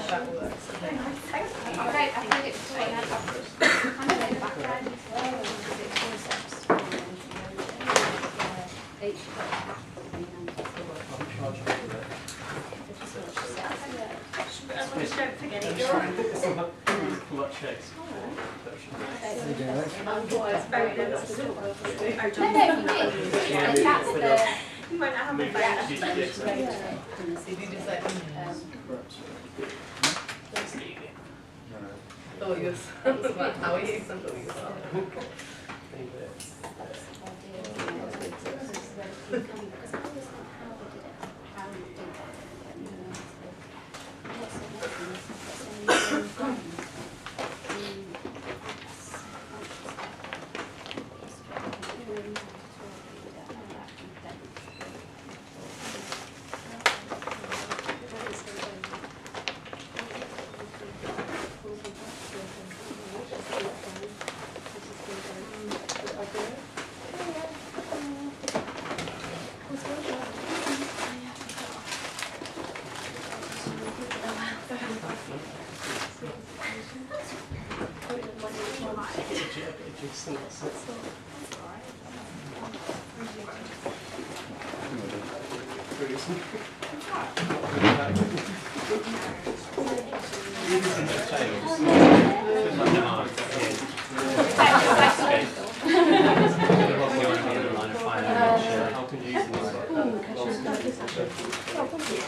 that works. Okay, I think it's kind of the background. Don't forget it. You're right. It's not chase. It's very good. You won't have a bad. Oh, yes. How are you?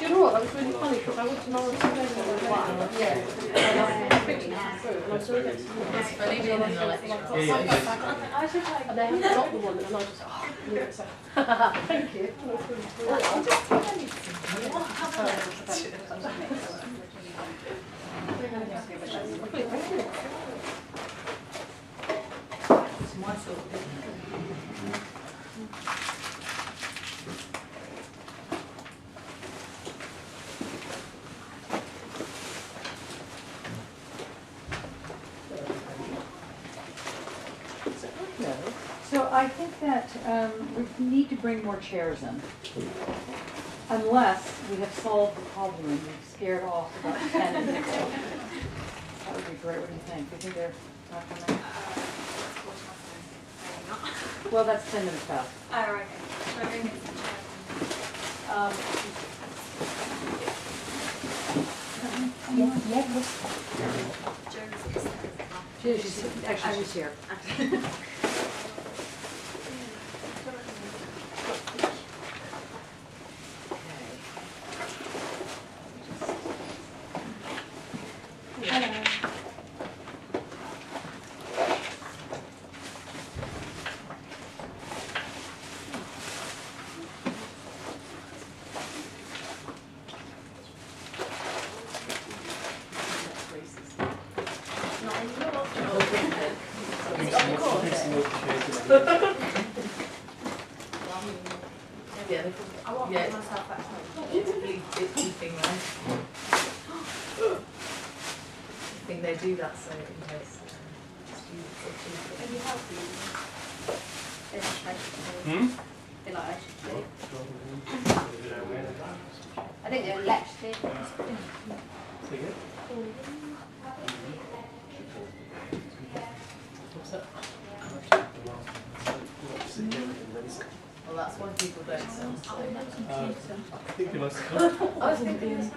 You know what, that was really funny because I went to Norwich today and I was still getting some It's funny being in the lecture. and they haven't got the one and I just, thank you. It's my sort of thing. So I think that we need to bring more chairs in, unless we have solved the problem and we've scared off about 10 people. That would be great. What do you think? Do you think they're not coming? Well, that's 10 minutes past. Oh, okay. Should I bring it? She's here. Yeah, it's really thing, right? I think they do that so in case students are cheating. Are you healthy? They like electricity. I think they're electricity. Well, that's why people don't sell. I think you must have. I was thinking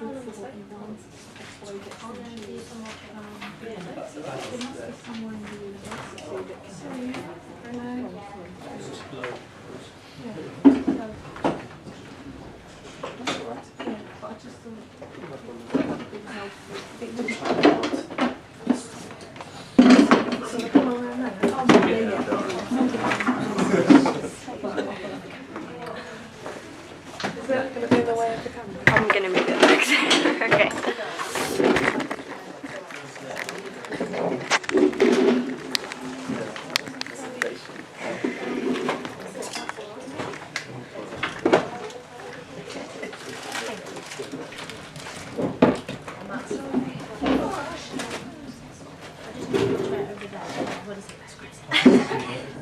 I'm going to move it back. Okay.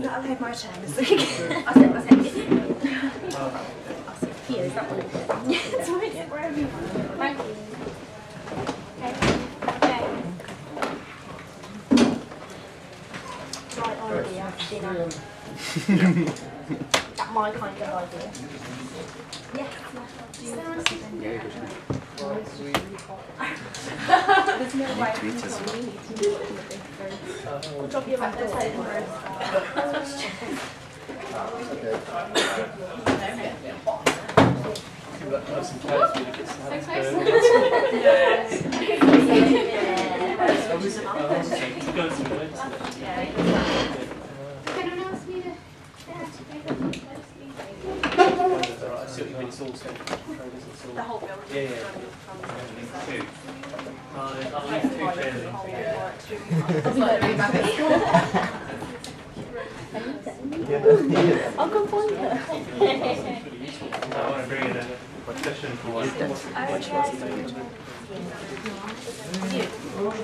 I'll have my turn this week. I said, is it? Here, is that one? Yeah, it's right. Wherever you want. Thank you. Okay. That my kind of idea. Yes. There's no way. We'll drop you back there. That person tells me to get some Thanks, to go through legislation. Anyone else need a? I see what you mean, it's all central control, it's all... The whole building. Yeah, yeah. Two. I'll leave two fairly. I'll go find her. I want to bring in a petition for one.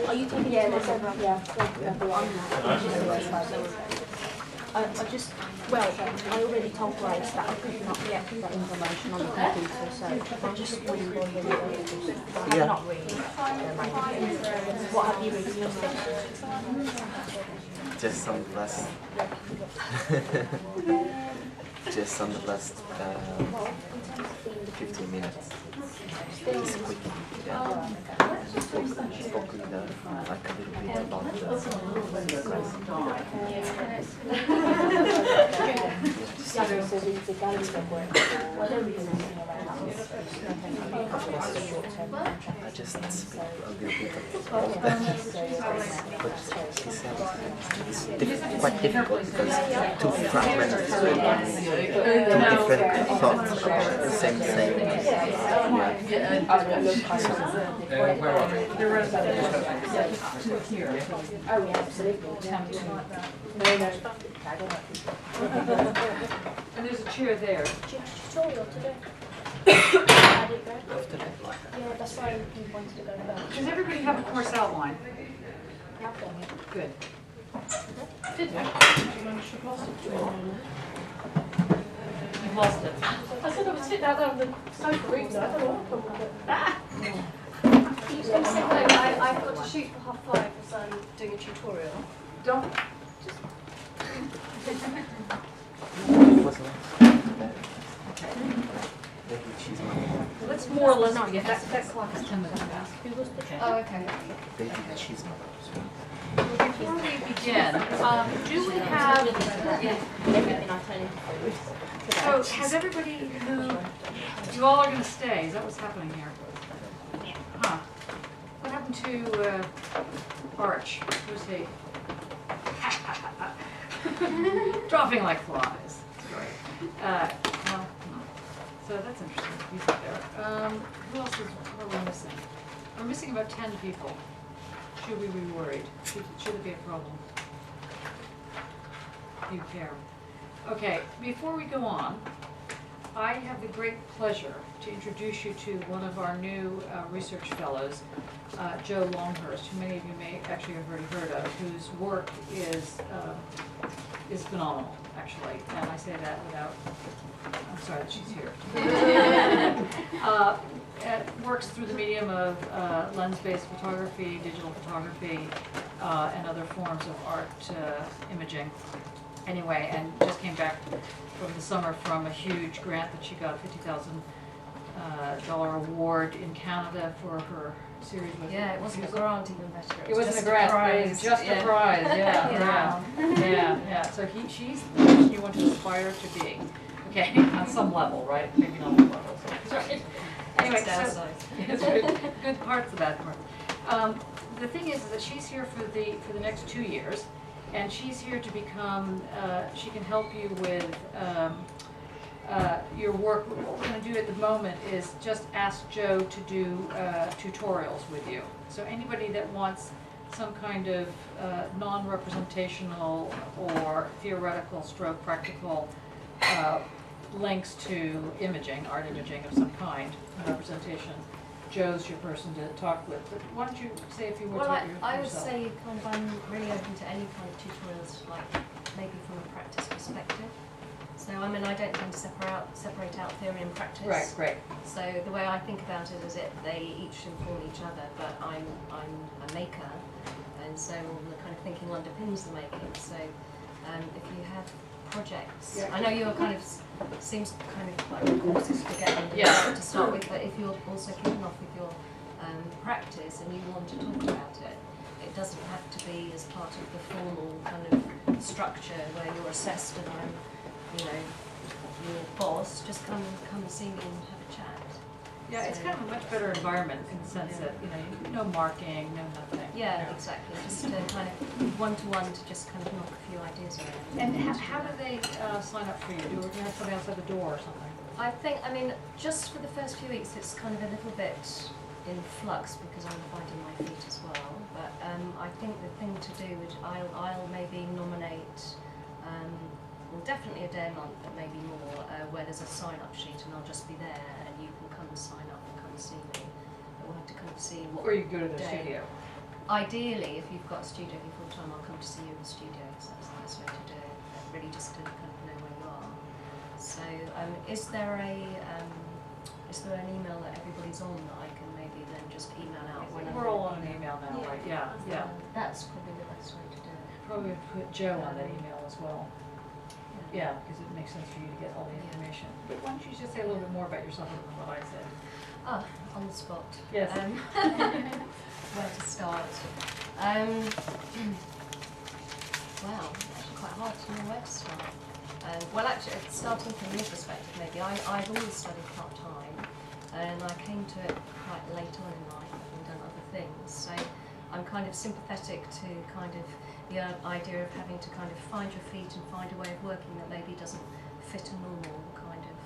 Are you taking it? Yeah. I already told Grace that I could not get that information on the computer, so I'm just waiting for him. I'm not really. What have you requested? Just some last, just some last 15 minutes. Just quick. Yeah. Spoke with like a little bit about I just speak a little bit about that. But she said it's quite difficult because two fragmented different thoughts about the same thing. Where are we? Oh yeah, absolutely. And there's a chair there. Tutorial today. I didn't know. Yeah, that's why you wanted to go back. Does everybody have a course outline? Yeah, I've done it. Good. Did you? You lost it. I said I would sit down on the sofa reading it. I don't know what I'm talking about. I've got to shoot for 5:30 because I'm doing a tutorial. Don't. Let's more or less begin. That clock is 10 minutes past. Oh, okay. Baby cheeseburger. Before we begin, do we have, Everything I turn into food. so has everybody who, you all are going to stay, is that what's happening here? Huh. What happened to Arch? Who's he? Dropping like flies. That's great. So that's interesting. He's not there. Who else is, what are we missing? We're missing about 10 people. Should we be worried? Should it be a problem? Do you care? Okay, before we go on, I have the great pleasure to introduce you to one of our new research fellows, Joe Longhurst, who many of you may actually have already heard of, whose work is phenomenal, actually, and I say that without, I'm sorry that she's here. Works through the medium of lens-based photography, digital photography, and other forms of art imaging. Anyway, and just came back from the summer from a huge grant that she got, a $50,000 award in Canada for her series. Yeah, it wasn't a grant, even better. It wasn't a just grant, prize. it was just a prize, yeah, yeah. So she's the person you want to aspire to be. Okay, on some level, right? Maybe not all levels. Right. Anyway, so it's good parts of that part. The thing is that she's here for the next 2 years, and she's here to become. She can help you with your work. What we're going to do at the moment is just ask Joe to do tutorials with you. So anybody that wants some kind of non-representational or theoretical stroke practical links to imaging, art imaging of some kind, representation, Joe's your person to talk with. But why don't you say a few words Well, about yourself? I would say kind of I'm really open to any kind of tutorials, like maybe from a practice perspective. So I mean, I don't tend to separate out theory and practice. Right, great. So the way I think about it is they each inform each other, but I'm a maker, and so all the kind of thinking underpins the making. So if you have projects. Yeah. I know you're kind of, seems kind of like courses to get them Yeah. to start with, but if you're also kicking off with your practice and you want to talk about it, it doesn't have to be as part of the formal kind of structure where you're assessed and I'm, you know, your boss. Just come and see me and have a chat. Yeah, it's kind of a much better environment in the sense that, you know, no marking, no nothing. Yeah, you know. exactly. Just to kind of one-to-one to just kind of knock a few ideas around. And how do they sign up for you? Do you have somebody outside the door or something? I think, I mean, just for the first few weeks, it's kind of a little bit in flux because I'm finding my feet as well. But I think the thing to do is I'll maybe nominate, well, definitely a day a month, but maybe more, where there's a sign-up sheet and I'll just be there and you can come and sign up and come and see me. But we'll have to kind of see what. Or you go to the day. studio? Ideally, if you've got a studio here full time, I'll come to see you in the studio because that's the best way to do it. Really, just to kind of know where you are. So, is there an email that everybody's on that I can maybe then just email out when We're all on an email now, right? Yeah, yeah. That's probably the best way to do it. Probably put Joe on that email as well. Yeah, because it makes sense for you to get all the information. But why don't you just say a little bit more about yourself than what I said? Ah, on the spot. Yes. Where to start? Wow, actually quite hard to know where to start. Well, actually, starting from your perspective, maybe I've always studied part-time, and I came to it quite late on in life, having done other things. So I'm kind of sympathetic to kind of the idea of having to kind of find your feet and find a way of working that maybe doesn't fit a normal kind of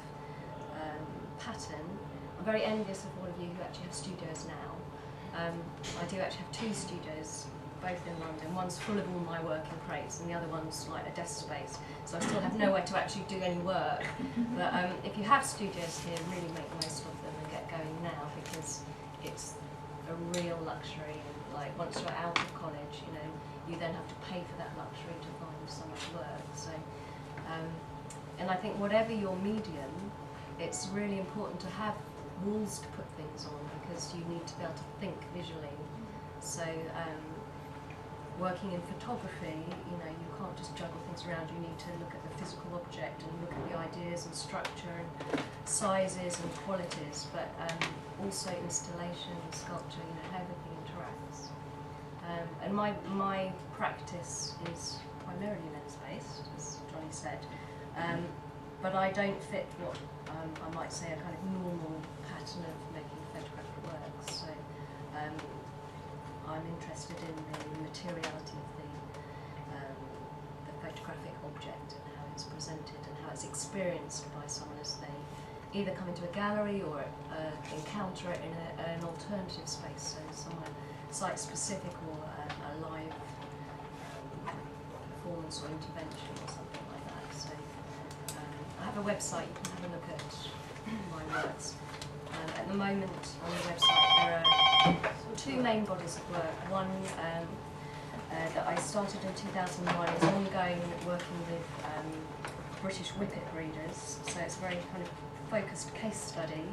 pattern. I'm very envious of all of you who actually have studios now. I do actually have 2 studios, both in London. One's full of all my work in crates and the other one's like a desk space. So I still have nowhere to actually do any work. But if you have studios here, really make the most of them and get going now because it's a real luxury. And like once you're out of college, you know, you then have to pay for that luxury to find so much work. So, and I think whatever your medium, it's really important to have walls to put things on because you need to be able to think visually. So working in photography, you know, you can't just juggle things around. You need to look at the physical object and look at the ideas and structure and sizes and qualities, but also installation and sculpture, you know, how everything interacts. And my practice is primarily lens-based, as Johnny said, but I don't fit what I might say a kind of normal pattern of making photographic works. So I'm interested in the materiality of the photographic object and how it's presented and how it's experienced by someone as they either come into a gallery or encounter it in an alternative space, so somewhere site-specific or a live performance or intervention or something like that. So I have a website, you can have a look at my works. At the moment on the website there are 2 main bodies of work. One that I started in 2001 is ongoing working with British whippet breeders, so it's a very kind of focused case study.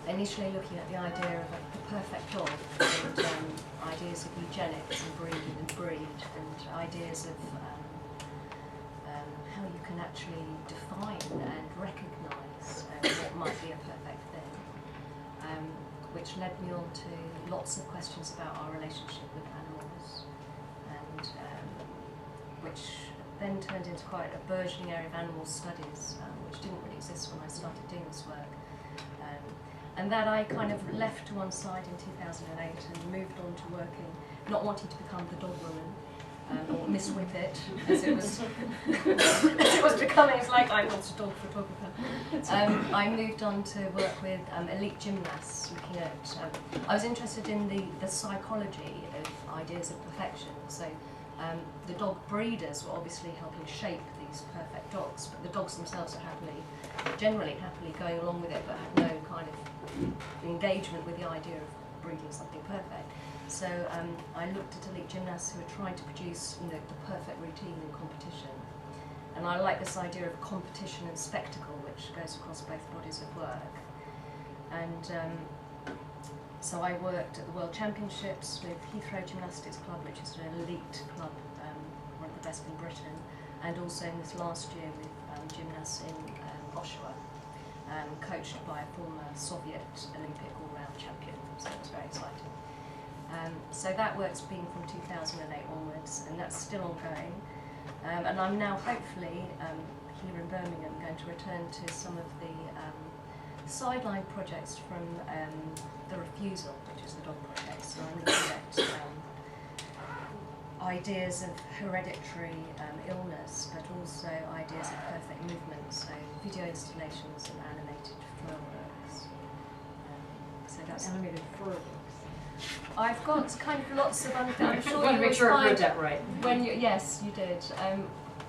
Initially looking at the idea of the perfect dog and ideas of eugenics and breed and ideas of how you can actually define and recognise what might be a perfect thing, which led me on to lots of questions about our relationship with animals, and which then turned into quite a burgeoning area of animal studies, which didn't really exist when I started doing this work. And that I kind of left to one side in 2008 and moved on to working, not wanting to become the dog woman, or Miss Whippet, as it was, as it was becoming. It's like I'm not a dog photographer. I moved on to work with elite gymnasts, looking at, I was interested in the psychology of ideas of perfection. So the dog breeders were obviously helping shape these perfect dogs, but the dogs themselves are generally happily going along with it, but had no kind of engagement with the idea of breeding something perfect. So I looked at elite gymnasts who were trying to produce, you know, the perfect routine in competition. And I like this idea of competition and spectacle, which goes across both bodies of work. And so I worked at the World Championships with Heathrow Gymnastics Club, which is an elite club, one of the best in Britain. and also in this last year with gymnasts in Oshawa, coached by a former Soviet Olympic all-round champion, so it was very exciting. So that work's been from 2008 onwards, and that's still ongoing. And I'm now hopefully here in Birmingham going to return to some of the sideline projects from the Refusal, which is the dog project. So I'm looking at ideas of hereditary illness, but also ideas of perfect movement, so video installations and animated fur works. So that's Animated fur works. I've got kind of lots of I'm sure I want to you make will sure I heard find that right. when you yes you did.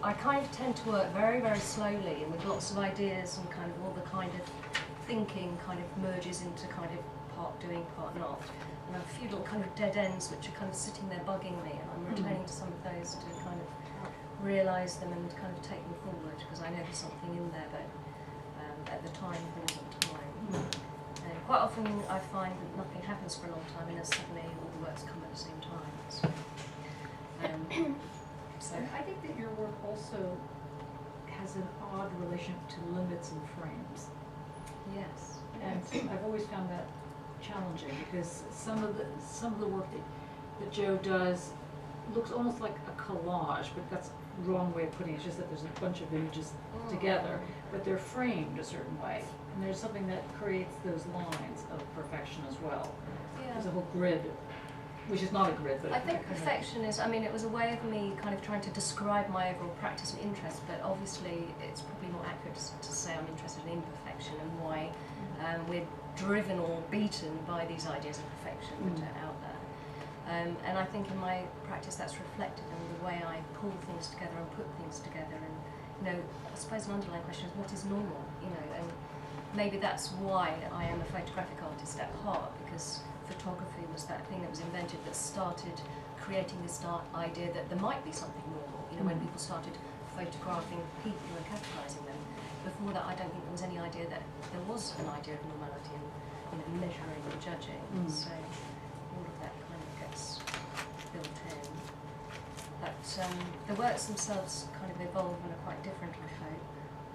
I kind of tend to work very, very slowly and with lots of ideas, and kind of all the kind of thinking kind of merges into kind of part doing, part not. And I have a few little kind of dead ends which are kind of sitting there bugging me, and I'm returning to some of those to kind of realise them and kind of take them forward, because I know there's something in there, but at the time there wasn't time. And quite often I find that nothing happens for a long time, and then suddenly all the works come at the same time. So, I think that your work also has an odd relationship to limits and frames. yes. And I've always found that challenging, because some of the work that Joe does looks almost like a collage, but that's the wrong way of putting it. It's just that there's a bunch of images together, but they're framed a certain way. And there's something that creates those lines of perfection as well. Yeah. There's a whole grid, which is not a grid, but I think kind of- perfection is, I mean, it was a way of me kind of trying to describe my overall practice and interest, but obviously it's probably more accurate to say I'm interested in imperfection and why we're driven or beaten by these ideas of perfection that are out there. And I think in my practice that's reflected in the way I pull things together and put things together. And, you know, I suppose an underlying question is what is normal, you know, and maybe that's why I am a photographic artist at heart, because photography was that thing that was invented that started creating this idea that there might be something normal, you know, when people started photographing people and categorising them. Before that, I don't think there was any idea that there was an idea of normality and, you know, measuring and judging. So all of that kind of gets built in. But the works themselves kind of evolve and are quite different, I hope.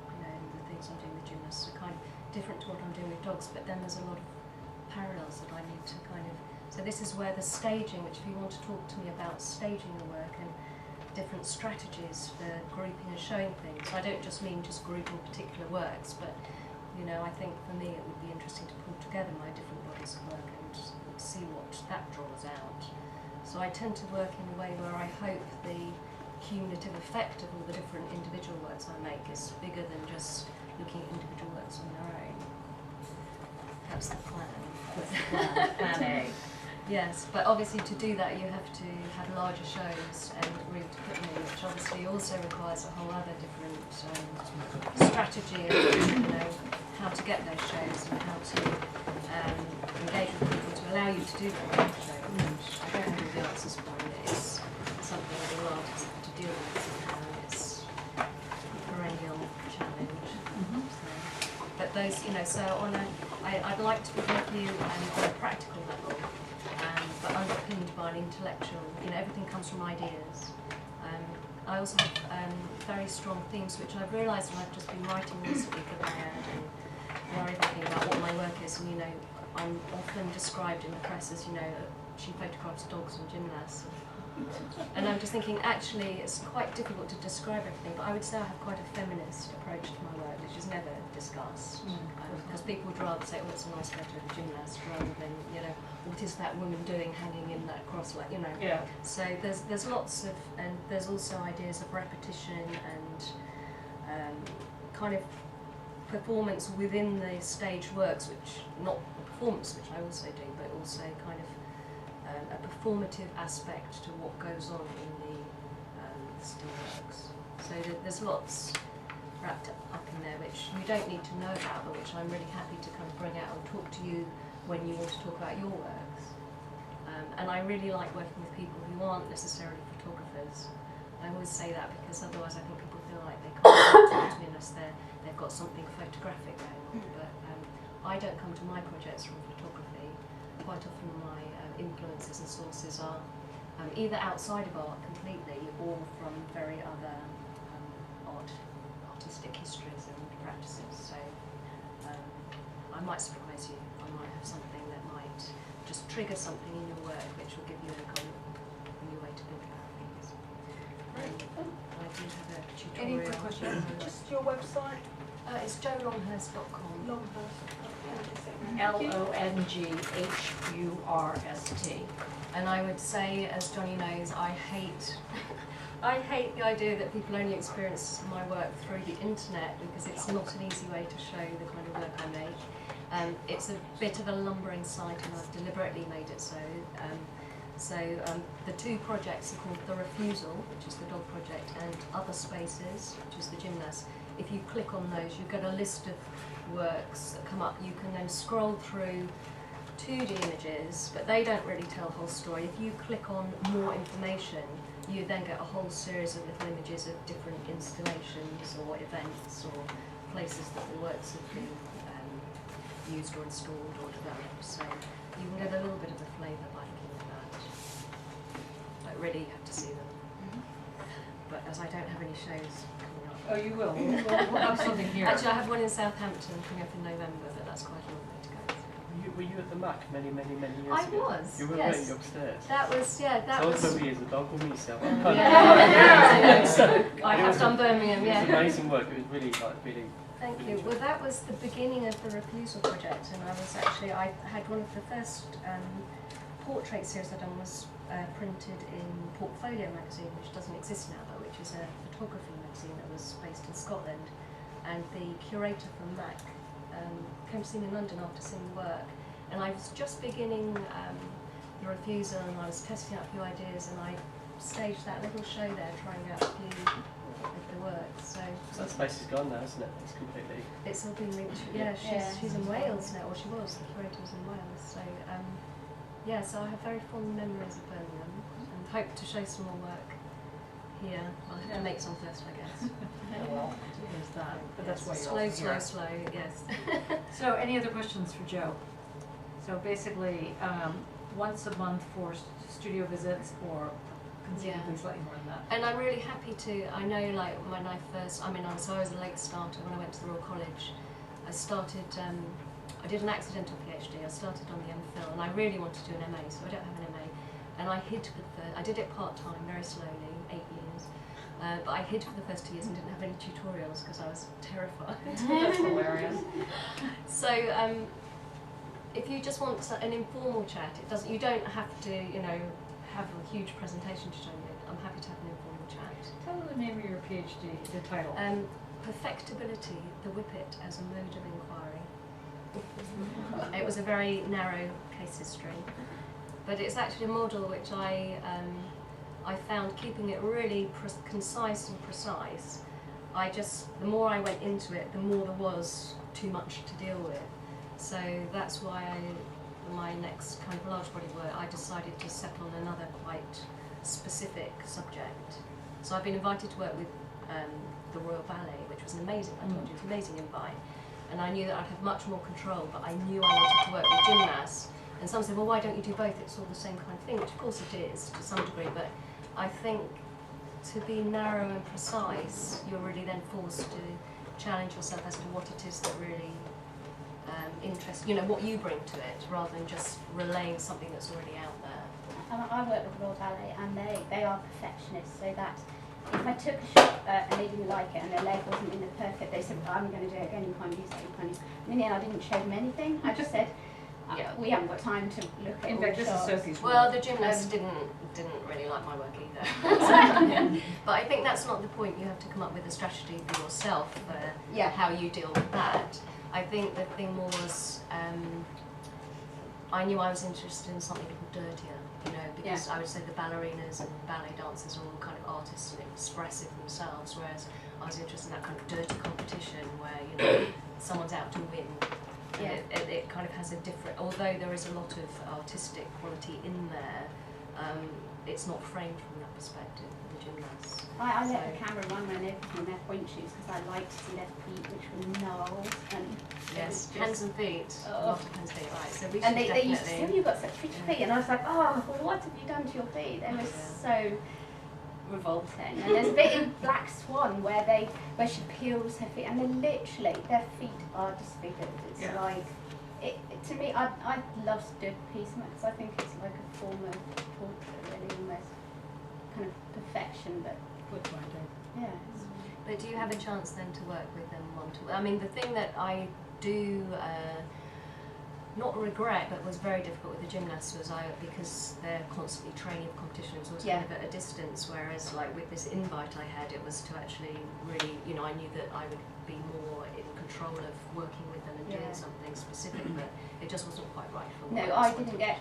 You know, the things I'm doing with gymnasts are kind of different to what I'm doing with dogs, but then there's a lot of parallels that I need to kind of, so this is where the staging, which if you want to talk to me about staging the work and different strategies for grouping and showing things, I don't just mean just grouping particular works, but you know, I think for me it would be interesting to pull together my different bodies of work and see what that draws out. So I tend to work in a way where I hope the cumulative effect of all the different individual works I make is bigger than just looking at individual works on their own. That's the plan. Plan A. Yes, but obviously to do that you have to have larger shows and room to put them in, which obviously also requires a whole other different strategy of, you know, how to get those shows and how to engage with people to allow you to do that kind of show, which I don't have all the answers for, and it is something that all artists have to deal with somehow. It's a perennial challenge. So, but those, you know, so I'd like to be with you on a practical level, but underpinned by an intellectual, you know, everything comes from ideas. I also have very strong themes, which I've realised when I've just been writing recently for BIAD and worried about what my work is, and, you know, I'm often described in the press as, you know, she photographs dogs and gymnasts. And I'm just thinking, actually, it's quite difficult to describe everything, but I would say I have quite a feminist approach to my work, which is never discussed. Because people would rather say, oh, it's a nice photo of a gymnast, rather than, you know, what is that woman doing hanging in that cross, like, you know. Yeah. So there's lots of, and there's also ideas of repetition and kind of performance within the staged works, which, not the performance, which I also do, but also kind of a performative aspect to what goes on in the still works. So there's lots wrapped up in there which you don't need to know about, but which I'm really happy to kind of bring out and talk to you when you want to talk about your works. And I really like working with people who aren't necessarily photographers. I always say that because otherwise I think people feel like they can't talk to me unless they've got something photographic going on. But I don't come to my projects from photography. Quite often my influences and sources are either outside of art completely or from very other artistic histories and practices. So I might surprise you. I might have something that might just trigger something in your work which will give you a new way to think about things. I do have a tutorial. Any quick questions? Just your website? It's joelonghurst.com. LONGHURST. And I would say, as Johnny knows, I hate the idea that people only experience my work through the internet, because it's not an easy way to show the kind of work I make. It's a bit of a lumbering site, and I've deliberately made it so. The two projects are called The Refusal, which is the dog project, and Other Spaces, which is the gymnast. If you click on those, you get a list of works that come up. You can then scroll through 2D images, but they don't really tell the whole story. If you click on more information, you then get a whole series of little images of different installations or events or places that the works have been used or installed or developed. So you can get a little bit of a flavour by looking at that. But really you have to see them. But as I don't have any shows coming up. Oh, you will. We'll have something here. Actually, I have one in Southampton coming up in November, but that's quite a long way to go. Were you at the Mac many years I ago? was, You were yes. waiting upstairs. That was, that So was... also me as a dog with myself. I have done Birmingham, It was yeah. amazing work. It was really really. Thank you. Well, that was the beginning of the Refusal project, and I had one of the first portrait series I'd done was printed in Portfolio magazine, which doesn't exist now, but which is a photography magazine that was based in Scotland. And the curator from MAC came to see me in London after seeing the work, and I was just beginning the Refusal, and I was testing out a few ideas, and I staged that little show there, trying out a few of the work. So That space is gone now, isn't it? It's completely. it's all been she's in Wales now, or she was. The curator was in Wales. So so I have very fond memories of Birmingham, and hope to show some more work here. I'll have to make some first, I guess. Well, there's that. But that's why you're Slow, yes. So, any other questions for Joe? So basically, once a month for studio visits, or conceivably slightly more than that. And I'm really happy to. I know, like when I was a late starter when I went to the Royal College. I started. I did an accidental PhD. I started on the MPhil, and I really wanted to do an MA, so I don't have an MA. And I hid for I did it part-time, very slowly, 8 years. But I hid for the first 2 years and didn't have any tutorials because I was terrified. That's hilarious. So if you just want an informal chat, you don't have to, have a huge presentation to show me. I'm happy to have an informal chat. Tell me the name of your PhD, the title. Perfectibility, the Whippet as a Mode of Inquiry. It was a very narrow case history, but it's actually a model which I found, keeping it really concise and precise. The more I went into it, the more there was too much to deal with. So that's why my next kind of large body work, I decided to settle on another quite specific subject. So I've been invited to work with the Royal Ballet, which was an amazing, I told you, it was an amazing invite. And I knew that I'd have much more control, but I knew I wanted to work with gymnasts. And some said, well, why don't you do both? It's all the same kind of thing, which of course it is to some degree, but I think to be narrow and precise, you're really then forced to challenge yourself as to what it is that really interests, what you bring to it, rather than just relaying something that's already out there. I work with Royal Ballet, and they are perfectionists, so that if I took a shot and they didn't like it and their leg wasn't in the perfect, they said, I'm going to do it again, you can't use that, you can't use it. And in the end, I didn't show them anything. I just said, we haven't got time to look at In all fact, the this is shots. Sophie's work. Well, the gymnasts didn't really like my work either. But I think that's not the point. You have to come up with a strategy for yourself for how you deal with that. I think the thing more was, I knew I was interested in something a little dirtier, because I would say the ballerinas and ballet dancers are all kind of artists and expressive themselves, whereas I was interested in that kind of dirty competition where, someone's out to win. And it kind of has a different, although there is a lot of artistic quality in there, it's not framed from that perspective, the gymnasts. I let the camera run when they're putting their point shoes because I like to see their feet, which were gnarled. And yes, hands and feet, a lot of hands and feet, right. So we should and they used to say, definitely... oh, you've got such pretty feet. And I was like, oh, well, what have you done to your feet? They were so revolting. And there's a bit in Black Swan where she peels her feet, and they're literally, their feet are disfigured. It's Yeah. like, to me, I'd love to do a piece on it because I think it's like a form of portrait, really, almost kind of perfection, but yeah. But do you have a chance then to work with them one-to-one? I mean, the thing that I do not regret, but was very difficult with the gymnasts was because they're constantly training for competition. It was always kind of at a distance, whereas like with this invite I had, it was to actually really, you know, I knew that I would be more in control of working with them and doing something specific, but it just wasn't quite right for me. No, I didn't get.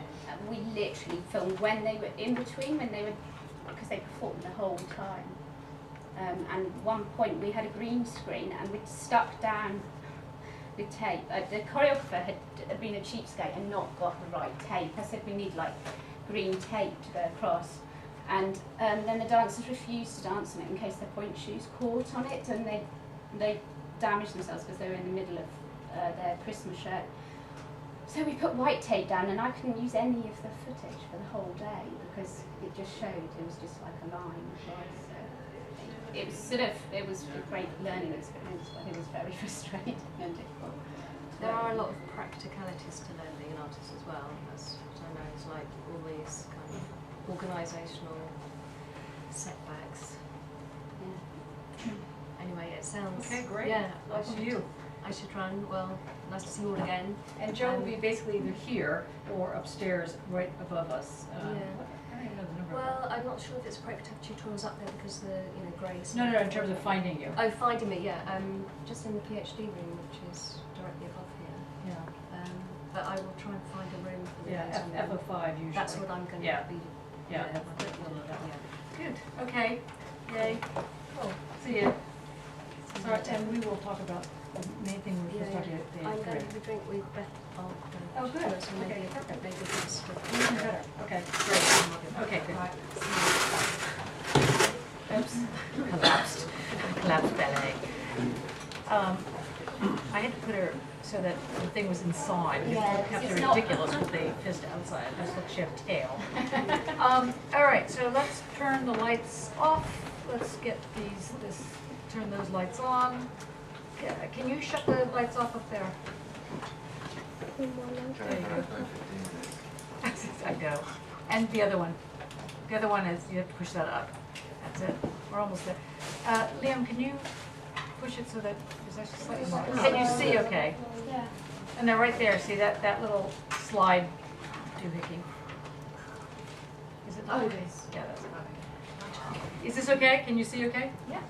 We literally filmed when they were in between, because they performed the whole time. And at one point we had a green screen and we'd stuck down with tape. The choreographer had been a cheapskate and not got the right tape. I said we need like green tape to go across. And then the dancers refused to dance on it in case their point shoes caught on it, and they damaged themselves because they were in the middle of their Christmas show. So we put white tape down, and I couldn't use any of the footage for the whole day because it just showed it was just like a line. So it was a great learning experience, but it was very frustrating and difficult. There are a lot of practicalities to learn being an artist as well, as I know. It's like all these kind of organisational setbacks. Yeah. Anyway, it sounds... Okay, great. Yeah, Welcome to you. I should run. Well, nice to see you all again. And Joe will be basically either here or upstairs right above us. Yeah. I don't even know the number. Well, I'm not sure if it's correct to have tutorials up there because the grays. No, in terms of finding you. Oh, finding me, yeah. Just in the PhD room, which is directly above here. Yeah. But I will try and find a room for the Yeah, guys on there. F05 usually. That's what I'm going to Yeah. be. Yeah. Yeah. Good. Okay. Yay. Cool. See you. Sorry, and we will talk about the main thing we were supposed to talk about. I'm going to have a drink with Beth. Oh, good. So maybe Okay, perfect. maybe this. Even better. Okay, great. Okay, good. Oops. Collapsed ballet. I had to put her so that the thing was inside. Yeah, It kept it's her not- ridiculous if they pissed outside. Just look, she had a tail. All right, so let's turn the lights off. Let's get turn those lights on. Yeah, can you shut the lights off up there? There you go. I go. And the other one. The other one is, you have to push that up. That's it. We're almost there. Liam, can you push it so that there's actually slightly more? Can you see okay? Yeah. And they're right there. See that little slide doohickey? Is it? Oh, it is. Yeah, that's it. Is this okay? Can you see okay? Yeah.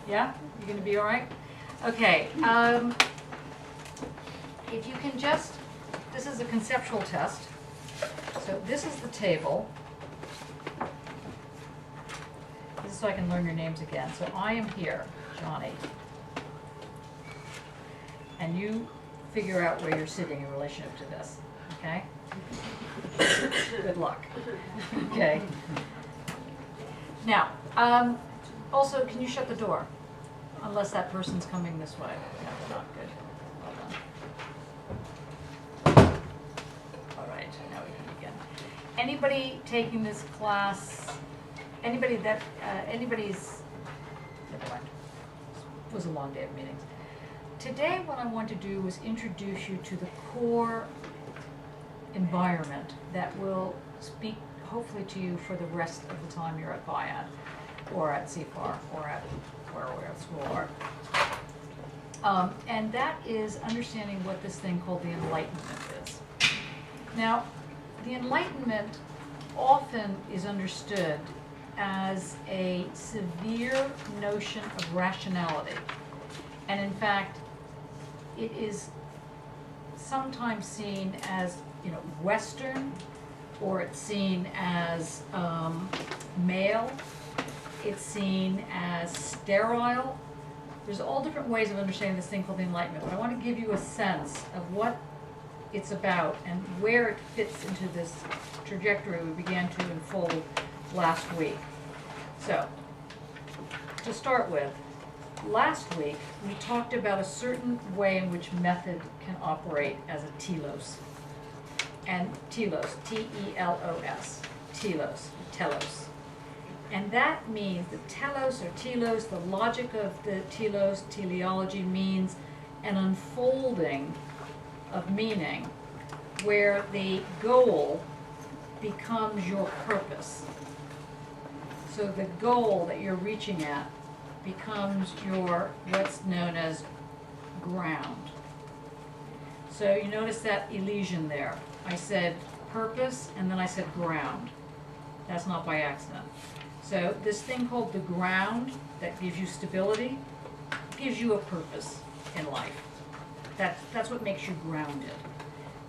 Yeah? You're going to be all right? Okay. If you can just, this is a conceptual test. So this is the table. This is so I can learn your names again. So I am here, Johnny. And you figure out where you're sitting in relationship to this, okay? Good luck. Okay. Now, also, can you shut the door? Unless that person's coming this way. No, they're not. Good. Well done. All right, now we can begin. Anybody taking this class, anybody's, never mind. It was a long day of meetings. Today what I want to do is introduce you to the core environment that will speak hopefully to you for the rest of the time you're at BIAD or at CFAR or at where we're at school or. And that is understanding what this thing called the Enlightenment is. Now, the Enlightenment often is understood as a severe notion of rationality. And in fact, it is sometimes seen as, Western, or it's seen as male, it's seen as sterile. There's all different ways of understanding this thing called the Enlightenment, but I want to give you a sense of what it's about and where it fits into this trajectory we began to unfold last week. So, to start with, last week we talked about a certain way in which method can operate as a telos. And telos, T-E-L-O-S, telos, telos. And that means the telos or telos, the logic of the telos, teleology means an unfolding of meaning where the goal becomes your purpose. So the goal that you're reaching at becomes your, what's known as ground. So you notice that elision there. I said purpose and then I said ground. That's not by accident. So this thing called the ground that gives you stability gives you a purpose in life. That's what makes you grounded.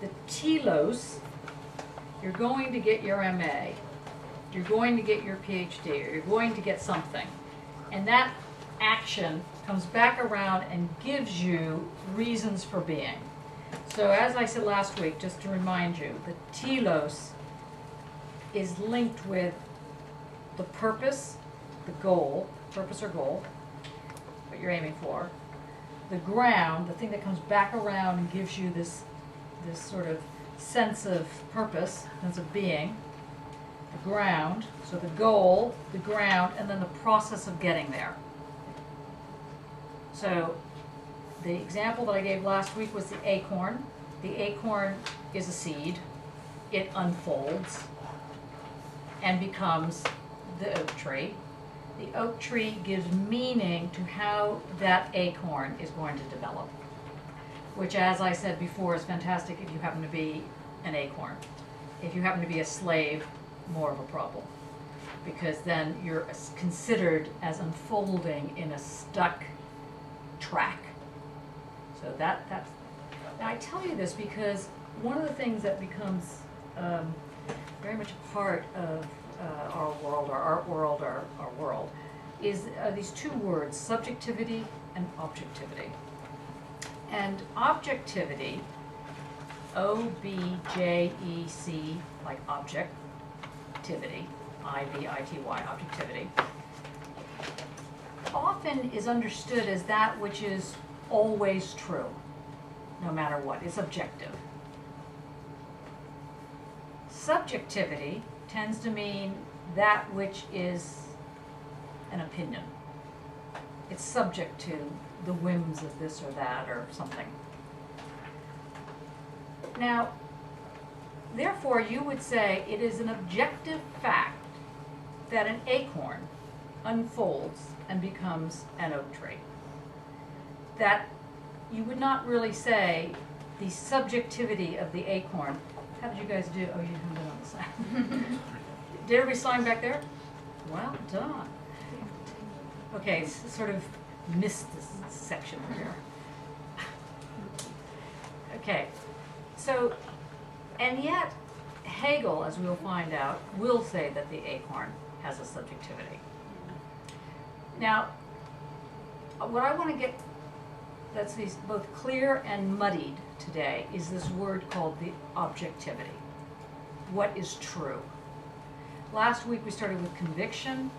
The telos, you're going to get your MA, you're going to get your PhD, or you're going to get something. And that action comes back around and gives you reasons for being. So as I said last week, just to remind you, the telos is linked with the purpose, the goal, purpose or goal, what you're aiming for. The ground, the thing that comes back around and gives you this sort of sense of purpose, sense of being. The ground, so the goal, the ground, and then the process of getting there. So the example that I gave last week was the acorn. The acorn is a seed. It unfolds and becomes the oak tree. The oak tree gives meaning to how that acorn is going to develop, which, as I said before, is fantastic if you happen to be an acorn. If you happen to be a slave, more of a problem, because then you're considered as unfolding in a stuck track. So that's, now I tell you this because one of the things that becomes very much a part of our world, our art world, our world, is these two words, subjectivity and objectivity. And objectivity, O-B-J-E-C, like objectivity, I-B-I-T-Y, objectivity, often is understood as that which is always true, no matter what. It's objective. Subjectivity tends to mean that which is an opinion. It's subject to the whims of this or that or something. Now, therefore, you would say it is an objective fact that an acorn unfolds and becomes an oak tree. That you would not really say the subjectivity of the acorn. How did you guys do? Oh, you haven't been on the side. Did everybody sign back there? Well done. Okay, sort of missed this section here. Okay, so, and yet Hegel, as we'll find out, will say that the acorn has a subjectivity. Now, what I want to get that's both clear and muddied today is this word called the objectivity. What is true? Last week we started with conviction.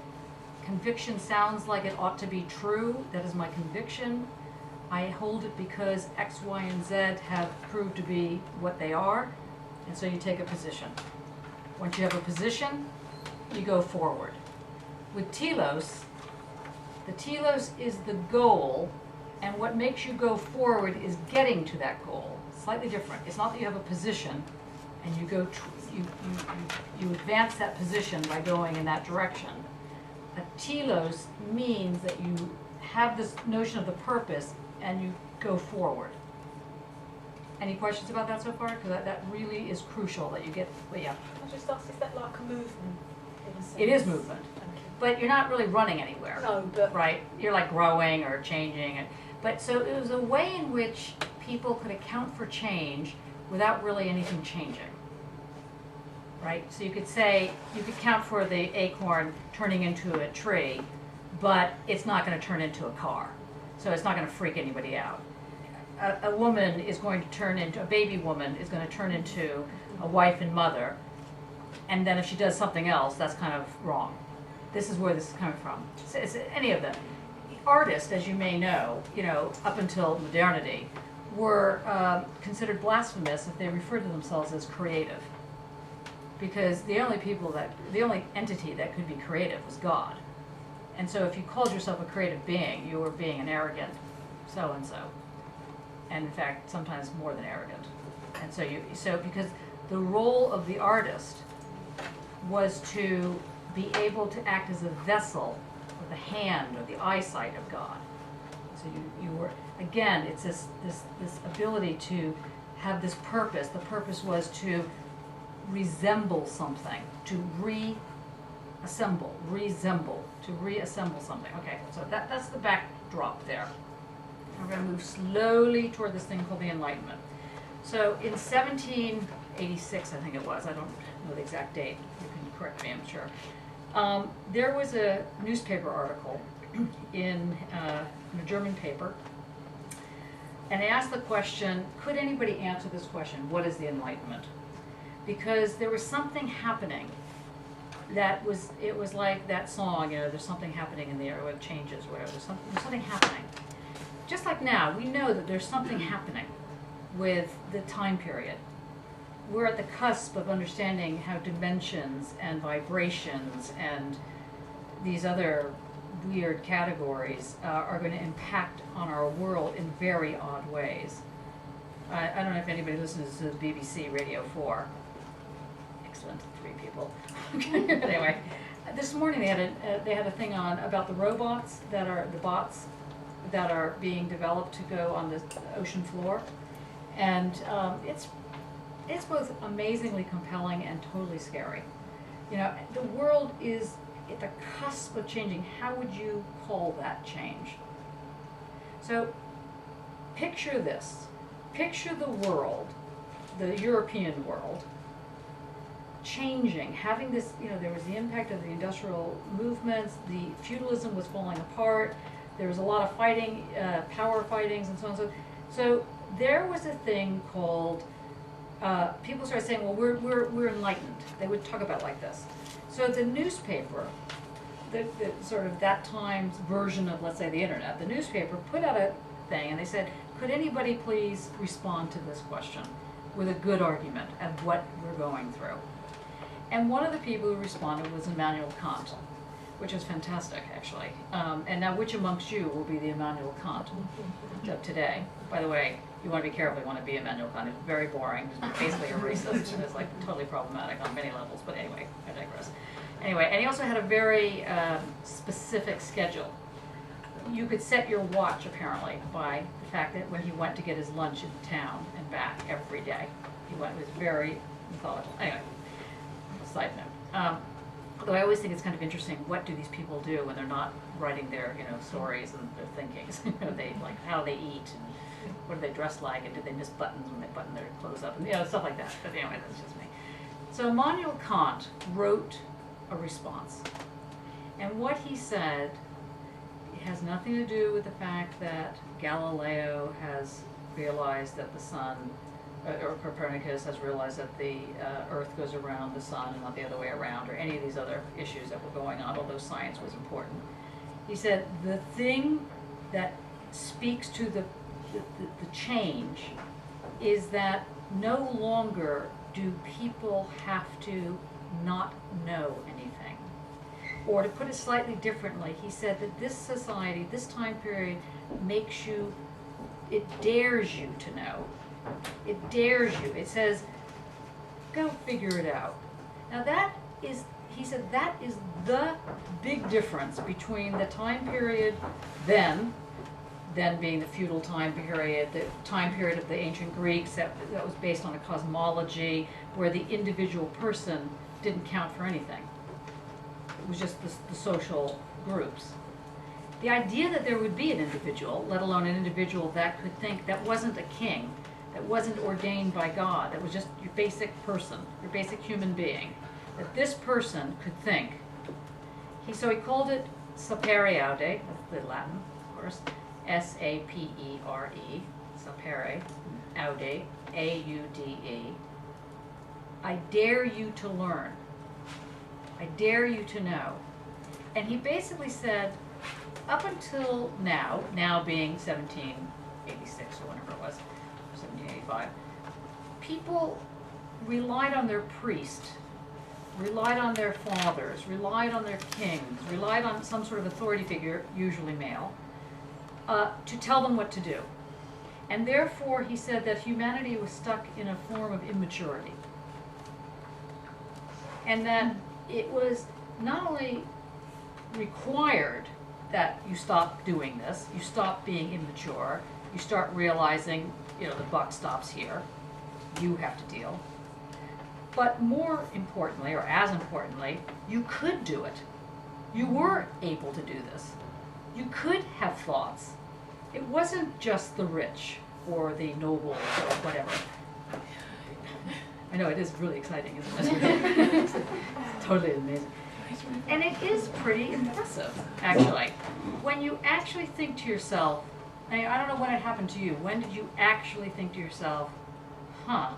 Conviction sounds like it ought to be true. That is my conviction. I hold it because X, Y, and Z have proved to be what they are, and so you take a position. Once you have a position, you go forward. With telos, the telos is the goal, and what makes you go forward is getting to that goal. Slightly different. It's not that you have a position and you go you advance that position by going in that direction. A telos means that you have this notion of the purpose and you go forward. Any questions about that so far? Because that really is crucial that you get, well, yeah. I just asked, is that like a movement? In a sense? It is movement. But you're not really running anywhere. No, but... Right? You're like growing or changing. But so it was a way in which people could account for change without really anything changing. Right? So you could say, you could count for the acorn turning into a tree, but it's not going to turn into a car. So it's not going to freak anybody out. A woman is going to turn into, a baby woman is going to turn into a wife and mother, and then if she does something else, that's kind of wrong. This is where this is coming from. So it's any of them. Artists, as you may know, up until modernity, were considered blasphemous if they referred to themselves as creative. because the only entity that could be creative was God. And so if you called yourself a creative being, you were being an arrogant so-and-so. And in fact, sometimes more than arrogant. And so because the role of the artist was to be able to act as a vessel with the hand or the eyesight of God. So you were, again, it's this ability to have this purpose. The purpose was to resemble something, to reassemble something. Okay, so that's the backdrop there. We're going to move slowly toward this thing called the Enlightenment. So in 1786, I think it was, I don't know the exact date, you can correct me, I'm sure. There was a newspaper article in a German paper, and they asked the question, could anybody answer this question, what is the Enlightenment? Because there was something happening it was like that song, there's something happening in the air, it changes, whatever, there's something happening. Just like now, we know that there's something happening with the time period. We're at the cusp of understanding how dimensions and vibrations and these other weird categories are going to impact on our world in very odd ways. I don't know if anybody listens to the BBC Radio 4. Excellent, 3 people. Anyway, this morning they had a thing on about the robots the bots that are being developed to go on the ocean floor, and it's both amazingly compelling and totally scary. The world is at the cusp of changing. How would you call that change? So picture this. Picture the world, the European world, changing, having this, there was the impact of the industrial movements, the feudalism was falling apart, there was a lot of fighting, power fightings and so on and so. So there was a thing called, people started saying, well, we're enlightened. They would talk about it like this. So the newspaper, the sort of that time's version of, let's say, the internet, the newspaper put out a thing and they said, could anybody please respond to this question with a good argument of what we're going through? And one of the people who responded was Immanuel Kant, which is fantastic, actually. And now, which amongst you will be the Immanuel Kant of today? By the way, you want to be careful. You want to be Immanuel Kant. It's very boring. It's basically a racist, and it's like totally problematic on many levels. But anyway, I digress. Anyway, and he also had a very specific schedule. You could set your watch, apparently, by the fact that when he went to get his lunch in town and back every day, it was very methodical. Anyway, side note. Although I always think it's kind of interesting, what do these people do when they're not writing their, stories and their thinkings? They like how they eat and what do they dress like, and did they miss buttons when they button their clothes up, and stuff like that. But anyway, that's just me. So Immanuel Kant wrote a response, and what he said has nothing to do with the fact that Galileo has realized that the sun, or Copernicus has realized that the Earth goes around the sun and not the other way around, or any of these other issues that were going on, although science was important. He said the thing that speaks to the change is that no longer do people have to not know anything. Or to put it slightly differently, he said that this society, this time period, it dares you to know. It dares you. It says, go figure it out. Now he said that is the big difference between the time period then being the feudal time period, the time period of the ancient Greeks that was based on a cosmology where the individual person didn't count for anything. It was just the social groups. The idea that there would be an individual, let alone an individual that could think, that wasn't a king, that wasn't ordained by God, that was just your basic person, your basic human being, that this person could think. So he called it sapere-aude, that's the Latin, of course, S-A-P-E-R-E, sapere, aude, A-U-D-E. I dare you to learn. I dare you to know. And he basically said, up until now being 1786 or whenever it was, 1785, people relied on their priest relied on their fathers, relied on their kings, relied on some sort of authority figure, usually male, to tell them what to do. And therefore, he said that humanity was stuck in a form of immaturity. And that it was not only required that you stop doing this, you stop being immature, you start realizing, the buck stops here, you have to deal. But more importantly, or as importantly, you could do it. You were able to do this. You could have thoughts. It wasn't just the rich or the noble or whatever. I know, it is really exciting, isn't it? It's totally amazing. And it is pretty impressive, actually. When you actually think to yourself, I don't know when it happened to you, when did you actually think to yourself, I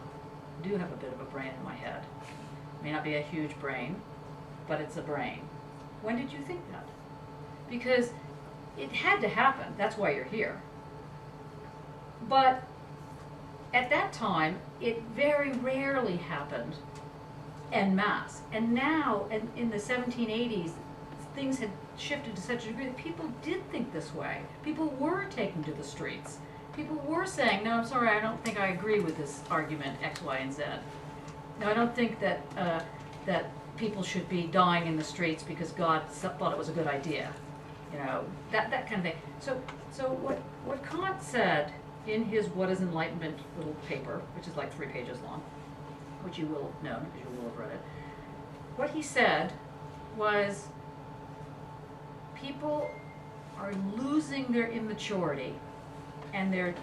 do have a bit of a brain in my head. May not be a huge brain, but it's a brain. When did you think that? Because it had to happen. That's why you're here. But at that time, it very rarely happened en masse. And now, in the 1780s, things had shifted to such a degree that people did think this way. People were taken to the streets. People were saying, no, I'm sorry, I don't think I agree with this argument, X, Y, and Z. No, I don't think that that people should be dying in the streets because God thought it was a good idea. That kind of thing. So what Kant said in his What is Enlightenment little paper, which is like 3 pages long, which you will have known because you will have read it, what he said was people are losing their immaturity and they're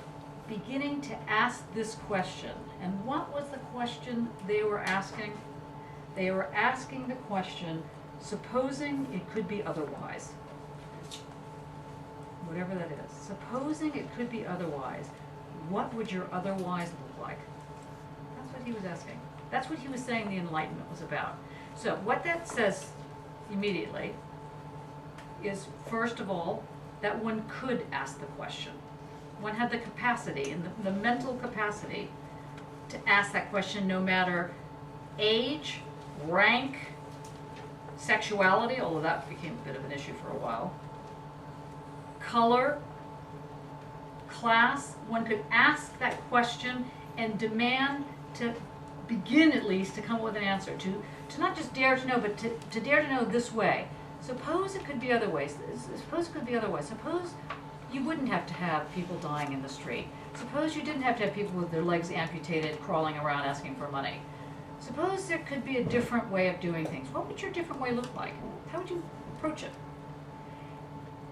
beginning to ask this question. And what was the question they were asking? They were asking the question, supposing it could be otherwise. Whatever that is. Supposing it could be otherwise, what would your otherwise look like? That's what he was asking. That's what he was saying the Enlightenment was about. So what that says immediately is, first of all, that one could ask the question. One had the capacity, and the mental capacity, to ask that question no matter age, rank, sexuality, although that became a bit of an issue for a while, color, class. One could ask that question and demand to begin at least to come up with an answer, to not just dare to know, but to dare to know this way. Suppose it could be other ways. Suppose it could be otherwise. Suppose you wouldn't have to have people dying in the street. Suppose you didn't have to have people with their legs amputated crawling around asking for money. Suppose there could be a different way of doing things. What would your different way look like? How would you approach it?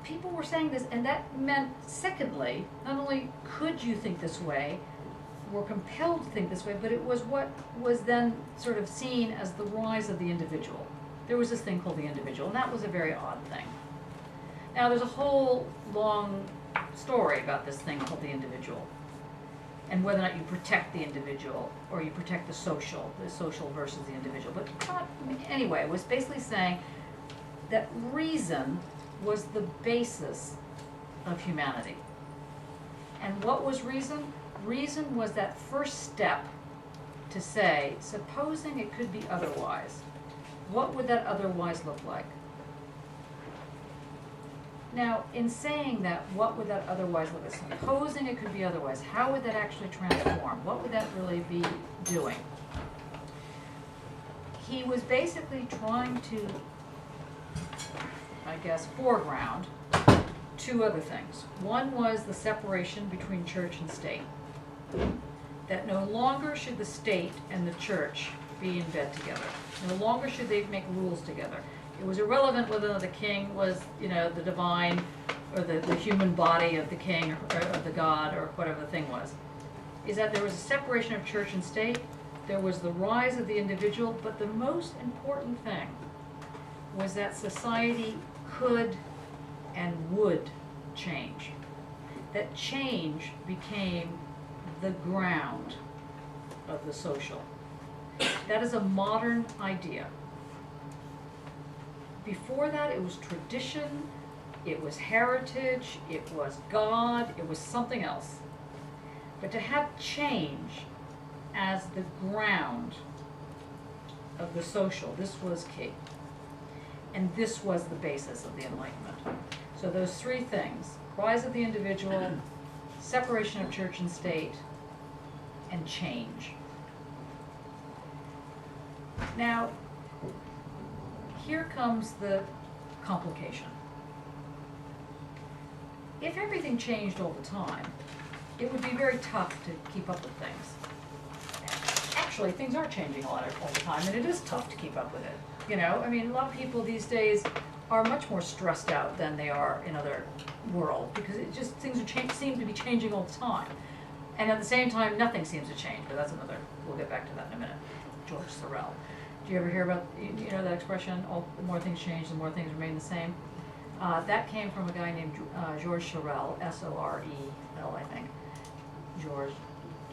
People were saying this, and that meant, secondly, not only could you think this way, were compelled to think this way, but it was what was then sort of seen as the rise of the individual. There was this thing called the individual, and that was a very odd thing. Now, there's a whole long story about this thing called the individual, and whether or not you protect the individual or you protect the social versus the individual. But anyway, it was basically saying that reason was the basis of humanity. And what was reason? Reason was that first step to say, supposing it could be otherwise, what would that otherwise look like? Now, in saying that, what would that otherwise look like? Supposing it could be otherwise, how would that actually transform? What would that really be doing? He was basically trying to, I guess, foreground 2 other things. One was the separation between church and state. That no longer should the state and the church be in bed together. No longer should they make rules together. It was irrelevant whether the king was, the divine or the human body of the king or of the god or whatever the thing was. Is that there was a separation of church and state. There was the rise of the individual, but the most important thing was that society could and would change. That change became the ground of the social. That is a modern idea. Before that, it was tradition, it was heritage, it was God, it was something else. But to have change as the ground of the social. This was key. And this was the basis of the Enlightenment. So those three things, rise of the individual, separation of church and state, and change. Now, here comes the complication. If everything changed all the time, it would be very tough to keep up with things. Actually, things are changing a lot all the time, and it is tough to keep up with it. You know, I mean, a lot of people these days are much more stressed out than they are in other worlds, because it just, things are seem to be changing all the time. And at the same time, nothing seems to change, but that's another, we'll get back to that in a minute. George Sorel. Do you ever hear about, you know that expression, the more things change, the more things remain the same? That came from a guy named George Sorel, S-O-R-E-L, I think. George,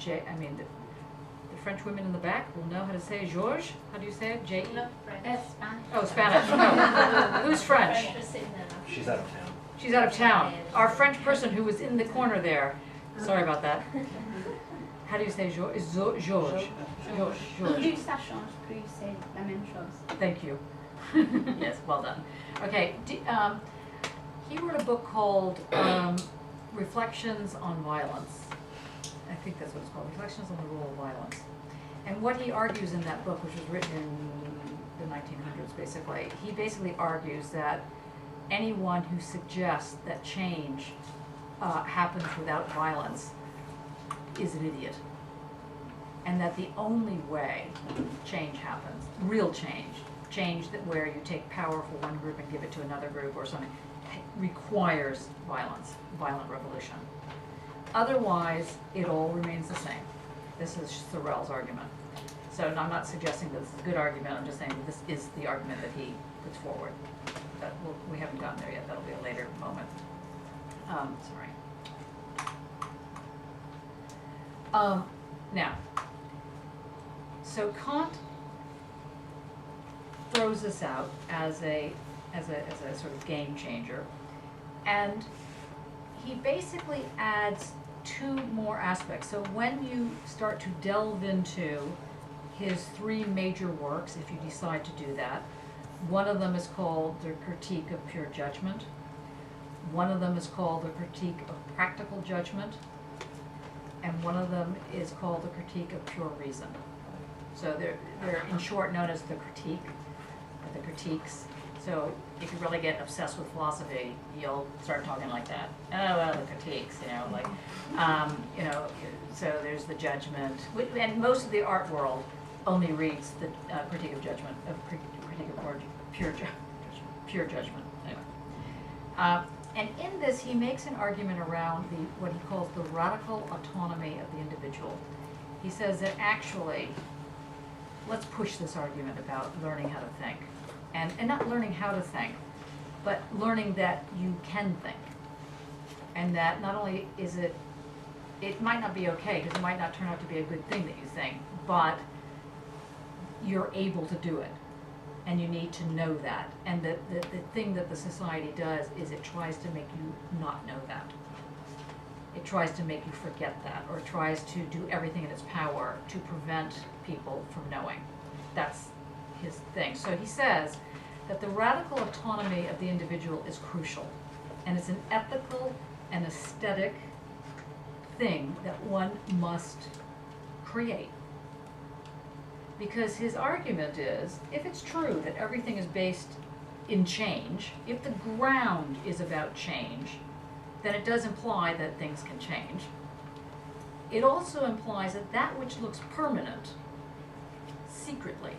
the French women in the back will know how to say George. How do you say it? J-E? Spanish. Oh, Spanish. Oh. Who's French? She's out of town. She's out of town. Our French person who was in the corner there. Sorry about that. How do you say George? George. George. Plus ça change, plus c'est la même chose. Thank you. Yes, well done. Okay, he wrote a book called Reflections on Violence. I think that's what it's called, Reflections on the Role of Violence. And what he argues in that book, which was written in the 1900s basically, he basically argues that anyone who suggests that change happens without violence is an idiot. And that the only way change happens, real change that where you take power for one group and give it to another group or something, requires violence, violent revolution. Otherwise, it all remains the same. This is Sorel's argument. So I'm not suggesting that this is a good argument, I'm just saying that this is the argument that he puts forward. But we haven't gotten there yet, that'll be a later moment. Now, so Kant throws this out as a sort of game changer, and he basically adds two more aspects. So when you start to delve into his three major works, if you decide to do that, one of them is called The Critique of Pure Judgment, one of them is called The Critique of Practical Judgment, and one of them is called The Critique of Pure Reason. So they're in short known as the critique, or the critiques. So if you really get obsessed with philosophy, you'll start talking like that. Oh, well, the critiques, so there's the judgment. And most of the art world only reads the critique of judgment, critique of pure judgment. Anyway. And in this, he makes an argument around what he calls the radical autonomy of the individual. He says that actually, let's push this argument about learning how to think. And not learning how to think, but learning that you can think. And that not only is it might not be okay, because it might not turn out to be a good thing that you think, but you're able to do it. And you need to know that. And the thing that the society does is it tries to make you not know that. It tries to make you forget that, or it tries to do everything in its power to prevent people from knowing. That's his thing. So he says that the radical autonomy of the individual is crucial, and it's an ethical and aesthetic thing that one must create. Because his argument is, if it's true that everything is based in change, if the ground is about change, then it does imply that things can change. It also implies that that which looks permanent, secretly,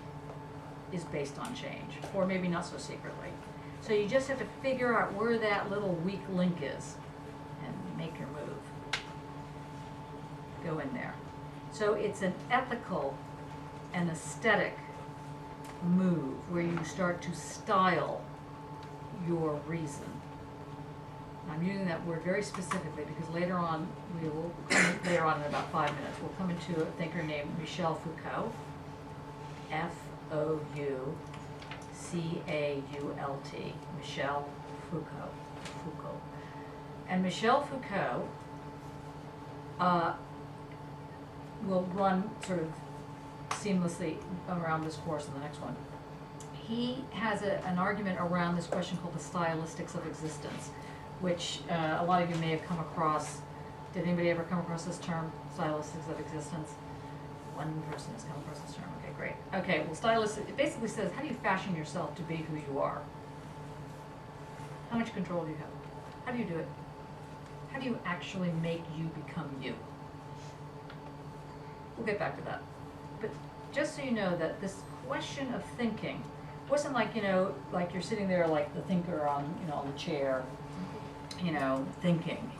is based on change, or maybe not so secretly. So you just have to figure out where that little weak link is and make your move. Go in there. So it's an ethical and aesthetic move where you start to style your reason. I'm using that word very specifically because later on, later on in about 5 minutes, we'll come into a thinker named Michel Foucault, Foucault, Michel Foucault. And Michel Foucault will run sort of seamlessly around this course and the next one. He has an argument around this question called the stylistics of existence, which a lot of you may have come across. Did anybody ever come across this term, stylistics of existence? One person has come across this term. Okay, great. Okay, well, stylistic, it basically says, how do you fashion yourself to be who you are? How much control do you have? How do you do it? How do you actually make you become you? We'll get back to that. But just so you know that this question of thinking wasn't like, like you're sitting there like the thinker on, on the chair, thinking,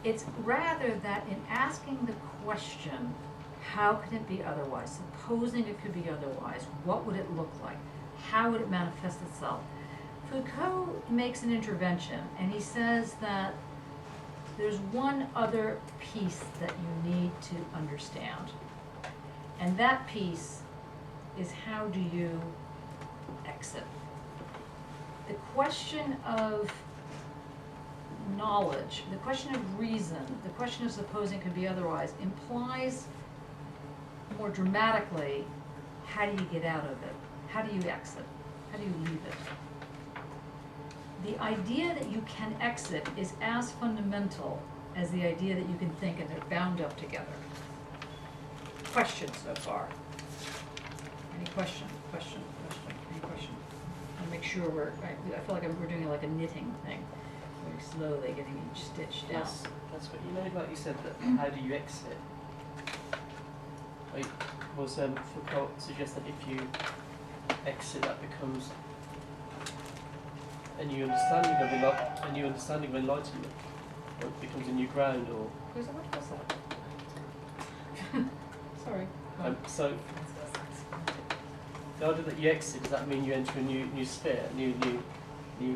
It's rather that in asking the question, how can it be otherwise? Supposing it could be otherwise, what would it look like? How would it manifest itself? Foucault makes an intervention, and he says that there's one other piece that you need to understand. And that piece is, how do you exit? The question of knowledge, the question of reason, the question of supposing it could be otherwise implies more dramatically, how do you get out of it? How do you exit? How do you leave it? The idea that you can exit is as fundamental as the idea that you can think, and they're bound up together. Question so far? Any question? Any question? I'll make sure I feel like we're doing like a knitting thing. Very slowly getting each stitch down. Yes, that's what like you said, that how do you exit? Foucault suggests that if you exit, that becomes a new understanding of enlightenment, or it becomes a new ground, or. What was that? Sorry. So the idea that you exit, does that mean you enter a new sphere, new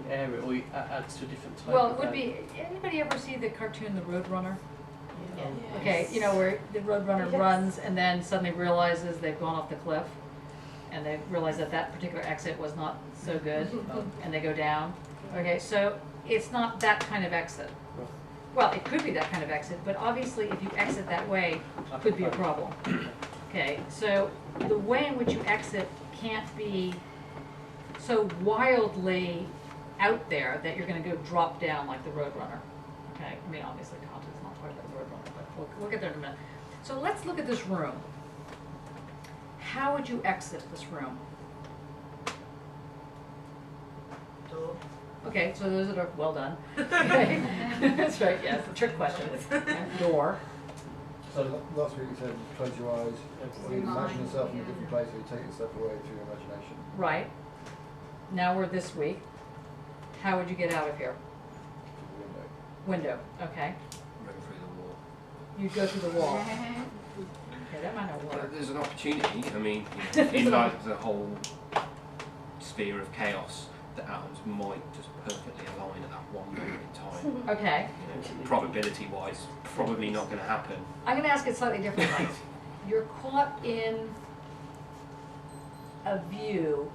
area, or you add to a different type? Well, it would be. Anybody ever see the cartoon The Roadrunner? Yeah. Okay, where the Roadrunner runs and then suddenly realizes they've gone off the cliff, and they realize that particular exit was not so good, and they go down. Okay, so it's not that kind of exit. Well, it could be that kind of exit, but obviously if you exit that way, it could be a problem. Okay, so the way in which you exit can't be so wildly out there that you're going to go drop down like the Roadrunner. Okay, I mean, obviously Kant is not quite like the Roadrunner, but we'll get there in a minute. So let's look at this room. How would you exit this room? Door. Okay, so those are well done. Okay. That's right, yes, the trick question. Door. So last week you said close your eyes, or you imagine yourself in a different place, or you take yourself away through your imagination. Right. Now we're this week. How would you get out of here? To the window. Window, okay. Run through the wall. You'd go through the wall. Okay, that might not work. There's an opportunity. I mean, in like the whole sphere of chaos, the atoms might just perfectly align at that one moment in time. Okay. Probability-wise, probably not going to happen. I'm going to ask it slightly differently. You're caught in a view,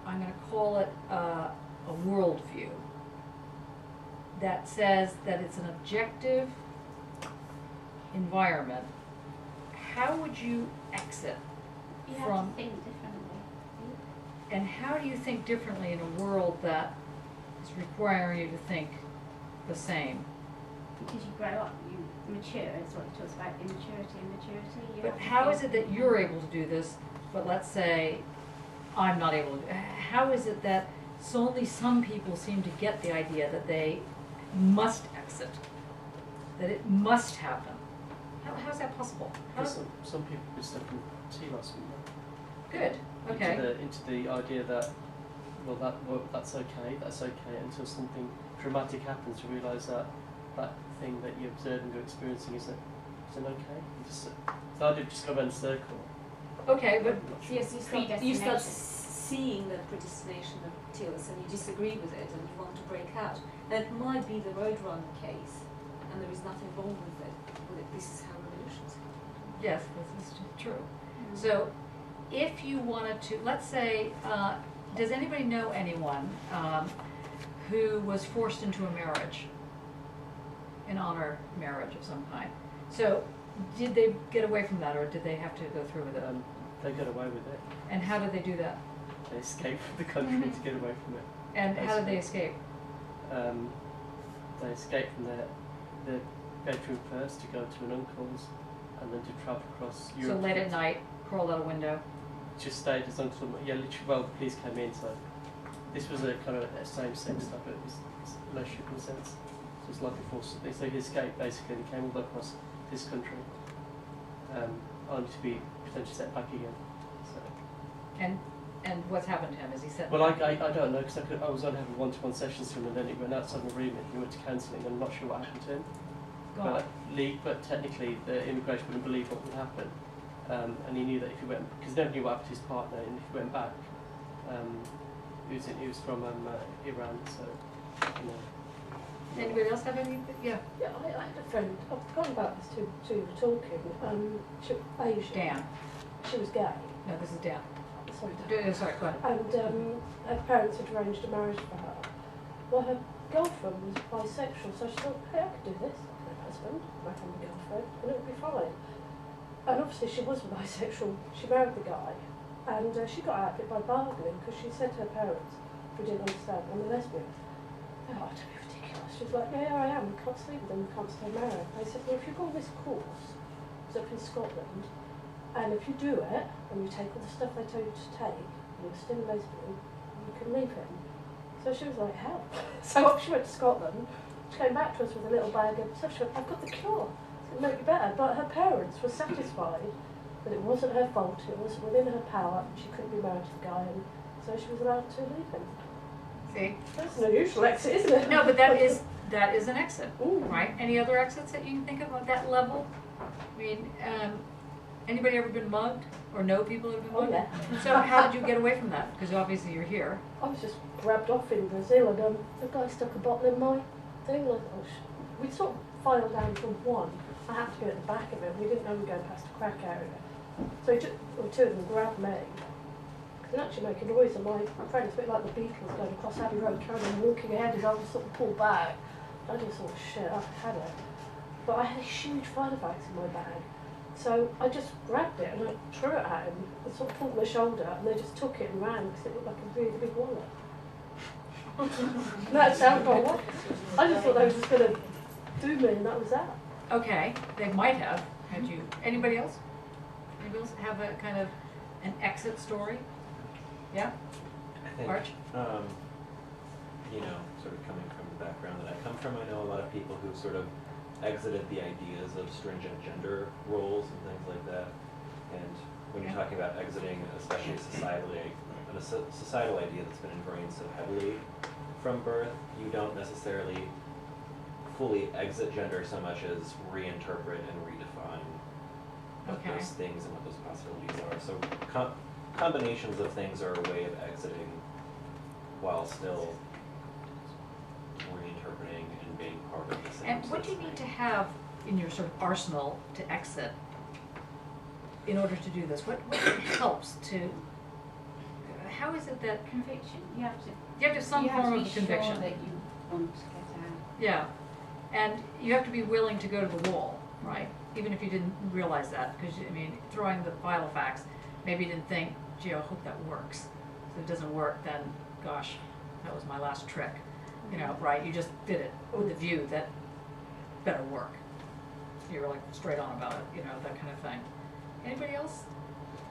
I'm going to call it a world view, that says that it's an objective environment. How would you exit You have from, to think differently. and how do you think differently in a world that is requiring you to think the same? Because you grow up, you mature. It's what it talks about, immaturity and maturity. But how is it that you're able to do this, but let's say I'm not able to? How is it that only some people seem to get the idea that they must exit, that it must happen? How's that possible? Some people just don't see last week. Good. Okay. Into the idea that that's okay until something dramatic happens to realise that thing that you observe and you're experiencing isn't okay. The idea of just go around the circle. Okay, but Yes, you start seeing that predestination materials and you disagree with it and you want to break out. And it might be the Roadrunner case, and there is nothing wrong with it. This is how revolutions happen. yes, this is true. So, if you wanted to, let's say, does anybody know anyone who was forced into a marriage, an honor marriage of some kind? So, did they get away from that, or did they have to go through with it? They got away with it. And how did they do that? They escaped from the country to get away from it. And how did they escape? They escaped from their bedroom first to go to an uncle's, and then to travel across Europe. So late at night, crawled out a window. Just stayed as uncle. Yeah, literally. Well, the police came in, so this was a kind of a same-sex stuff. It was relationship in a sense. So it's like a forced. So he escaped basically. He came all across this country, only to be potentially sent back again. So. And what's happened to him? Is he sent? Well, I don't know, because I was only having one-to-one sessions to him, and then he went outside my room and he went to counselling, and I'm not sure what happened to him. But technically, the immigration wouldn't believe what would happen, and he knew that if he went, because he never knew what happened to his partner, and if he went back, he was from Iran, so you know. Anybody else have any? Yeah. Yeah, I had a friend, I've forgotten about this too we were talking, Asian. Dan. She was gay. No, this is Dan. Sorry, Sorry, go ahead. and her parents had arranged a marriage for her. Well, her girlfriend was bisexual, so she thought, hey, I could do this. I could have a husband, I can have a girlfriend, and it would be fine. And obviously she wasn't bisexual. She married the guy, and she got out of it by bargaining, because she said to her parents, who didn't understand, I'm a lesbian. They were like, don't be ridiculous. She was like, yeah, I am. We can't sleep with them, we can't stay married. They said, well, if you've got this course, it's up in Scotland, and if you do it, and you take all the stuff they told you to take, and you're still a lesbian, you can leave him. So she was like, hell. So up she went to Scotland, she came back to us with a little bag of stuff. She went, I've got the cure, it's going to make you better. But her parents were satisfied that it wasn't her fault, it was within her power, and she couldn't be married to the guy, and so she was allowed to leave him. See? That's an unusual exit, isn't it? No, but that is an exit, Ooh. right? Any other exits that you can think of at that level? I mean, anybody ever been mugged or know people who have been Oh, mugged? yeah. So how did you get away from that? Because obviously you're here. I was just grabbed off in Brazil, and the guy stuck a bottle in my thing. Like, we sort of filed down from one. I had to go at the back of it. We didn't know we were going past a crack area. So two of them grabbed me. They actually make a noise, and my friend, it's a bit like the Beatles going across Abbey Road, carrying on walking ahead as I was sort of pulled back. I just thought, shit, I've had it. But I had a huge firefax in my bag. So I just grabbed it and I threw it at him and sort of pulled my shoulder, and they just took it and ran because it looked like a really big wallet. That sounded wrong. I just thought they were just going to do me, and that was that. Okay, they might have had you. Anybody else? Anybody else have a kind of an exit story? Yeah? I think, Arch? you know, sort of coming from the background that I come from, I know a lot of people who sort of exited the ideas of stringent gender roles and things like that. And when you're talking about exiting, especially societally, a societal idea that's been ingrained so heavily from birth, you don't necessarily fully exit gender so much as reinterpret and redefine what those things and what those possibilities are. So combinations of things are a way of exiting while still reinterpreting and being part of the same. And what do you need to have in your sort of arsenal to exit in order to do this? What helps to, how is it that Conviction. You have to. you have to have some form of conviction? Sure that you want to get out. Yeah, and you have to be willing to go to the wall, right? Even if you didn't realize that, because I mean, throwing the file of facts, maybe you didn't think, gee, I hope that works. If it doesn't work, then gosh, that was my last trick. You know, right? You just did it with the view that better work. You were like straight on about it, you know, that kind of thing. Anybody else?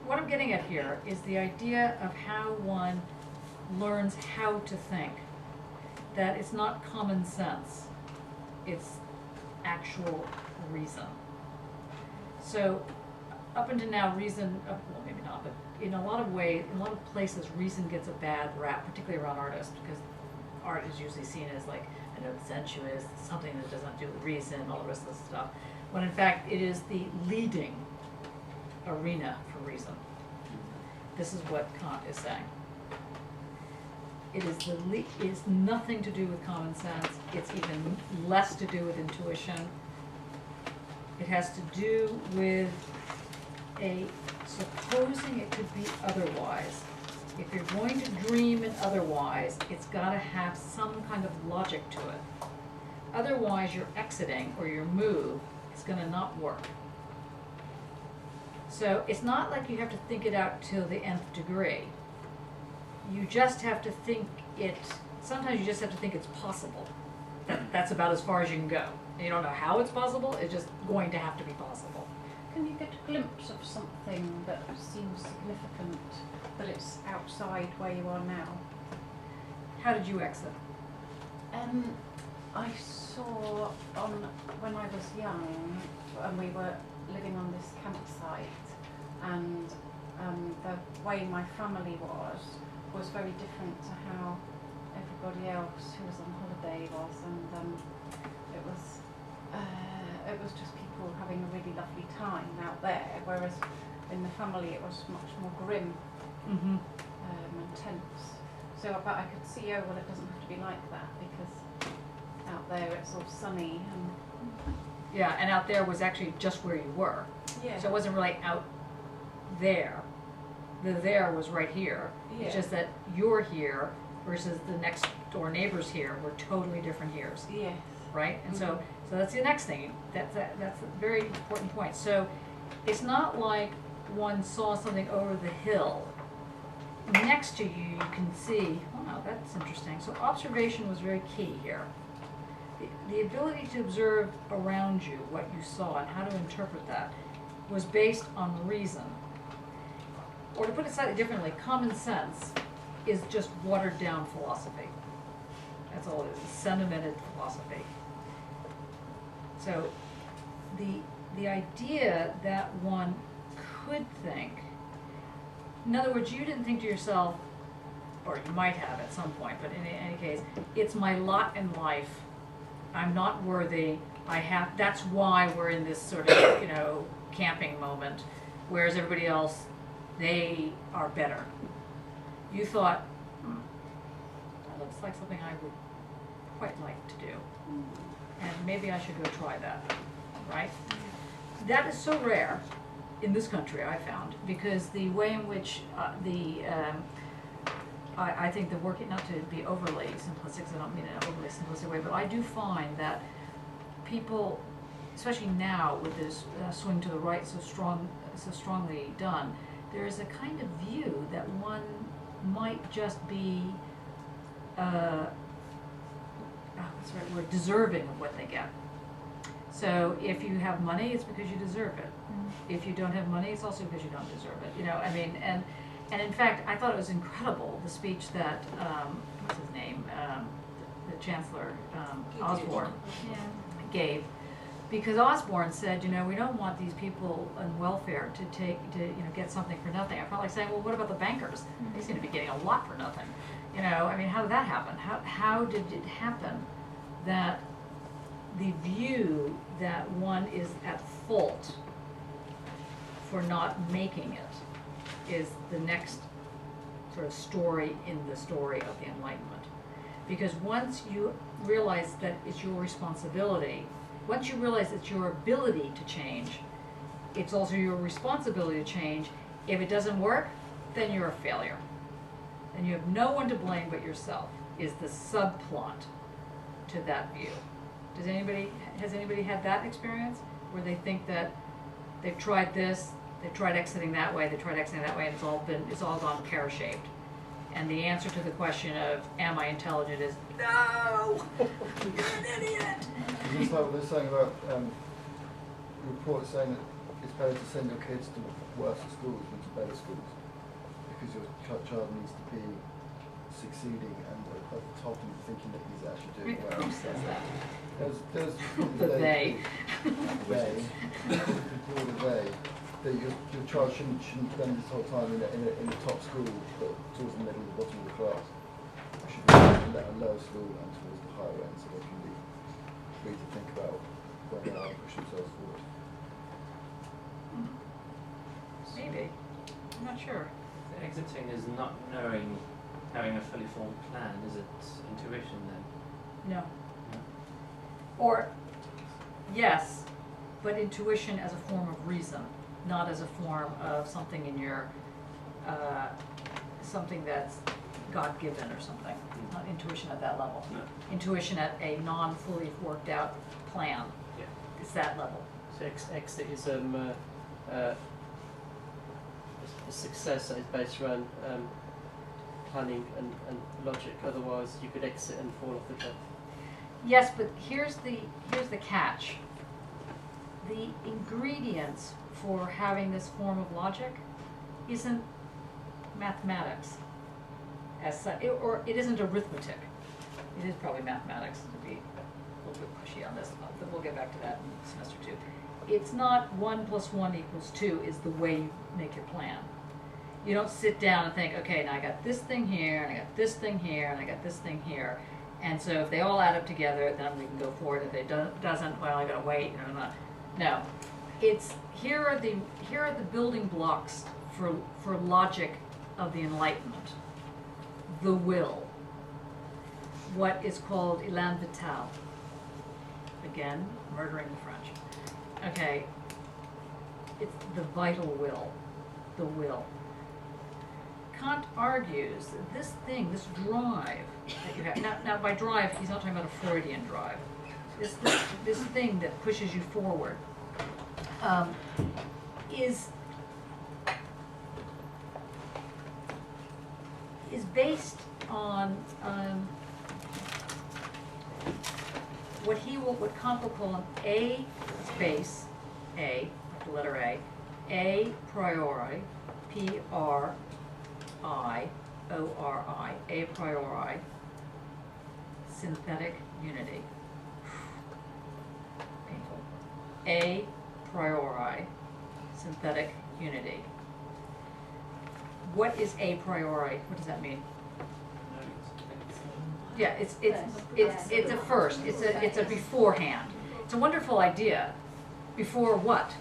What I'm getting at here is the idea of how one learns how to think. That it's not common sense, it's actual reason. So up until now, reason, well maybe not, but in a lot of ways, in a lot of places, reason gets a bad rap, particularly around artists, because art is usually seen as like an sensuous, something that does not do with reason, all the rest of this stuff, when in fact it is the leading arena for reason. This is what Kant is saying. It is nothing to do with common sense. It's even less to do with intuition. It has to do with supposing it could be otherwise. If you're going to dream in otherwise, it's got to have some kind of logic to it. Otherwise, your exiting or your move is going to not work. So it's not like you have to think it out to the nth degree. You just have to think it, sometimes you just have to think it's possible. That's about as far as you can go. And you don't know how it's possible, it's just going to have to be possible. Can you get a glimpse of something that seems significant, but it's outside where you are now? How did you exit? I saw when I was young, and we were living on this campsite, and the way my family was very different to how everybody else who was on holiday was, and it was just people having a really lovely time out there, whereas in the family it was much more grim Mm-hmm. and tense. So, but I could see, oh well, it doesn't have to be like that, because out there it's all sunny and Yeah, and out there was actually just where you were. yeah. So it wasn't really out there. The there was right here. It's Yeah. just that you're here versus the next door neighbors here were totally different here's, Yes. right? And Mhm. so that's the next thing. That's a very important point. So it's not like one saw something over the hill. Next to you, you can see, wow, that's interesting. So observation was very key here. The ability to observe around you what you saw and how to interpret that was based on reason. Or to put it slightly differently, common sense is just watered down philosophy. That's all it is, sentimented philosophy. So the idea that one could think, in other words, you didn't think to yourself, or you might have at some point, but in any case, it's my lot in life. I'm not worthy. That's why we're in this sort of, camping moment, whereas everybody else, they are better. You thought, that looks like something I would quite like to do. And maybe I should go try that, right? That is so rare in this country, I found, because the way in which I think the working, not to be overly simplistic, 'cause I don't mean in an overly simplistic way, but I do find that people, especially now with this swing to the right so strongly done, there is a kind of view that one might just be, what's the right word, deserving of what they get. So if you have money, it's because you deserve it. If you don't have money, it's also because you don't deserve it. And in fact, I thought it was incredible, the speech that, what's his name, the Chancellor, Osborne, gave. Because Osborne said, we don't want these people on welfare to get something for nothing. I felt like saying, well, what about the bankers? They seem to be getting a lot for nothing. How did that happen? How did it happen that the view that one is at fault for not making it is the next sort of story in the story of the Enlightenment? Because once you realize that it's your responsibility, once you realize it's your ability to change, it's also your responsibility to change. If it doesn't work, then you're a failure. And you have no one to blame but yourself, is the subplot to that view. Has anybody had that experience where they think that they've tried this, they've tried exiting that way, and it's all gone pear-shaped? And the answer to the question of, am I intelligent, is no! You're an idiot! Is this like what they're saying about reports saying that it's better to send your kids to worse schools than to better schools because your child needs to be succeeding and at the top and thinking that he's actually doing well. Who says that? There's They. That your child shouldn't spend his whole time in the top school, but towards the middle and the bottom of the class. It should be at a lower school and towards the higher end, so they can be free to think about where they are and push themselves forward. Maybe. I'm not sure. The exiting is not having a fully formed plan, is it intuition then? No. Or, yes, but intuition as a form of reason, not as a form of something in your, something that's God-given or something. Not intuition at that level. No. Intuition at a non-fully worked out plan. Yeah. It's that level. So exit is success that is based around planning and logic. Otherwise, you could exit and fall off the cliff. Yes, but here's the catch. The ingredients for having this form of logic isn't mathematics, as such, or it isn't arithmetic. It is probably mathematics, to be a little bit pushy on this, but we'll get back to that in semester 2. It's not 1 + 1 = 2 is the way you make your plan. You don't sit down and think, okay, now I got this thing here, and I got this thing here, and I got this thing here. And so if they all add up together, then we can go forward. If it doesn't, well, I gotta wait. No, it's here are the building blocks for logic of the Enlightenment. The will, what is called élan vital. Again, murdering the French. Okay, it's the vital will, the will. Kant argues that this thing, this drive that you have, now by drive, he's not talking about a Freudian drive. This thing that pushes you forward is based on what Kant will call an A space, A, the letter A priori, P-R-I-O-R-I, a priori, synthetic unity. Painful. A priori, synthetic unity. What is a priori? What does that mean? Yeah, it's a first. It's a beforehand. It's a wonderful idea. Before what?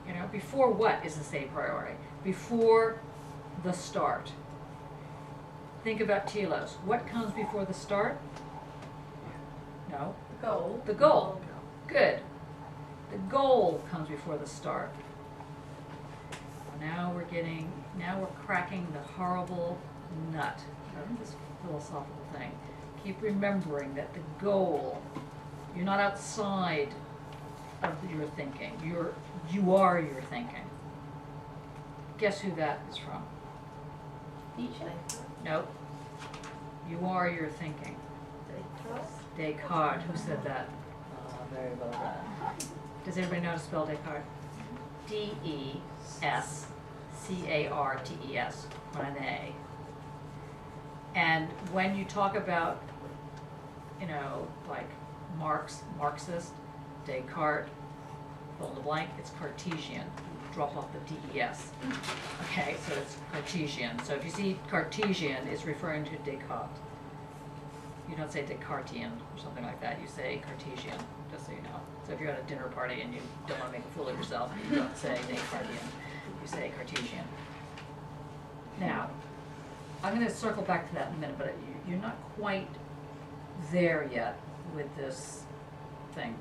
You know, before what is this a priori? Before the start. Think about telos. What comes before the start? No. The goal. The goal. Good. The goal comes before the start. Now we're cracking the horrible nut of this philosophical thing. Keep remembering that the goal, you're not outside of your thinking. You are your thinking. Guess who that is from? Nietzsche. Nope. You are your thinking. Descartes. Who said that? Very well done. Does everybody know how to spell Descartes? D-E-S-C-A-R-T-E-S, on an A. And when you talk about, like Marxist, Descartes, fill in the blank, it's Cartesian. Drop off the D-E-S. Okay, so it's Cartesian. So if you see Cartesian, it's referring to Descartes. You don't say Descartian or something like that. You say Cartesian, just so you know. So if you're at a dinner party and you don't want to make a fool of yourself, you don't say Descartian. You say Cartesian. Now, I'm going to circle back to that in a minute, but you're not quite there yet with this thing.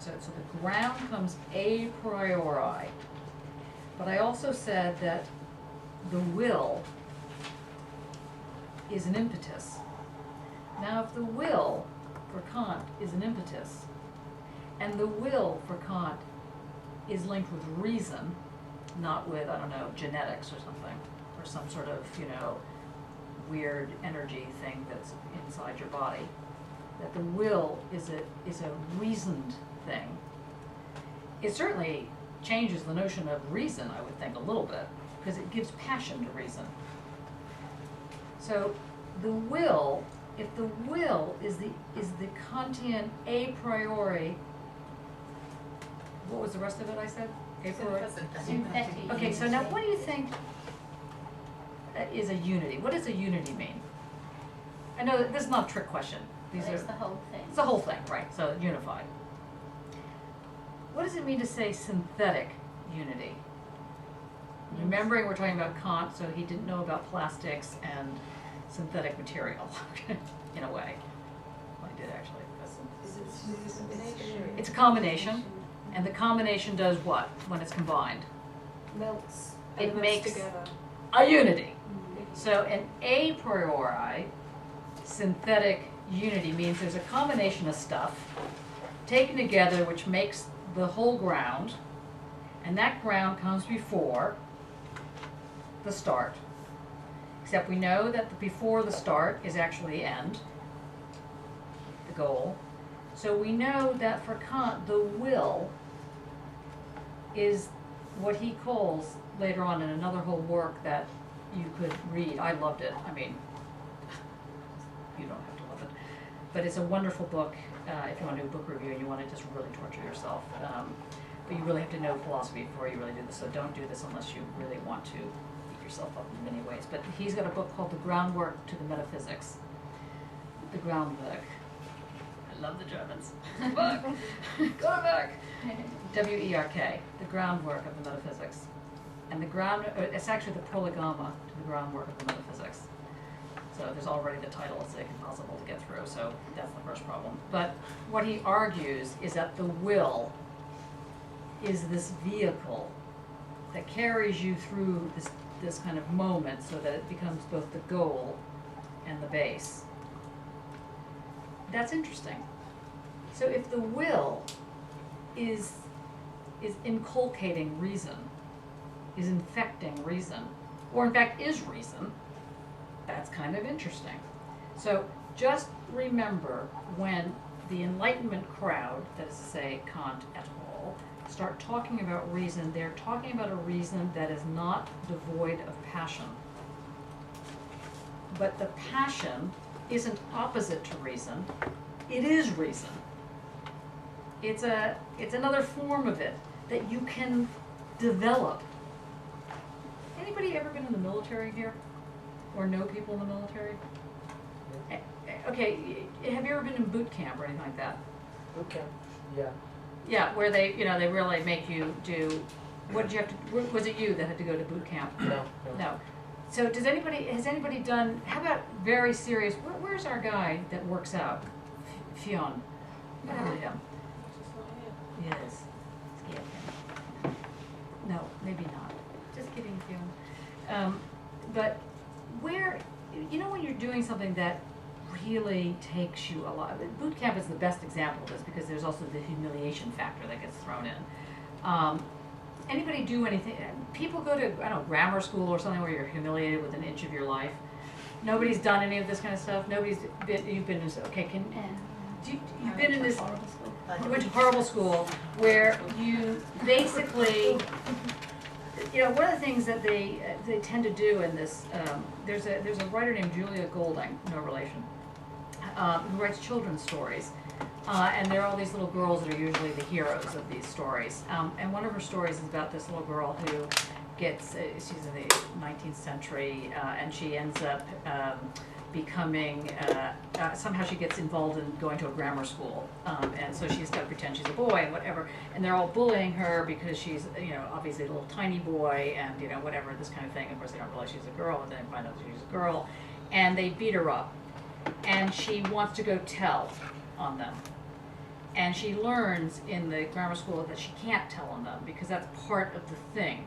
So the ground comes a priori. But I also said that the will is an impetus. Now, if the will for Kant is an impetus, and the will for Kant is linked with reason, not with, genetics or something, or some sort of, weird energy thing that's inside your body, that the will is a reasoned thing. It certainly changes the notion of reason, I would think, a little bit, because it gives passion to reason. So the will, if the will is the Kantian a priori, what was the rest of it I said? A priori? Synthetic. Okay, so now what do you think is a unity? What does a unity mean? I know that this is not a trick question. It's the whole thing. It's the whole thing, right? So unified. What does it mean to say synthetic unity? Remembering we're talking about Kant, so he didn't know about plastics and synthetic material, in a way. Well, he did actually. It's a combination, and the combination does what when it's combined? Melts. It elements makes together. a unity. So an a priori synthetic unity means there's a combination of stuff taken together which makes the whole ground, and that ground comes before the start. Except we know that the before the start is actually the end, the goal. So we know that for Kant, the will is what he calls later on in another whole work that you could read. I loved it. I mean, you don't have to love it. But it's a wonderful book if you want to do a book review and you want to just really torture yourself. But you really have to know philosophy before you really do this. So don't do this unless you really want to beat yourself up in many ways. But he's got a book called The Groundwork to the Metaphysics. The Groundwork. I love the Germans. Book. Go back. W-E-R-K. The Groundwork of the Metaphysics. And it's actually the prolegomena to the groundwork of the metaphysics. So there's already the title, it's like impossible to get through, so that's the first problem. But what he argues is that the will is this vehicle that carries you through this kind of moment so that it becomes both the goal and the base. That's interesting. So if the will is inculcating reason, is infecting reason, or in fact is reason, that's kind of interesting. So just remember when the Enlightenment crowd, that is to say Kant et al., start talking about reason, they're talking about a reason that is not devoid of passion. But the passion isn't opposite to reason, it is reason. It's another form of it that you can develop. Anybody ever been in the military here? Or know people in the military? Okay, have you ever been in boot camp or anything like that? Boot camp, yeah. Yeah, where they really make you do, what did you have to, was it you that had to go to boot camp? No. So has anybody done, how about very serious, where's our guy that works out? Fionn. What happened to him? Yes. Yeah. No, maybe not. Just kidding, Fionn. But where, when you're doing something that really takes you a lot, boot camp is the best example of this because there's also the humiliation factor that gets thrown in. Anybody do anything, people go to, I don't know, grammar school or something where you're humiliated with an inch of your life. Nobody's done any of this kind of stuff. You've been in this, okay, you've been in this, you went to horrible school where you basically, one of the things that they tend to do in this, there's a writer named Julia Golding, no relation, who writes children's stories. And there are all these little girls that are usually the heroes of these stories. And one of her stories is about this little girl who gets, she's in the 19th century, and she ends up becoming, somehow she gets involved in going to a grammar school. And so she's got to pretend she's a boy and whatever. And they're all bullying her because she's, obviously a little tiny boy and, whatever, this kind of thing. Of course, they don't realize she's a girl, and then they find out she's a girl. And they beat her up. And she wants to go tell on them. And she learns in the grammar school that she can't tell on them because that's part of the thing.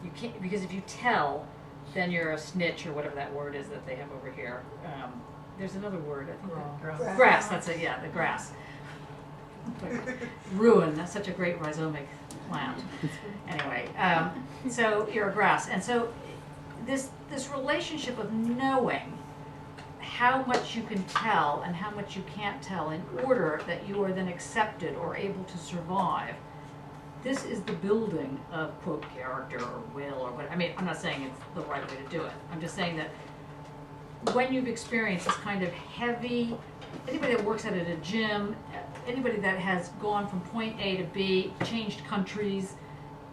You can't, because if you tell, then you're a snitch or whatever that word is that they have over here. There's another word, I think. Grass, that's it, yeah, the grass. Ruin, that's such a great rhizomic plant. Anyway, so you're a grass. And so this relationship of knowing how much you can tell and how much you can't tell in order that you are then accepted or able to survive. This is the building of, quote, character or will or what. I mean, I'm not saying it's the right way to do it. I'm just saying that when you've experienced this kind of heavy, anybody that works at a gym, anybody that has gone from point A to B, changed countries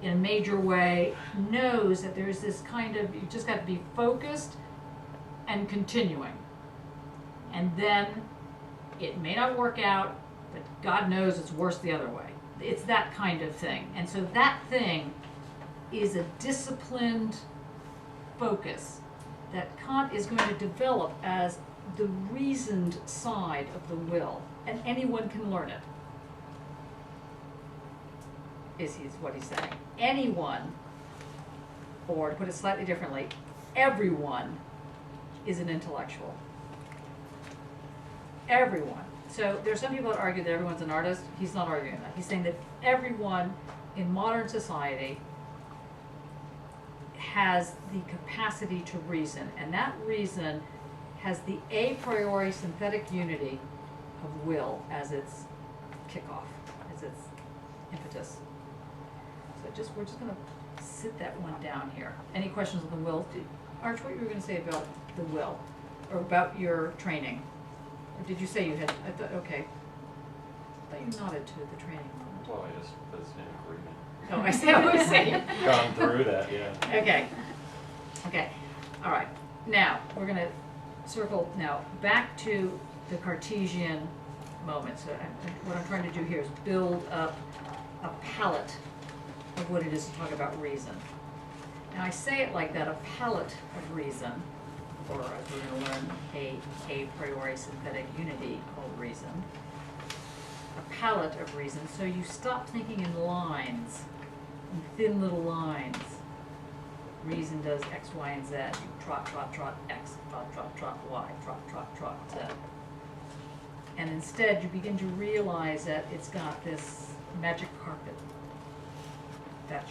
in a major way, knows that there's this kind of, you just got to be focused and continuing. And then it may not work out, but God knows it's worse the other way. It's that kind of thing. And so that thing is a disciplined focus that Kant is going to develop as the reasoned side of the will. And anyone can learn it, is what he's saying. Anyone, or to put it slightly differently, everyone is an intellectual. Everyone. So there's some people that argue that everyone's an artist. He's not arguing that. He's saying that everyone in modern society has the capacity to reason, and that reason has the a priori synthetic unity of will as its kickoff, as its impetus. So we're just going to sit that one down here. Any questions on the will? Arch, what you were going to say about the will, or about your training? Or did you say you had? I thought, okay. I thought you nodded to the training moment. Well, I just was in agreement. Oh, I see. I was saying. Gone through that, yeah. Okay. Okay. All right. Now we're going to circle now back to the Cartesian moment. So what I'm trying to do here is build up a palette of what it is to talk about reason. Now I say it like that, a palette of reason, or as we're going to learn, a priori synthetic unity called reason. A palette of reason. So you stop thinking in lines, in thin little lines. Reason does X, Y, and Z. You trot, trot, trot X, trot, trot, trot Y, trot, trot, trot Z. And instead you begin to realize that it's got this magic carpet. That's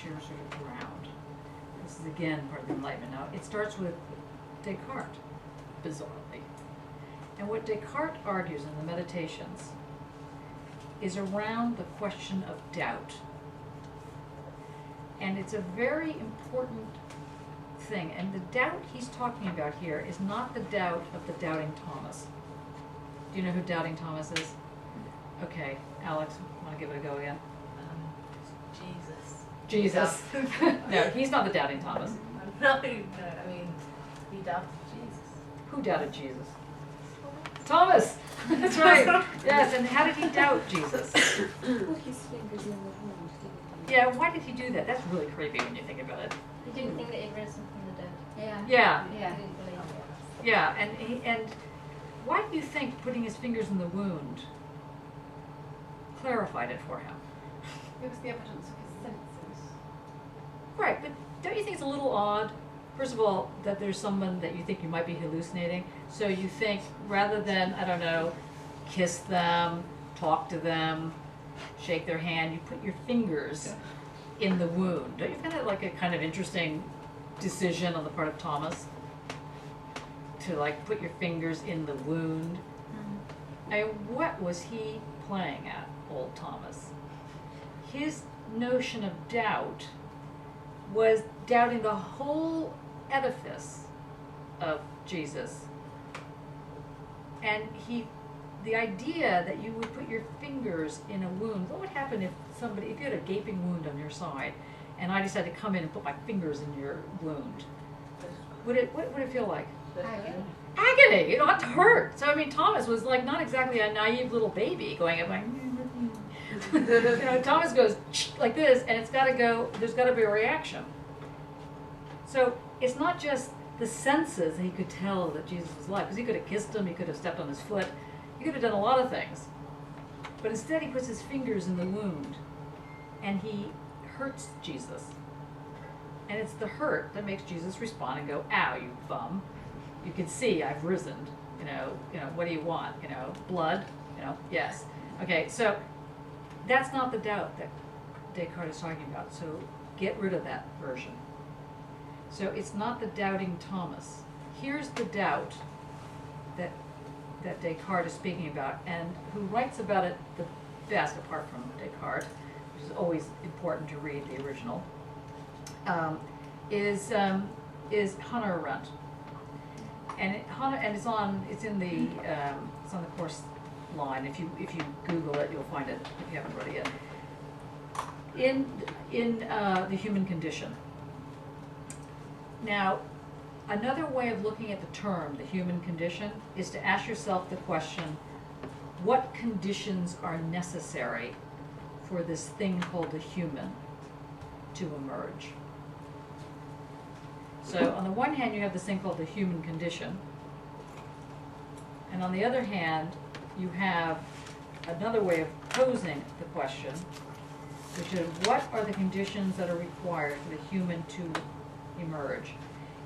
your sort of ground. This is again part of the Enlightenment. Now it starts with Descartes, bizarrely. And what Descartes argues in the Meditations is around the question of doubt. And it's a very important thing. And the doubt he's talking about here is not the doubt of the doubting Thomas. Do you know who doubting Thomas is? Okay, Alex, want to give it a go again? Jesus. No, he's not the doubting Thomas. No, I mean, he doubted Jesus. Who doubted Jesus? Thomas! That's right. Yes, and how did he doubt Jesus? Put his fingers in the wound, didn't he? Yeah, why did he do that? That's really creepy when you think about it. He didn't think that he'd risen from the dead. Yeah. Yeah, He Yeah. didn't believe it. yeah, and why do you think putting his fingers in the wound clarified it for him? It was the evidence of his senses. Right, but don't you think it's a little odd, first of all, that there's someone that you think you might be hallucinating, so you think rather than, I don't know, kiss them, talk to them, shake their hand, you put your fingers in the wound. Don't you find that like a kind of interesting decision on the part of Thomas? To like put your fingers in the wound? I mean, what was he playing at, old Thomas? His notion of doubt was doubting the whole edifice of Jesus. And the idea that you would put your fingers in a wound, what would happen if you had a gaping wound on your side, and I decided to come in and put my fingers in your wound? What would it feel like? Agony, it ought to hurt. So I mean, Thomas was like not exactly a naive little baby going up like, Thomas goes like this, and it's got to go. There's got to be a reaction. So it's not just the senses that he could tell that Jesus was alive, because he could have kissed him, he could have stepped on his foot, he could have done a lot of things. But instead, he puts his fingers in the wound, and he hurts Jesus. And it's the hurt that makes Jesus respond and go, "Ow, you bum! You can see I've risen. You know, what do you want? Blood? Yes. Okay, so that's not the doubt that Descartes is talking about. So get rid of that version. So it's not the doubting Thomas. Here's the doubt that Descartes is speaking about, and who writes about it the best, apart from Descartes, which is always important to read the original, is Hannah Arendt. And it's on the course line. If you Google it, you'll find it if you haven't read it yet. In The Human Condition. Now, another way of looking at the term, the human condition, is to ask yourself the question, what conditions are necessary for this thing called the human to emerge? So on the one hand, you have this thing called the human condition. And on the other hand, you have another way of posing the question, which is what are the conditions that are required for the human to emerge?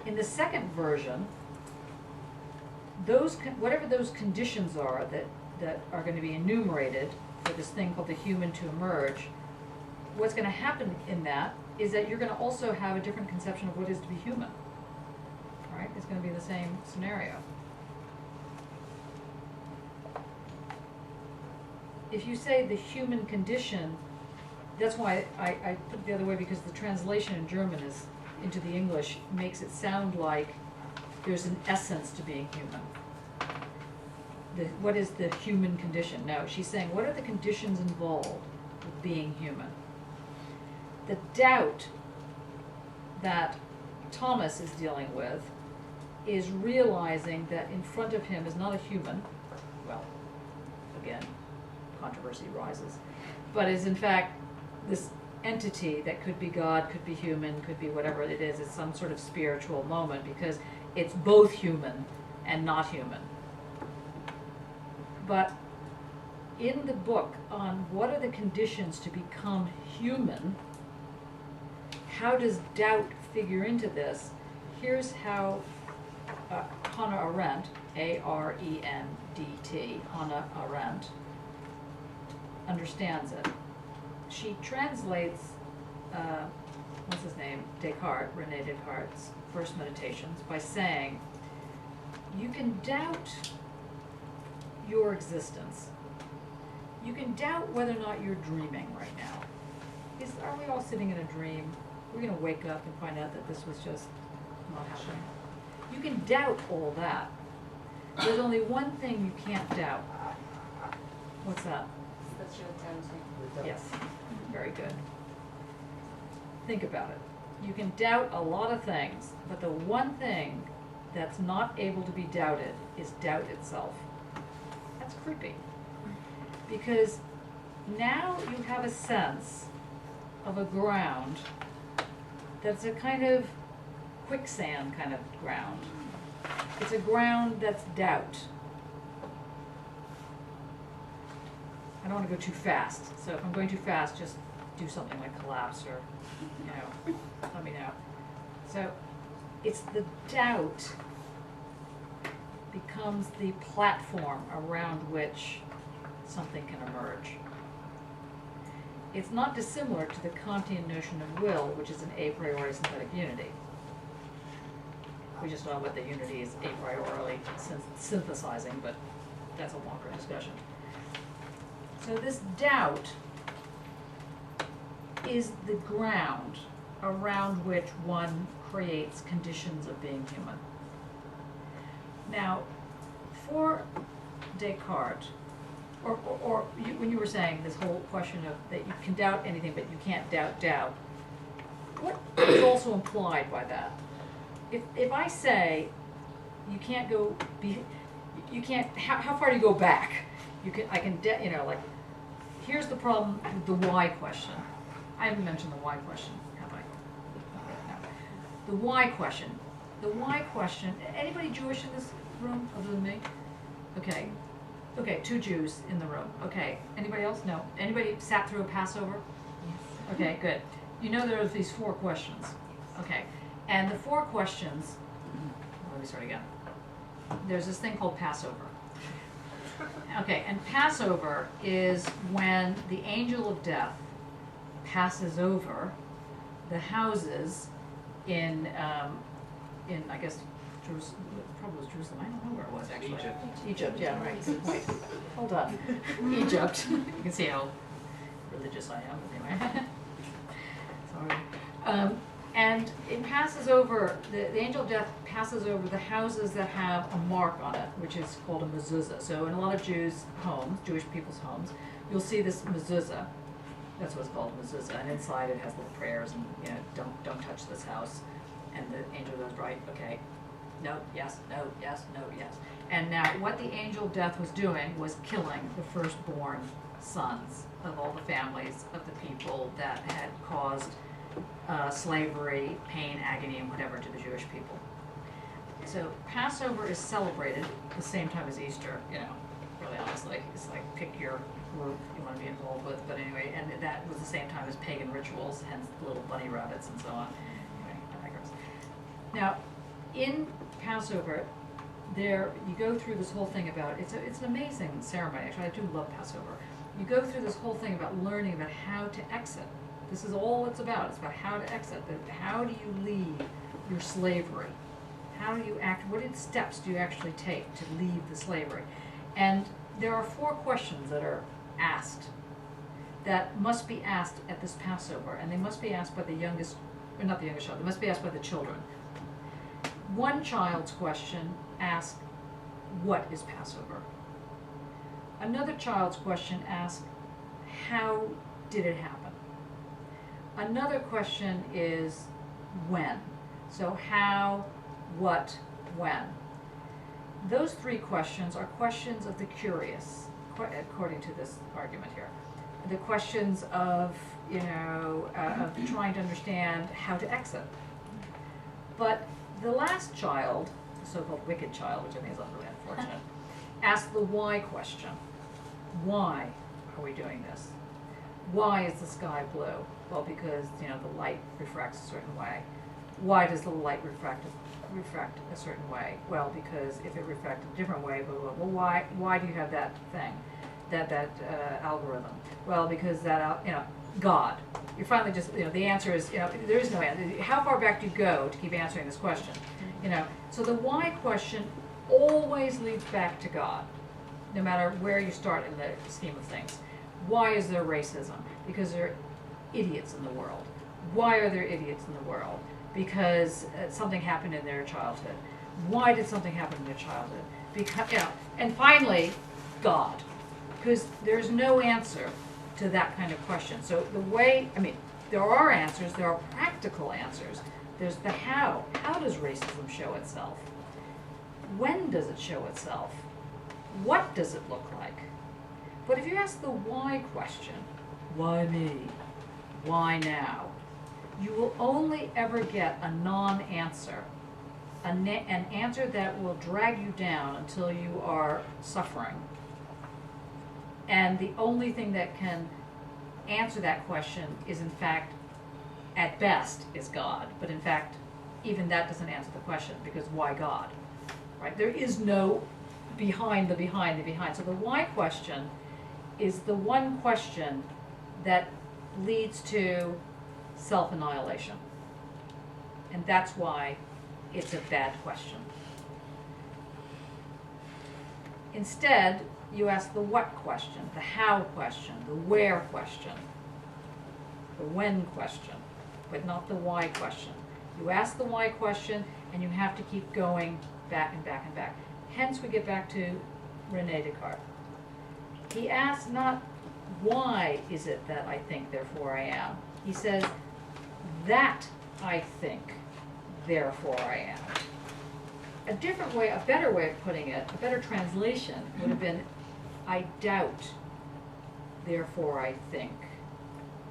In the second version, whatever those conditions are that are going to be enumerated for this thing called the human to emerge, what's going to happen in that is that you're going to also have a different conception of what it is to be human. Right? It's going to be the same scenario. If you say the human condition, that's why I put it the other way, because the translation in German is into the English makes it sound like there's an essence to being human. What is the human condition? No, she's saying, what are the conditions involved with being human? The doubt that Thomas is dealing with is realizing that in front of him is not a human, well, again, controversy rises, but is in fact this entity that could be God, could be human, could be whatever it is. It's some sort of spiritual moment because it's both human and not human. But in the book on what are the conditions to become human, how does doubt figure into this? Here's how Hannah Arendt, A-R-E-N-D-T, Hannah Arendt, understands it. She translates, what's his name, Descartes, René Descartes' first meditations by saying, you can doubt your existence. You can doubt whether or not you're dreaming right now. Are we all sitting in a dream? We're going to wake up and find out that this was just not happening. You can doubt all that. There's only one thing you can't doubt. What's that? That's your doubting. Yes, very good. Think about it. You can doubt a lot of things, but the one thing that's not able to be doubted is doubt itself. That's creepy. Because now you have a sense of a ground that's a kind of quicksand kind of ground. It's a ground that's doubt. I don't want to go too fast, so if I'm going too fast, just do something like collapse or, let me know. So it's the doubt becomes the platform around which something can emerge. It's not dissimilar to the Kantian notion of will, which is an a priori synthetic unity. We just don't know what the unity is a priori synthesizing, but that's a longer discussion. So this doubt is the ground around which one creates conditions of being human. Now, for Descartes, or when you were saying this whole question of that you can doubt anything but you can't doubt, what is also implied by that? If I say you can't go, you can't, how far do you go back? Here's the problem with the why question. I haven't mentioned the why question, have I? No. The why question. The why question, anybody Jewish in this room other than me? Okay. Okay, 2 Jews in the room. Okay, anybody else? No. Anybody sat through a Passover? Yes. Okay, good. You know there are these 4 questions. Okay, and the 4 questions, let me start again. There's this thing called Passover. Okay, and Passover is when the angel of death passes over the houses in I guess Jerusalem, probably was Jerusalem. I don't know where it was actually. Egypt, yeah, right. Good point. Hold on. Egypt. You can see how religious I am, but anyway. Sorry. And it passes over, the angel of death passes over the houses that have a mark on it, which is called a mezuzah. So in a lot of Jewish people's homes, you'll see this mezuzah. That's what's called mezuzah. And inside it has little prayers and, don't touch this house. And the angel goes, right, okay, no, yes, no, yes, no, yes. And now what the angel of death was doing was killing the firstborn sons of all the families of the people that had caused slavery, pain, agony, and whatever to the Jewish people. So Passover is celebrated the same time as Easter, really honestly. It's like pick your group you want to be involved with, but anyway, and that was the same time as pagan rituals, hence the little bunny rabbits and so on. Anyway, I digress. Now, in Passover, you go through this whole thing about, it's an amazing ceremony, actually I do love Passover. You go through this whole thing about learning about how to exit This is all it's about. It's about how to exit. How do you leave your slavery? How do you act? What steps do you actually take to leave the slavery? And there are 4 questions that are asked, that must be asked at this Passover, and they must be asked by the youngest, or not the youngest child, they must be asked by the children. One child's question asks, what is Passover? Another child's question asks, how did it happen? Another question is, when? So how, what, when? Those 3 questions are questions of the curious, according to this argument here. The questions of, of trying to understand how to exit. But the last child, the so-called wicked child, which I think is really unfortunate, asks the why question. Why are we doing this? Why is the sky blue? Well, because, the light refracts a certain way. Why does the light refract a certain way? Well, because if it refracted a different way, blah, blah, blah. Well, why do you have that thing, that algorithm? Well, because that, God. You finally just, the answer is, there is no answer. How far back do you go to keep answering this question? So the why question always leads back to God, no matter where you start in the scheme of things. Why is there racism? Because there are idiots in the world. Why are there idiots in the world? Because something happened in their childhood. Why did something happen in their childhood? Because, and finally, God. Because there's no answer to that kind of question. So the way, there are answers, there are practical answers. There's the how. How does racism show itself? When does it show itself? What does it look like? But if you ask the why question, why me? Why now? You will only ever get a non-answer, an answer that will drag you down until you are suffering. And the only thing that can answer that question is, in fact, at best, is God. But in fact, even that doesn't answer the question, because why God? Right? There is no behind the behind the behind. So the why question is the one question that leads to self-annihilation. And that's why it's a bad question. Instead, you ask the what question, the how question, the where question, the when question, but not the why question. You ask the why question, and you have to keep going back and back and back. Hence, we get back to René Descartes. He asks not, why is it that I think, therefore I am? He says, that I think, therefore I am. A different way, a better way of putting it, a better translation would have been, I doubt, therefore I think,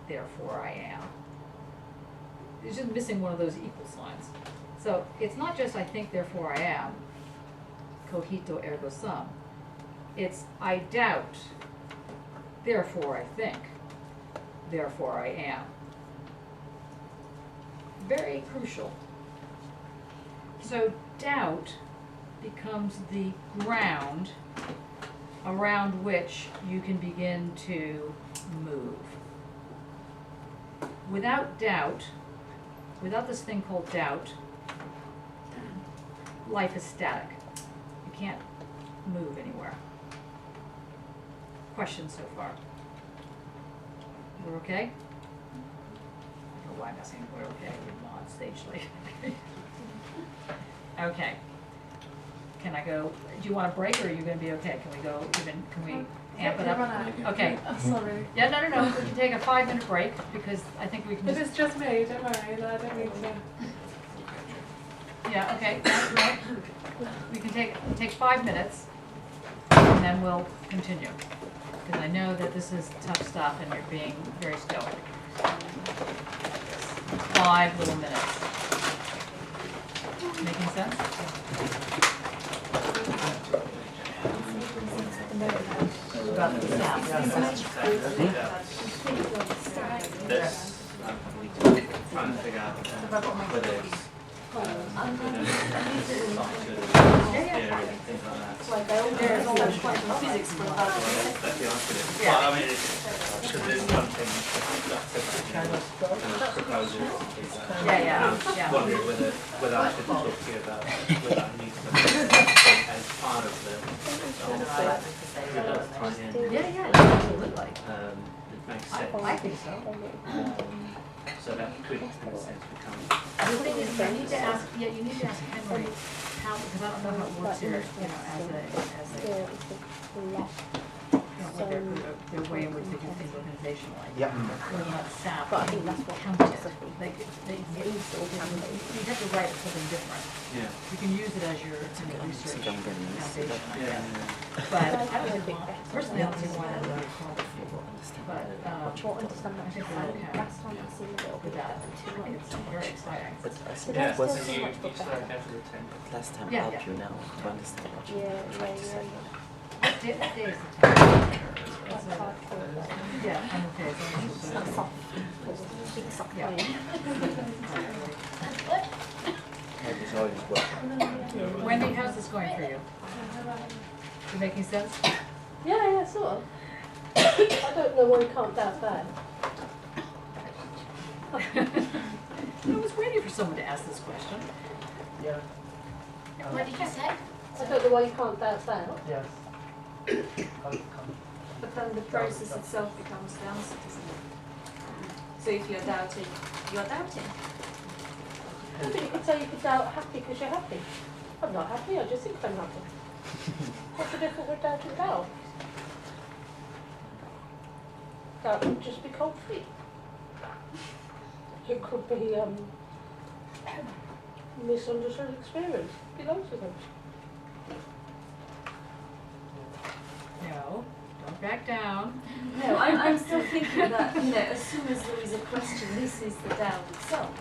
therefore I am. It's just missing one of those equal signs. So it's not just I think, therefore I am, cogito ergo sum. It's I doubt, therefore I think, therefore I am. Very crucial. So doubt becomes the ground around which you can begin to move. Without doubt, without this thing called doubt, life is static. You can't move anywhere. Questions so far? We're okay? I don't know why I'm asking if we're okay. We're not stage late. Okay. Can I go? Do you want a break, or are you going to be okay? Can we go even? Can we amp it up? Okay. Sorry. Yeah, no. We can take a 5-minute break, because I think we can But it's just me, don't worry. No, I don't need to. Yeah, okay. Right. We can take 5 minutes, and then we'll continue. Because I know that this is tough stuff, and you're being very stoic. 5 little minutes. Making sense? About the sound. This, I'm trying to figure out whether it's things like that. That's why they all there's all much quantum physics for about Well, that's the answer. Yeah. Well, I mean, because there's something kind of proposals and things like that. Yeah. I'm wondering whether I should talk to you about whether I need something as part of the Yeah, absolutely. it makes sense. I think so. So that could, in a sense, become. The thing is, you need to ask Henry how, because I don't know how it works here, you know, as a, like their way in which they do things organizationally. Yeah. Whether or not staff But I think that's what count it. philosophy You have to write something different. Yeah. You can use it as your research foundation, I Yeah. guess. But I don't think, personally, I don't see why that would be a problem. But, What understand I that think before. we're okay Last time I seen a little with bit that. too I think much. it's very exciting. But I So think Yeah, it was that's so still you so much start better. out with 10. last time Yeah, help yeah. you now to understand what you Yeah, trying to say. What day is the 10th? That's hard for them. Yeah, I'm okay. It's not soft. It's big soft Yeah. brain. It's always well. Wendy, how's this going for you? Is it making sense? Yeah, sort of. I don't know why you can't doubt that. I was waiting for someone to ask this question. Yeah. What did you say? I don't know why you can't doubt that. Yes. But then the process itself becomes doubted, isn't it? So if you're doubting, you're doubting. But you could say you could doubt happy because you're happy. I'm not happy, I just think I'm happy. What's the difference with doubt and doubt? Doubt would just be cold feet. It could be misunderstood experience. Belongs to them. No, don't back down. No, I'm still thinking that, you know, as soon as there is a question, this is the doubt itself.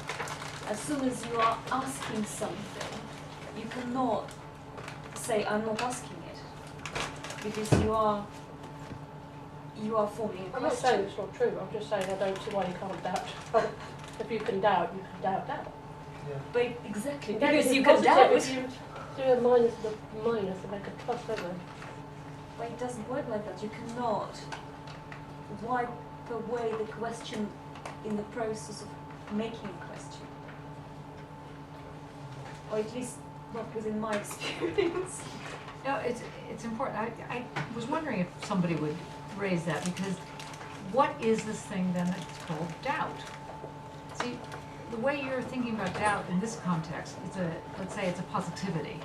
As soon as you are asking something, you cannot say, I'm not asking it. Because you are forming a I'm not question. saying it's not true, I'm just saying I don't see why you can't doubt. If you can doubt, you can doubt. But exactly, Then because it's you can positive, doubt. if you do a minus the minus and make a plus, don't they? But it doesn't work like that. You cannot wipe away the question in the process of making a question. Or at least not within my experience. No, it's important. I was wondering if somebody would raise that, because what is this thing then that's called doubt? See, the way you're thinking about doubt in this context, let's say it's a positivity.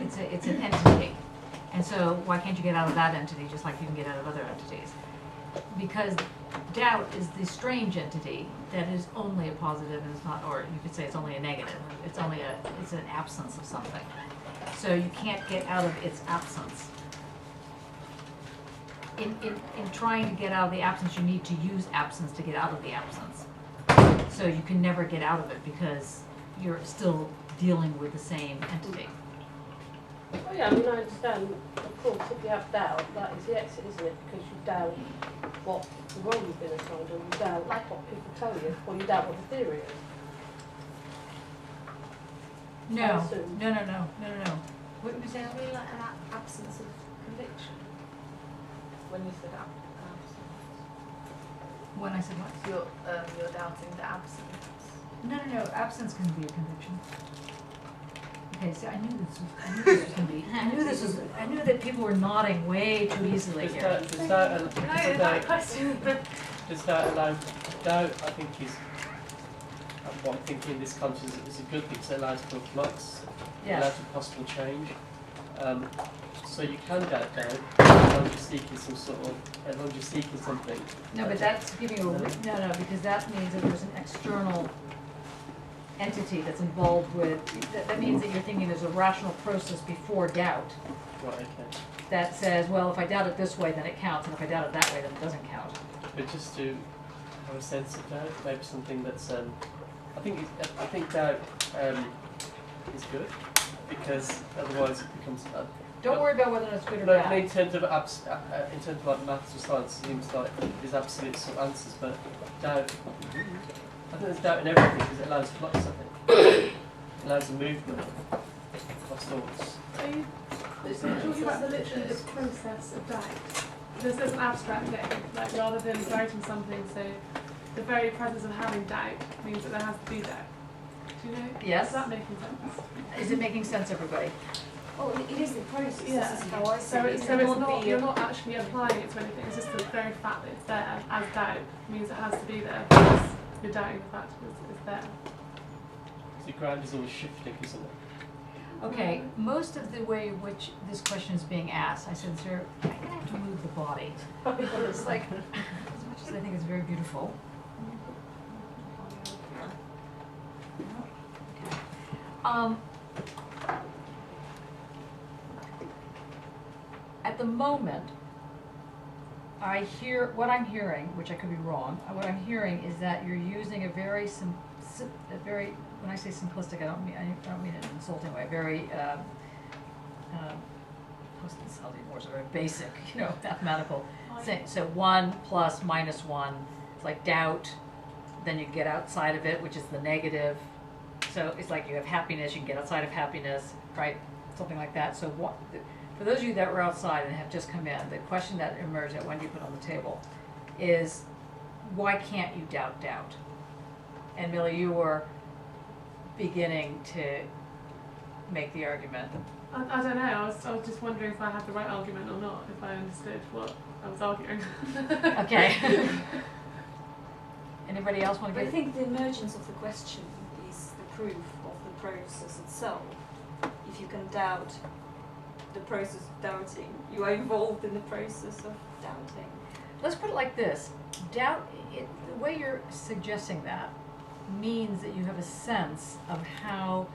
It's an entity. And so why can't you get out of that entity just like you can get out of other entities? Because doubt is the strange entity that is only a positive and it's not, or you could say it's only a negative. It's an absence of something. So you can't get out of its absence. In trying to get out of the absence, you need to use absence to get out of the absence. So you can never get out of it because you're still dealing with the same entity. Oh yeah, I mean I understand, of course, if you have doubt, that is the exit, isn't it? Because you doubt what the role you've been assigned, or you doubt what people tell you, or you doubt what the theory is. No. I assume. No. What did we say? Is it really like an absence of conviction? When you said absence? When I said what? You're doubting the absence. No. Absence can be a conviction. Okay, so I knew this was gonna be. I knew that people were nodding way too easily here. Does that allow doubt? I think is what I'm thinking in this context is a good thing, because it allows for flux, Yes. allows for possible change. So you can doubt as long as you're seeking as long as you're seeking something. No, but that's giving you a no, because that means that there's an external entity that's involved with. That means that you're thinking there's a rational process before doubt Right, okay. that says, well, if I doubt it this way, then it counts, and if I doubt it that way, then it doesn't count. But just to have a sense of doubt, maybe something that's I think doubt is good, because otherwise it becomes. Don't worry about whether it's good or No, bad. in terms of like maths or science, it seems like there's absolute sort of answers, but doubt. I think there's doubt in everything because it allows flux. I think. allows a movement of sorts. Are you talking about literally the process of doubt? This is an abstract thing, like rather than writing something, so the very presence of having doubt means that there has to be doubt. Do you know? Yes. Is that making sense? Is it making sense, everybody? Oh, it is the process. Yeah. This is how I see So it. it's, It so it's cannot not, be you're a- not actually applying it to anything, it's just the very fact that it's there as doubt means it has to be there because you're doubting the fact that it's there. The ground is always shifting, isn't it? Okay, most of the way in which this question is being asked, I said, sir, I'm gonna have to move the body. It's like, as much as I think it's very beautiful. Okay. At the moment, what I'm hearing, which I could be wrong, what I'm hearing is that you're using a very when I say simplistic, I don't mean it in an insulting way, very, this more so very basic, mathematical thing. So 1 plus minus 1, it's like doubt, then you get outside of it, which is the negative. So it's like you have happiness, you can get outside of happiness, right? Something like that. So for those of you that were outside and have just come in, the question that emerged that Wendy put on the table is, why can't you doubt doubt? And Millie, you were beginning to make the argument. I don't know, I was just wondering if I had the right argument or not, if I understood what I was arguing. Okay. Anybody else want to But I get? think the emergence of the question is the proof of the process itself. If you can doubt the process of doubting, you are involved in the process of doubting. Let's put it like this. Doubt, the way you're suggesting that means that you have a sense of how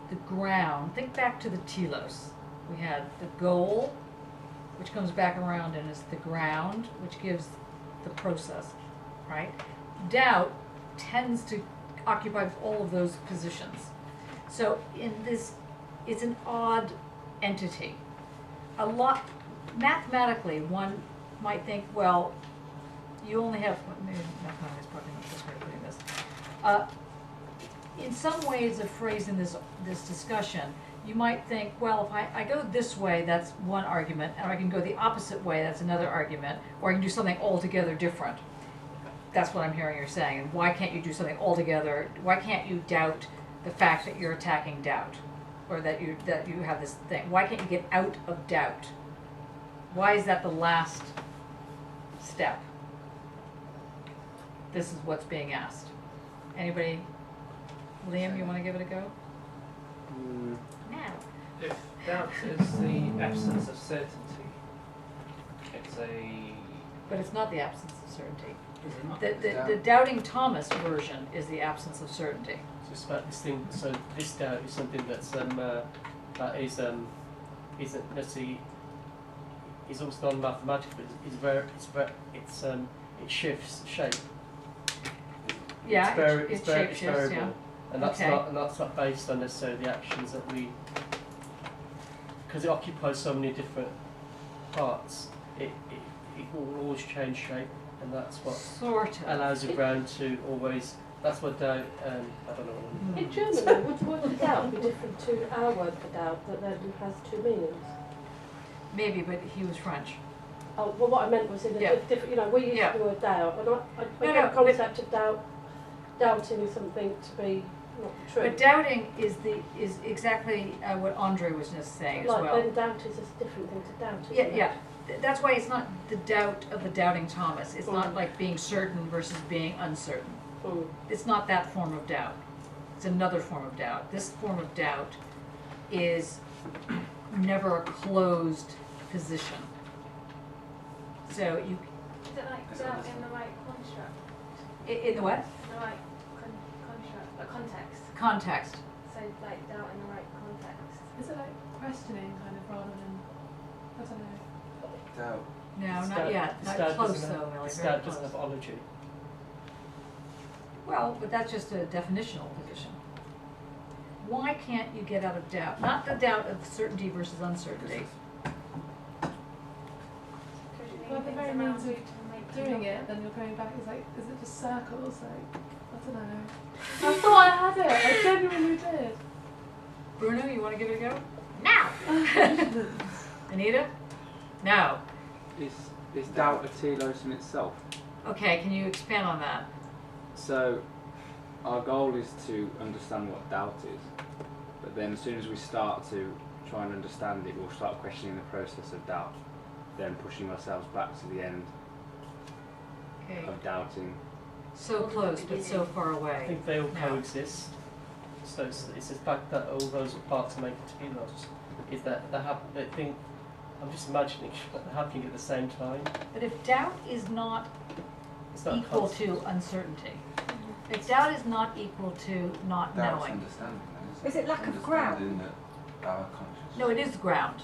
the ground, think back to the telos. We had the goal, which comes back around and is the ground, which gives the process, right? Doubt tends to occupy all of those positions. So in this, it's an odd entity. Mathematically, one might think, well, you only have, maybe mathematics is probably not this way of putting this. In some ways of phrasing this discussion, you might think, well, if I go this way, that's one argument, and I can go the opposite way, that's another argument, or I can do something altogether different. That's what I'm hearing you're saying. And why can't you do something altogether? Why can't you doubt the fact that you're attacking doubt, or that you have this thing? Why can't you get out of doubt? Why is that the last step? This is what's being asked. Anybody? Liam, you want to give it a go? Now. If doubt is the absence of certainty, it's a... But it's not the absence of certainty. Is it not? The doubting Thomas version is the absence of certainty. So it's about this thing. So this doubt is something that's that isn't necessarily is almost non-mathematical, but it shifts shape. Yeah, It's it variable, shapeshifts, yeah. and that's Okay. not based on necessarily the actions that we, because it occupies so many different parts. It will always change shape, and that's what Sort of. allows the ground to always. That's what doubt. I don't know. In German, would doubt be different to our word for doubt that then has two meanings? Maybe, but he was French. Oh, well, what I meant was in a Yeah. different, we use Yeah. the word doubt, and I No, get no, the concept of doubting something to be not true. But doubting is exactly what Andre was just saying as Like, well. then doubt is a different thing to doubt, isn't Yeah, it? yeah. That's why it's not the doubt of the doubting Thomas. It's not Mm. like being certain versus being uncertain. Mm. It's not that form of doubt. It's another form of doubt. This form of doubt is never a closed position. So you, Is it like doubt in the right construct? in the what? In the right construct, like context? Context. So like doubt in the right context. Is it like questioning kind of rather than, I don't know. Doubt. No, This not doubt- yet. this Not doubt close doesn't have- though, Millie. This Very doubt doesn't close. have ology. Well, but that's just a definitional position. Why can't you get out of doubt? Not the doubt of certainty versus uncertainty. Well, the very means of doing it, then you're going back, is it just circles? Like, I don't know. I thought I had it, I genuinely did. Bruno, you want to give it a go? Now! Anita? No. Is doubt a telos in itself? Okay, can you expand on that? So, our goal is to understand what doubt is, but then as soon as we start to try and understand it, we'll start questioning the process of doubt, then pushing ourselves back to the end Okay. of doubting. So close, but so far I away. think they all No. coexist. So it's the fact that all those parts make it telos. Is that they think, I'm just imagining that they're happening at the same time. But if doubt is not It's not equal constant. to uncertainty, if doubt is not equal to not Doubt's knowing, understanding, then, Is it lack of ground? Understanding that our conscious. no, it is ground.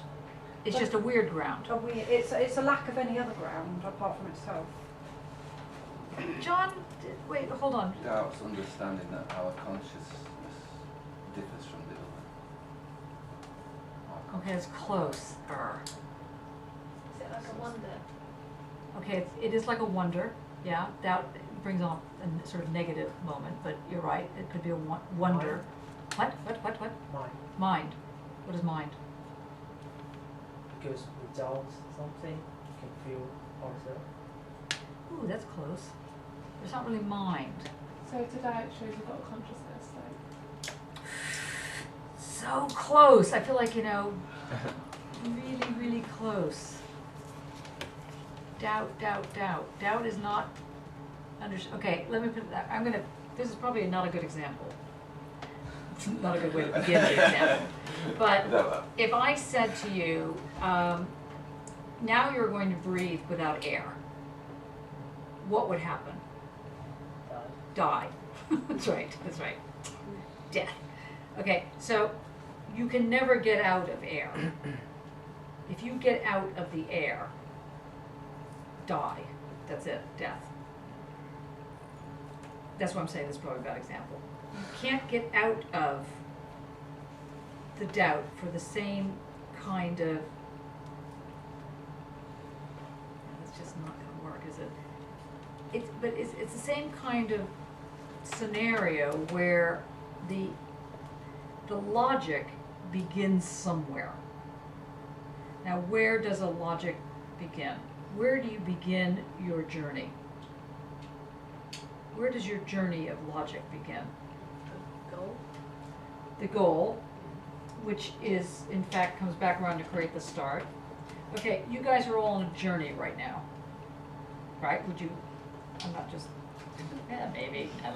It's But- just a weird ground. It's a lack of any other ground apart from itself. John, wait, hold on. Doubt's understanding that our consciousness differs from the other. Okay, it's close. Is it like a wonder? Okay, it is like a wonder. Yeah, doubt brings on a sort of negative moment, but you're right. It could be a wonder. What? Mind. Mind. What is mind? Because without something, you can feel ourselves. Ooh, that's close. It's not really mind. So today it shows you've got a consciousness, so So close. I feel like, really, really close. Doubt. Doubt is not okay, let me put it that. This is probably not a good example. It's not a good way to begin the example. But if I said to you, now you're going to breathe without air, what would happen? Die. That's right. Death. Okay, so you can never get out of air. If you get out of the air, die. That's it, death. That's what I'm saying, this is probably a bad example. You can't get out of the doubt for the same kind of, that's just not gonna work, is it? It's the same kind of scenario where the logic begins somewhere. Now, where does a logic begin? Where do you begin your journey? Where does your journey of logic begin? The goal, which is, in fact, comes back around to create the start. Okay, you guys are all on a journey right now, right? Would you, I'm not just, yeah, maybe, I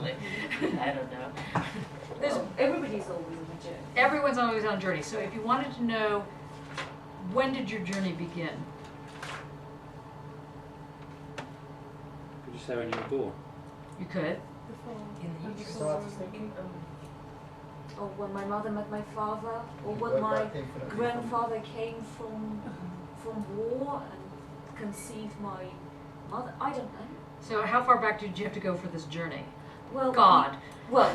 don't know. Everybody's always on a journey. Everyone's always on a journey. So if you wanted to know, when did your journey begin? Could you say when you were born? You could. Start thinking. Or when my mother met my father, or Work when my back infinitely grandfather came from war and conceived my mother. I don't know. So how far back did you have to go for this journey? Well, God. Well,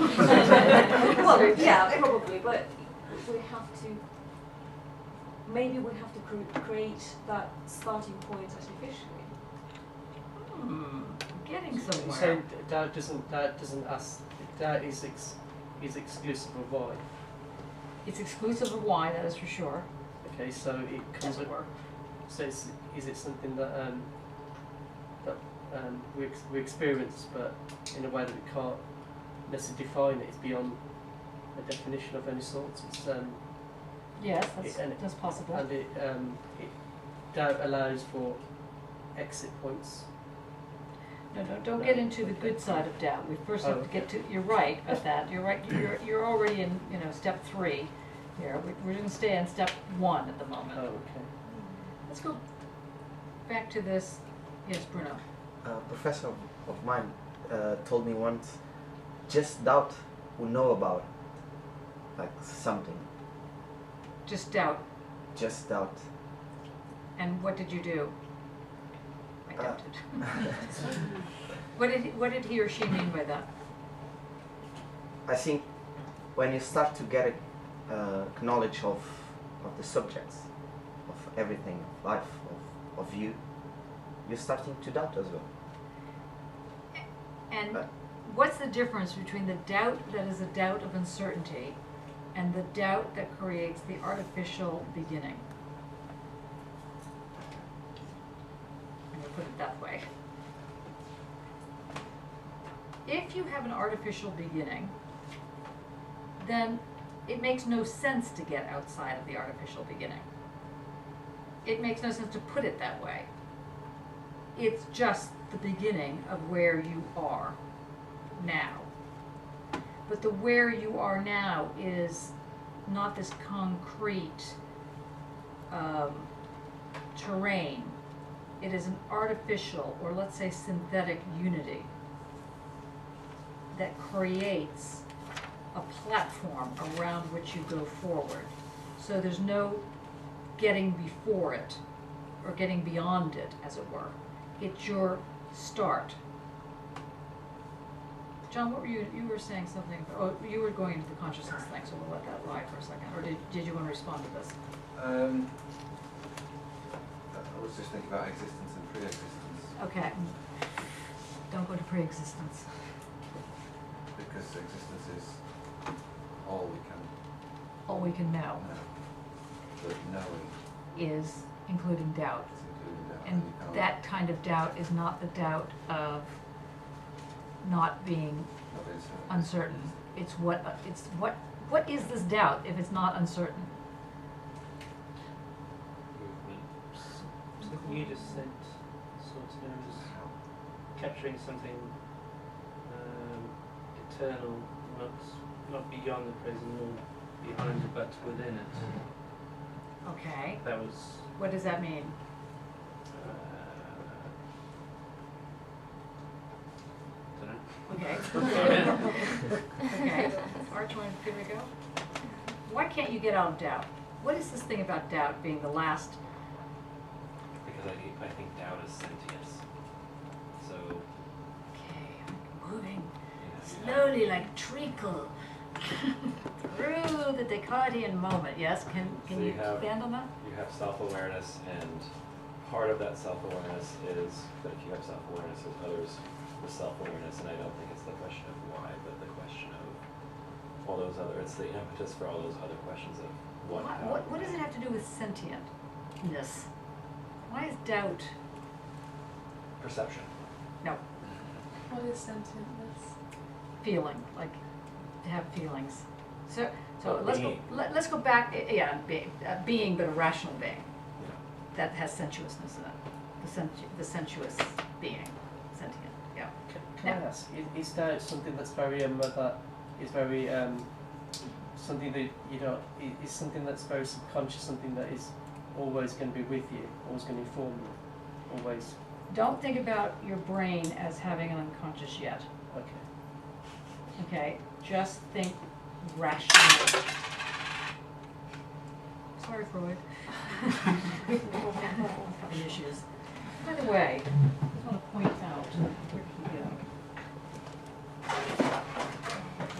yeah, probably, but we have to. Maybe we have to create that starting point artificially. Getting So somewhere. doubt doesn't ask. Doubt is exclusive of why. It's exclusive of why, that is for sure. Okay, so it comes at work. So is it something that we experience, but in a way that we can't necessarily define it? It's beyond a definition of any sort. It's Yes, and that's possible. And doubt allows for exit points. No, don't get into the good side of doubt. We first have to get to, you're right about that. You're right, you're already in, step 3 here. We're going to stay in step 1 at the moment. Oh, okay. Let's go back to this. Yes, Bruno. A professor of mine told me once, just doubt will know about it, like something. Just doubt. Just doubt. And what did you do? I doubted. What did he or she mean by that? I think when you start to get knowledge of the subjects, of everything, of life, of you, you're starting to doubt as well. And what's the difference between the doubt that is a doubt of uncertainty and the doubt that creates the artificial beginning. I'm going to put it that way. If you have an artificial beginning, then it makes no sense to get outside of the artificial beginning. It makes no sense to put it that way. It's just the beginning of where you are now. But the where you are now is not this concrete terrain. It is an artificial, or let's say synthetic unity that creates a platform around which you go forward. So there's no getting before it or getting beyond it, as it were. It's your start. John, what were you were saying something, oh, you were going into the consciousness thing, so we'll let that lie for a second. Or did you want to respond to this? I was just thinking about existence and pre-existence. Okay. Don't go to pre-existence. Because existence is all we can know. But knowing is including doubt. is including doubt. And you can't- that kind of doubt is not the doubt of not being not being certain. uncertain. It's what is this doubt if it's not uncertain? Something you just said, sort of just capturing something eternal, not beyond the present or behind it, but within it. Okay. That was. What does that mean? Okay. Okay. Arch, want to give it a go? Why can't you get out of doubt? What is this thing about doubt being the last? Because I think doubt is sentience. So. Okay, I'm moving You know, slowly like a treacle through the Descartesian moment. Yes, can So you you have- expand on that? You have self-awareness, and part of that self-awareness is that if you have self-awareness, there's others with self-awareness, and I don't think it's the question of why, but the question of all those other, it's the impetus for all those other questions of what, how. What does it have to do with sentientness? Why is doubt? Perception. No, What is sentientness? feeling, like to have feelings. So Oh, being. let's go back. Yeah, being, but a rational being Yeah. that has sensuousness in it. The sensuous being, sentient. Yeah. Can I ask, is doubt something that's very that is very something that you know is something that's very subconscious, something that is always going to be with you, always going to inform you, always? Don't think about your brain as having an unconscious yet. Okay. Okay, just think rationally. Sorry, Freud. Having issues. By the way, I just want to point out, where did he go?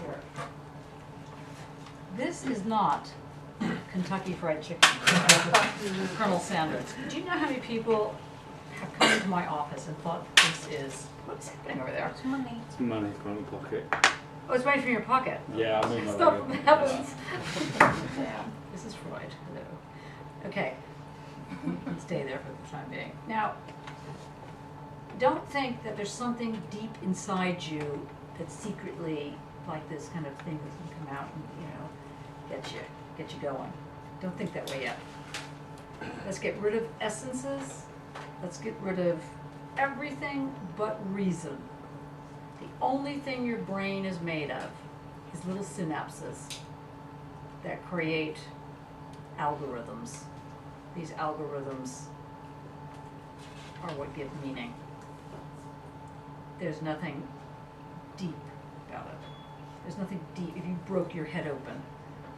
Here. This is not Kentucky Fried Chicken, Colonel Sanders. Do you know how many people have come into my office and thought this is, what's happening over there? It's money from the pocket. Oh, it's money from your pocket. Yeah, I mean my Stuff leg. happens. Yeah, this is Freud. Hello. Okay, you can stay there for the time being. Now, don't think that there's something deep inside you that's secretly like this kind of thing that can come out and get you going. Don't think that way yet. Let's get rid of essences. Let's get rid of everything but reason. The only thing your brain is made of is little synapses that create algorithms. These algorithms are what give meaning. There's nothing deep about it. There's nothing deep. If you broke your head open,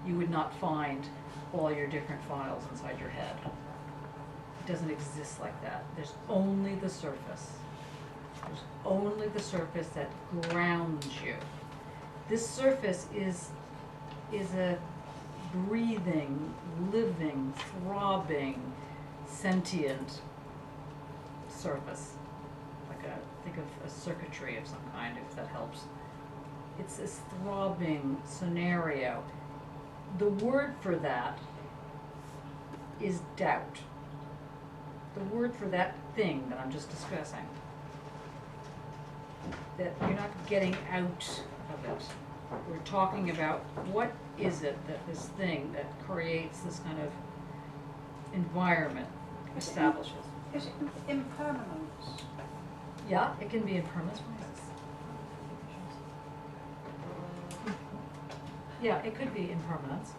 you would not find all your different files inside your head. It doesn't exist like that. There's only the surface. There's only the surface that grounds you. This surface is a breathing, living, throbbing, sentient surface. Think of a circuitry of some kind, if that helps. It's this throbbing scenario. the word for that is doubt. The word for that thing that I'm just discussing. That you're not getting out of it. We're talking about what is it that this thing that creates this kind of environment establishes. Is it impermanence? Yeah, it can be impermanence. Yeah, it could be impermanence.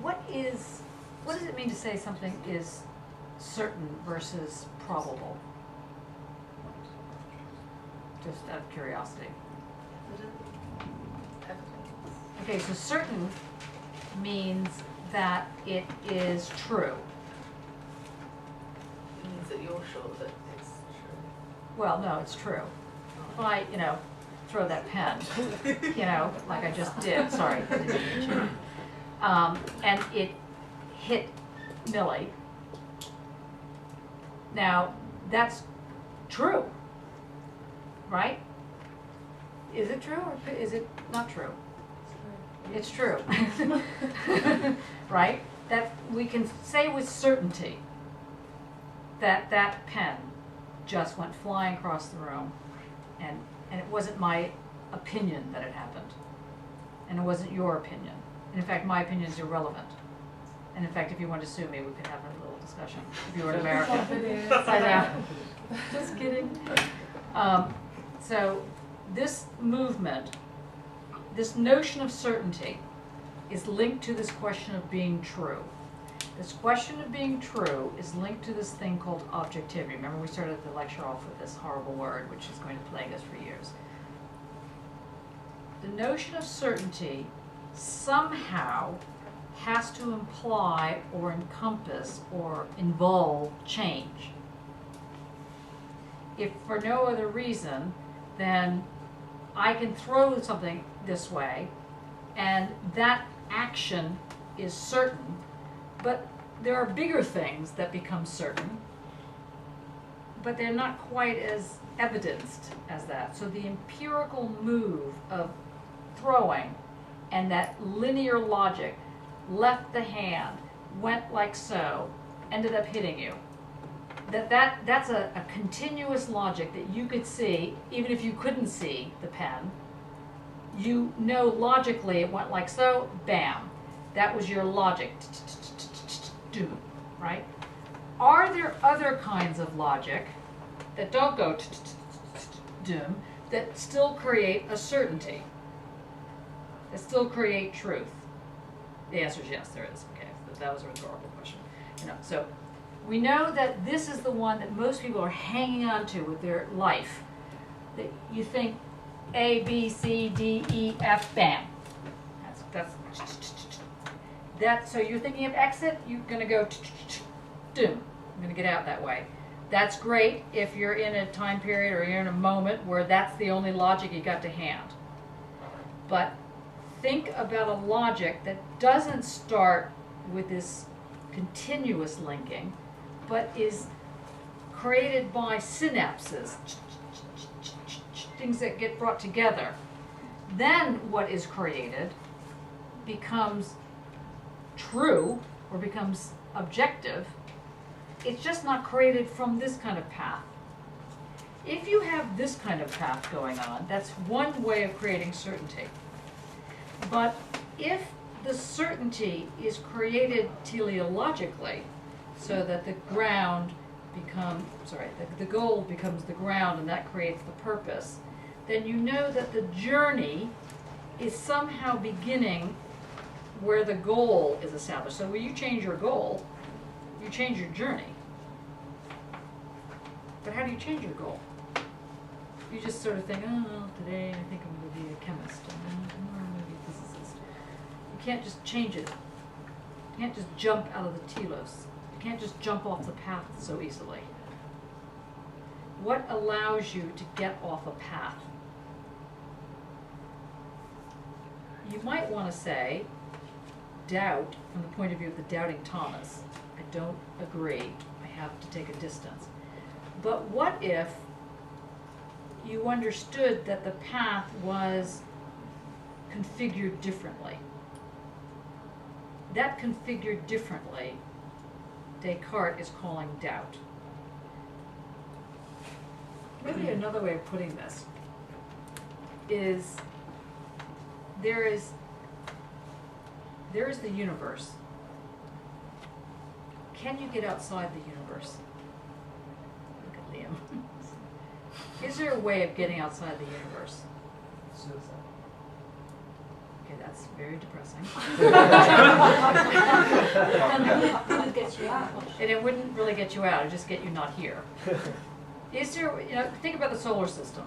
What does it mean to say something is certain versus probable? Just out of curiosity. Okay, so certain means that it is true. It means that you're sure that it's true. Well, no, it's true. If I, throw that pen, like I just did, sorry. I didn't mean to. And it hit Millie. Now, that's true, right? Is it true or is it not true? It's true. Right? That we can say with certainty that that pen just went flying across the room and it wasn't my opinion that it happened. And it wasn't your opinion. And in fact, my opinion is irrelevant. And in fact, if you want to sue me, we could have a little discussion. If you were in America. I know. Just kidding. So this movement, this notion of certainty is linked to this question of being true. This question of being true is linked to this thing called objectivity. Remember, we started the lecture off with this horrible word, which is going to plague us for years. The notion of certainty somehow has to imply or encompass or involve change. If for no other reason, then I can throw something this way, and that action is certain, but there are bigger things that become certain, but they're not quite as evidenced as that. So the empirical move of throwing and that linear logic left the hand, went like so, ended up hitting you. That's a continuous logic that you could see, even if you couldn't see the pen. You know logically it went like so, bam. That was your logic, right? Are there other kinds of logic that don't go that still create a certainty? That still create truth? The answer is yes, there is. Okay, that was a rhetorical question. So we know that this is the one that most people are hanging on to with their life. That you think A, B, C, D, E, F, bam. That's so you're thinking of exit, you're going to go doom. I'm going to get out that way. That's great if you're in a time period or you're in a moment where that's the only logic you got to hand. But think about a logic that doesn't start with this continuous linking, but is created by synapses, things that get brought together. Then what is created becomes true or becomes objective. It's just not created from this kind of path. If you have this kind of path going on, that's one way of creating certainty. But if the certainty is created teleologically, so that the ground the goal becomes the ground and that creates the purpose, then you know that the journey is somehow beginning where the goal is established. So when you change your goal, you change your journey. But how do you change your goal? You just sort of think, oh, today I think I'm going to be a chemist, and tomorrow I'm going to be a physicist. You can't just change it. You can't just jump out of the telos. You can't just jump off the path so easily. What allows you to get off a path? You might want to say doubt from the point of view of the doubting Thomas. I don't agree. I have to take a distance. But what if you understood that the path was configured differently. That configured differently, Descartes is calling doubt. Maybe another way of putting this is there is the universe. Can you get outside the universe? Look at Liam. Is there a way of getting outside the universe? Suicide. Okay, that's very depressing. And it gets you out. And it wouldn't really get you out, it'd just get you not here. Is there, think about the solar system.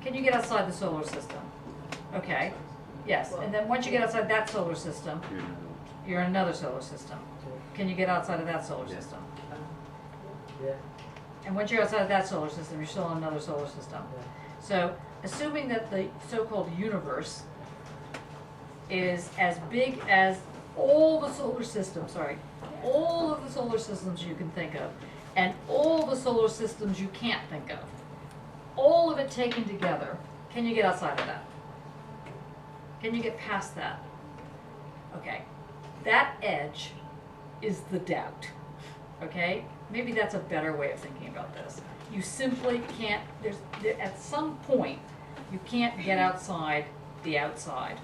Can you get outside the solar system? Okay, yes, and then once you get outside that solar system, you're in another solar system. Can you get outside of that solar system? Yeah. And once you're outside of that solar system, you're still in another solar system. So, assuming that the so-called universe is as big as all the solar systems, all of the solar systems you can think of, and all the solar systems you can't think of, all of it taken together, can you get outside of that? Can you get past that? Okay, that edge is the doubt, okay? Maybe that's a better way of thinking about this. You simply can't, at some point, you can't get outside the outside.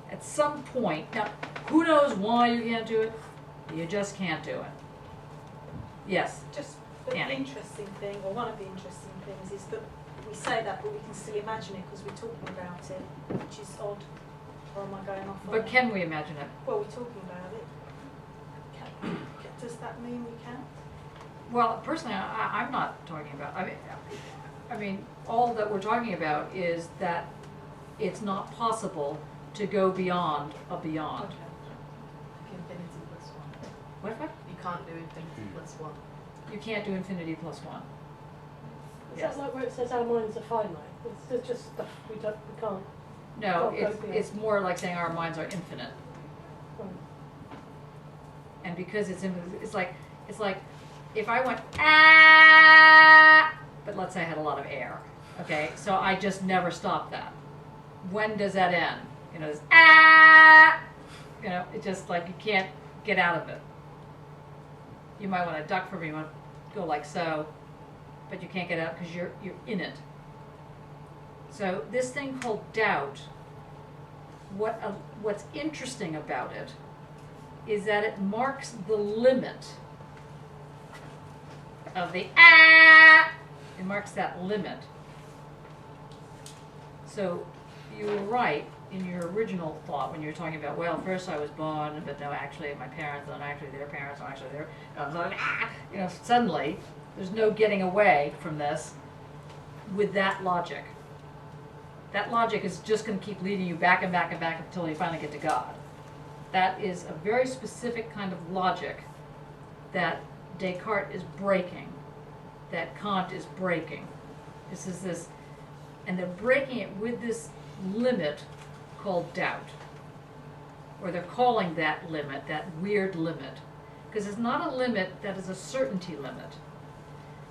At some point, now, who knows why you can't do it? You just can't do it. Yes? Just the Annie. interesting thing, or one of the interesting things, is that we say that, but we can still imagine it because we're talking about it, which is odd. Or am I going off on But that? can we imagine it? Well, we're talking about it. Does that mean we can? Well, personally, I'm not talking about, I mean, all that we're talking about is that it's not possible to go beyond a beyond. Infinity plus one. What? You can't do infinity plus one. You can't do infinity plus one. Is Yes. that like where it says our minds are finite? It's just stuff we can't. No, can't go beyond. it's more like saying our minds are infinite. Right. And because it's infinite, it's like if I went ah, but let's say I had a lot of air. Okay, so I just never stop that. When does that end? It's ah. It's just like you can't get out of it. You might want to duck from it, you want to go like so, but you can't get out because you're in it. So this thing called doubt, what's interesting about it is that it marks the limit of the ah. It marks that limit. So you were right in your original thought when you were talking about, well, first I was born, but no, actually my parents, and actually their parents, and actually their, suddenly there's no getting away from this with that logic. That logic is just going to keep leading you back and back and back until you finally get to God. That is a very specific kind of logic that Descartes is breaking, that Kant is breaking. This is this, and they're breaking it with this limit called doubt. Or they're calling that limit, that weird limit. Because it's not a limit that is a certainty limit.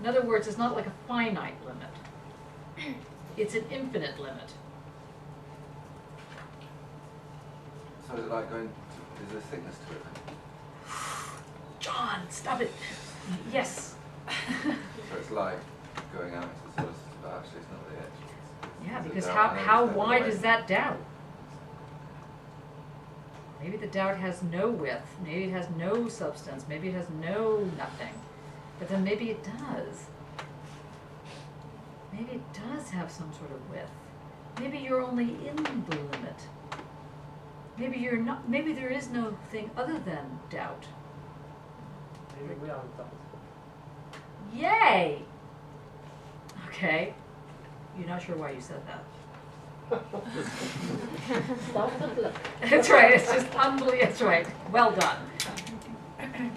In other words, it's not like a finite limit. It's an infinite limit. So is it like is there thickness to it then? John, stop it. Yes. So it's like going out into the solar system, but actually it's not the edge. Yeah, It's because the doubt, how and then wide it's is that doubt? Maybe the doubt has no width, maybe it has no substance, maybe it has no nothing. But then maybe it does. Maybe it does have some sort of width. Maybe you're only in the limit. Maybe you're not, maybe there is no thing other than doubt. Maybe we are doubt. Yay! Okay. You're not sure why you said that. That's right, it's just unbelievable. That's right. Well done.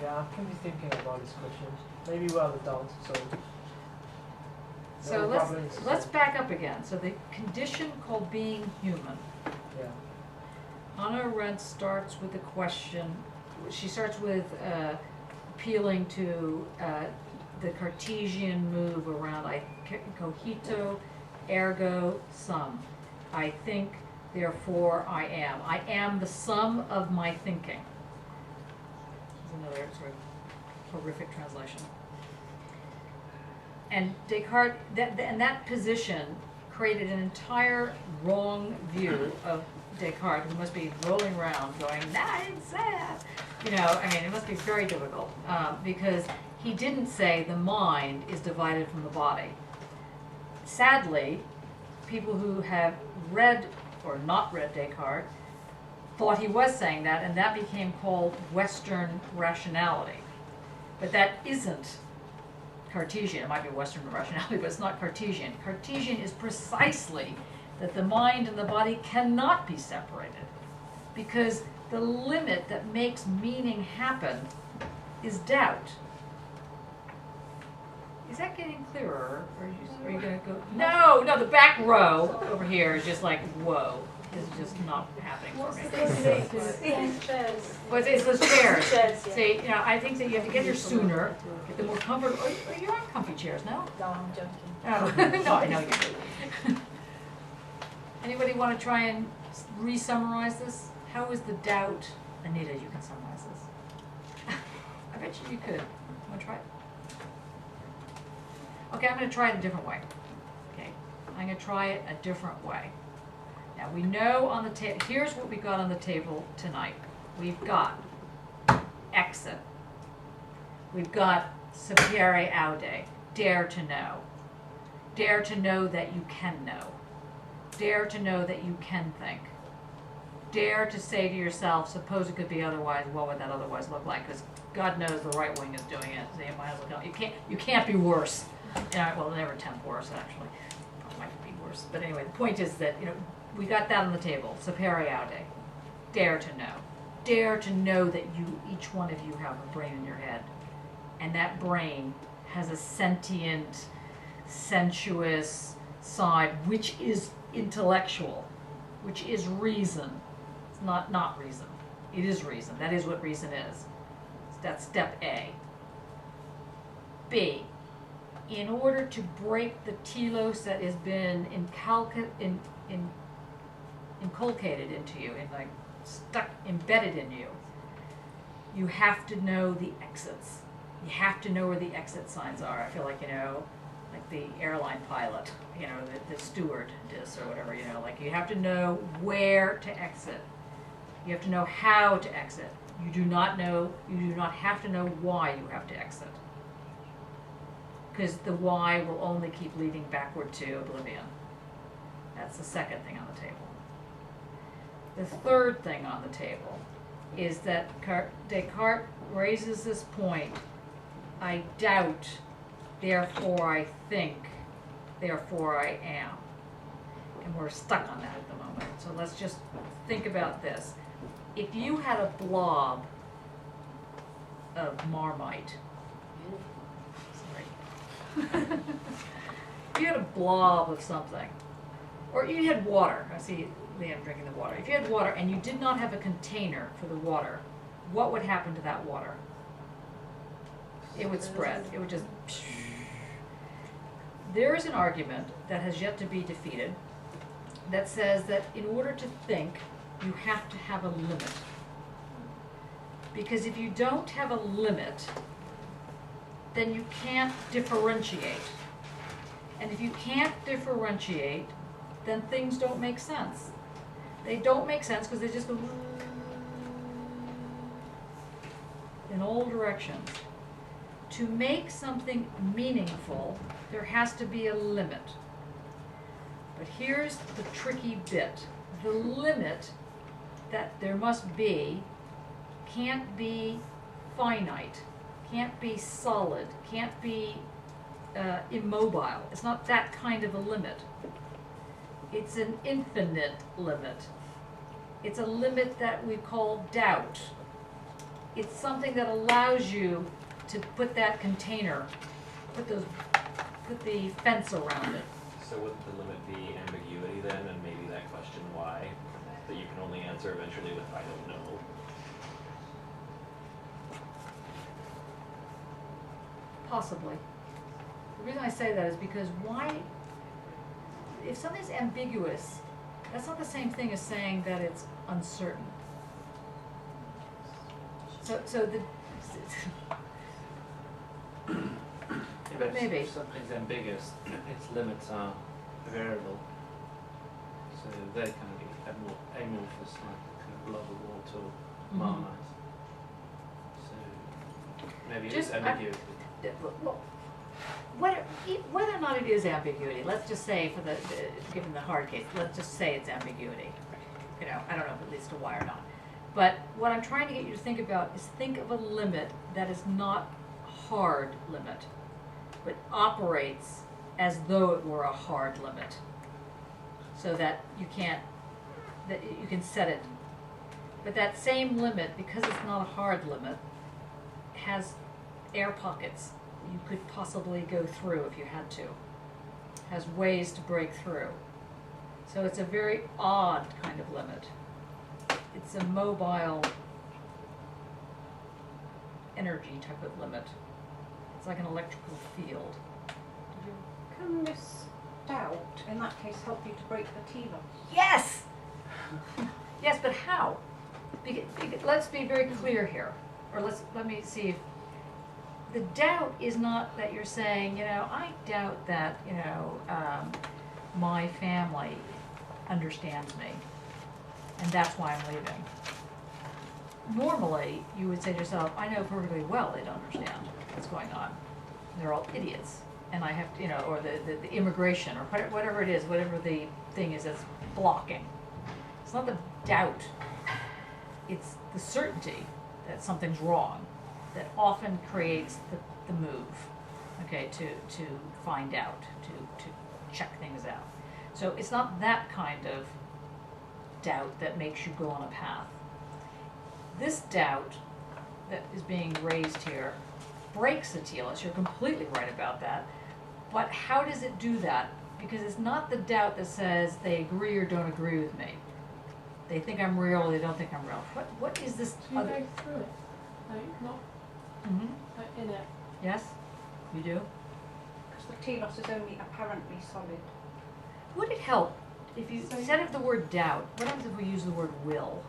Yeah, I can be thinking about these questions. Maybe we are the doubt, So let's back up again. So the condition called being human. Yeah. Hannah Arendt starts with the question. She starts with appealing to the Cartesian move around cogito ergo sum. I think, therefore I am. I am the sum of my thinking. That's another sort of horrific translation. And Descartes, that position created an entire wrong view of Descartes, who must be rolling around going, nah, I didn't say that. You know, I mean, it must be very difficult, because he didn't say the mind is divided from the body. Sadly, people who have read or not read Descartes thought he was saying that, and that became called Western rationality. But that isn't Cartesian. It might be Western rationality, but it's not Cartesian. Cartesian is precisely that the mind and the body cannot be separated, because the limit that makes meaning happen is doubt. Is that getting clearer, or are you going to go? No, the back row over here is just like, whoa, this is just not happening for me. Chairs. Well, it's those chairs. Chairs, yeah. See, you know, I think that you have to get here sooner, get the more comfortable. Oh, you're on comfy chairs, no? No, I'm joking. Oh, no, I know you do. Anybody want to try and re-summarize this? How is the doubt? Anita, you can summarize this. I bet you could. Want to try it? Okay, I'm going to try it a different way. Okay, I'm going to try it a different way. Now we know on the table, here's what we got on the table tonight. We've got exit. We've got sapere aude, dare to know. Dare to know that you can know. Dare to know that you can think. Dare to say to yourself, suppose it could be otherwise, what would that otherwise look like? Because God knows the right wing is doing it. So you might as well go. You can't be worse. Well, never attempt worse, actually. It might be worse. But anyway, the point is that, you know, we got that on the table. Sapere aude. Dare to know. Dare to know that each one of you have a brain in your head. And that brain has a sentient, sensuous side, which is intellectual, which is reason. It's not reason. It is reason. That is what reason is. That's step A. B. In order to break the telos that has been inculcated into you, embedded in you, you have to know the exits. You have to know where the exit signs are. I feel like, you know, like the airline pilot, you know, the stewardess or whatever, you know, like you have to know where to exit. You have to know how to exit. You do not have to know why you have to exit. Because the why will only keep leading backward to oblivion. That's the second thing on the table. The third thing on the table is that Descartes raises this point, I doubt, therefore I think, therefore I am. And we're stuck on that at the moment. So let's just think about this. If you had a blob of Marmite, if you had a blob of something, or you had water, I see Liam drinking the water. If you had water and you did not have a container for the water, what would happen to that water? It would spread. It would just... There is an argument that has yet to be defeated that says that in order to think, you have to have a limit. Because if you don't have a limit, then you can't differentiate. And if you can't differentiate, then things don't make sense. They don't make sense because they just go in all directions. To make something meaningful, there has to be a limit. But here's the tricky bit. The limit that there must be can't be finite, can't be solid, can't be immobile. It's not that kind of a limit. It's an infinite limit. It's a limit that we call doubt. It's something that allows you to put that container, put the fence around it. So wouldn't the limit be ambiguity then, and maybe that question why, that you can only answer eventually with I don't know? Possibly. The reason I say that is because why, if something's ambiguous, That's not the same thing as saying that it's uncertain. So the But maybe. if something's ambiguous, its limits are variable. So they can be amorphous, like kind of blob of water or marmite. So maybe Just- it's ambiguity. Well, whether or not it is ambiguity, let's just say for given the hard case, let's just say it's ambiguity. You know, I don't know if it leads to why or not. But what I'm trying to get you to think about is think of a limit that is not hard limit, but operates as though it were a hard limit. So that you can set it. But that same limit, because it's not a hard limit, has air pockets you could possibly go through if you had to. Has ways to break through. So it's a very odd kind of limit. It's a mobile energy type of limit. It's like an electrical field. Can this doubt, in that case, help you to break the TILA? Yes! Yes, but how? Let's be very clear here. Or let me see if the doubt is not that you're saying, you know, I doubt that, you know, my family understands me, and that's why I'm leaving. Normally, you would say to yourself, I know perfectly well they don't understand what's going on. They're all idiots, and I have to, you know, or the immigration, or whatever it is, whatever the thing is that's blocking. It's not the doubt, it's the certainty that something's wrong that often creates the move, okay, to find out, to check things out. So it's not that kind of doubt that makes you go on a path. This doubt that is being raised here breaks the TLS. You're completely right about that. But how does it do that? Because it's not the doubt that says they agree or don't agree with me. They think I'm real or they don't think I'm real. What is this Do you other... go through it? Like, not like in it? Yes, you do? Because the telos is only apparently solid. Would it help if you, instead of the word doubt, what happens if we use the word will?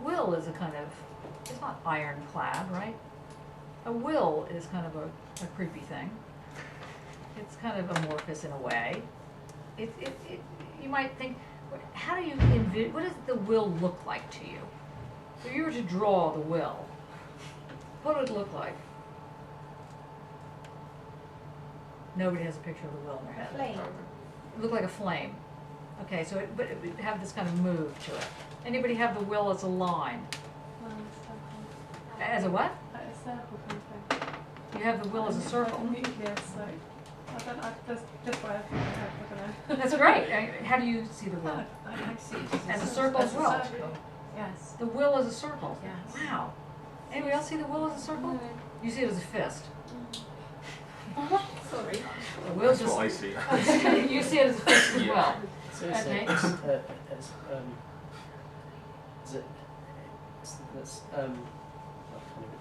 Will is a kind of, it's not ironclad, right? A will is kind of a creepy thing. It's kind of amorphous in a way. You might think, how do you envision, what does the will look like to you? If you were to draw the will, what would it look like? Nobody has a picture of the will in their head. Flame. It looked like a flame. Okay, so but it would have this kind of move to it. Anybody have the will as a line? As a what? Like a circle kind of thing. You have the will as a circle. Like a nucleus, like, that's just what I think I don't know. That's great. How do you see the will? I see it As a circle as well. Yes. The will as a circle. Yes. Wow. Anybody else see the will as a circle? You see it as a fist. Sorry. The will's That's just, what I see. you see it as a fist as well. So Okay.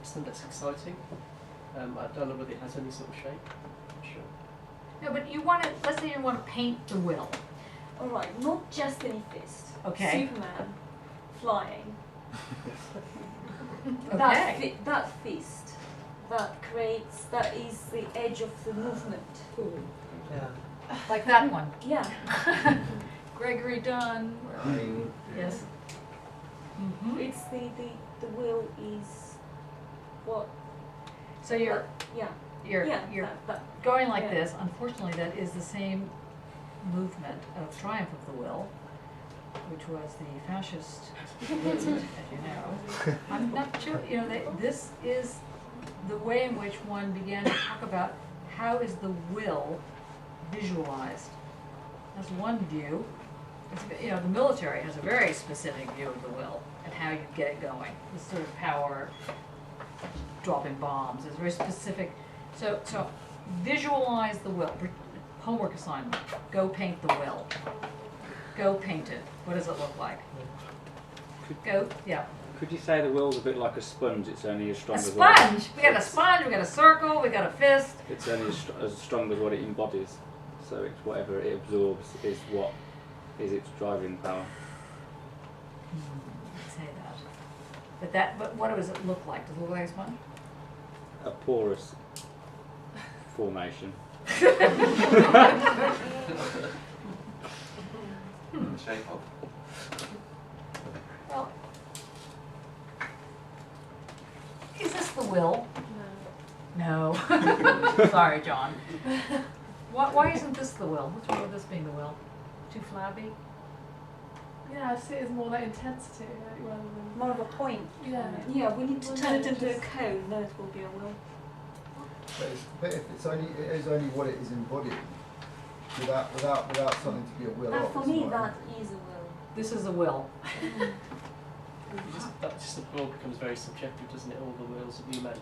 Isn't that exciting? I don't know whether it has any sort of shape. Sure. No, but you want to, let's say you want to paint the will. Alright, not just any fist. Okay. Superman flying. Okay. That fist that is the edge of the movement. Yeah. Like that one. Yeah. Gregory Dunn. Where are you? Yes. Mm-hmm. It's the will is what. So you're Yeah. you're that. going like yeah. this. Unfortunately, that is the same movement of triumph of the will, which was the fascist movement, as you know. I'm not sure, you know, this is the way in which one began to talk about how is the will visualized. That's one view. It's, you know, the military has a very specific view of the will and how you get it going. This sort of power, dropping bombs, is very specific. So visualize the will. Homework assignment. Go paint the will. Go paint it. What does it look like? Go, yeah. Could you say the will's a bit like a sponge? It's only as strong A as what sponge. We got a sponge. We got a circle. We got a fist. it's only as strong as what it embodies. So it's whatever it absorbs is what is its driving power. Say that. But what does it look like? Does it look like a sponge? A porous formation. Shape of. Well, is this the will? No. No. Sorry, John. Why isn't this the will? What's wrong with this being the will? Too flabby? Yeah, I see it as more like intensity, like, rather than More of a point. Yeah. Yeah, we need to Well, turn no, it into a just- code, then it will be a will. But if it is only what it is embodying, without something to be a will And of. for it's me, not- that is a will. This is the will. That just the will becomes very subjective, doesn't it? All the wills that we make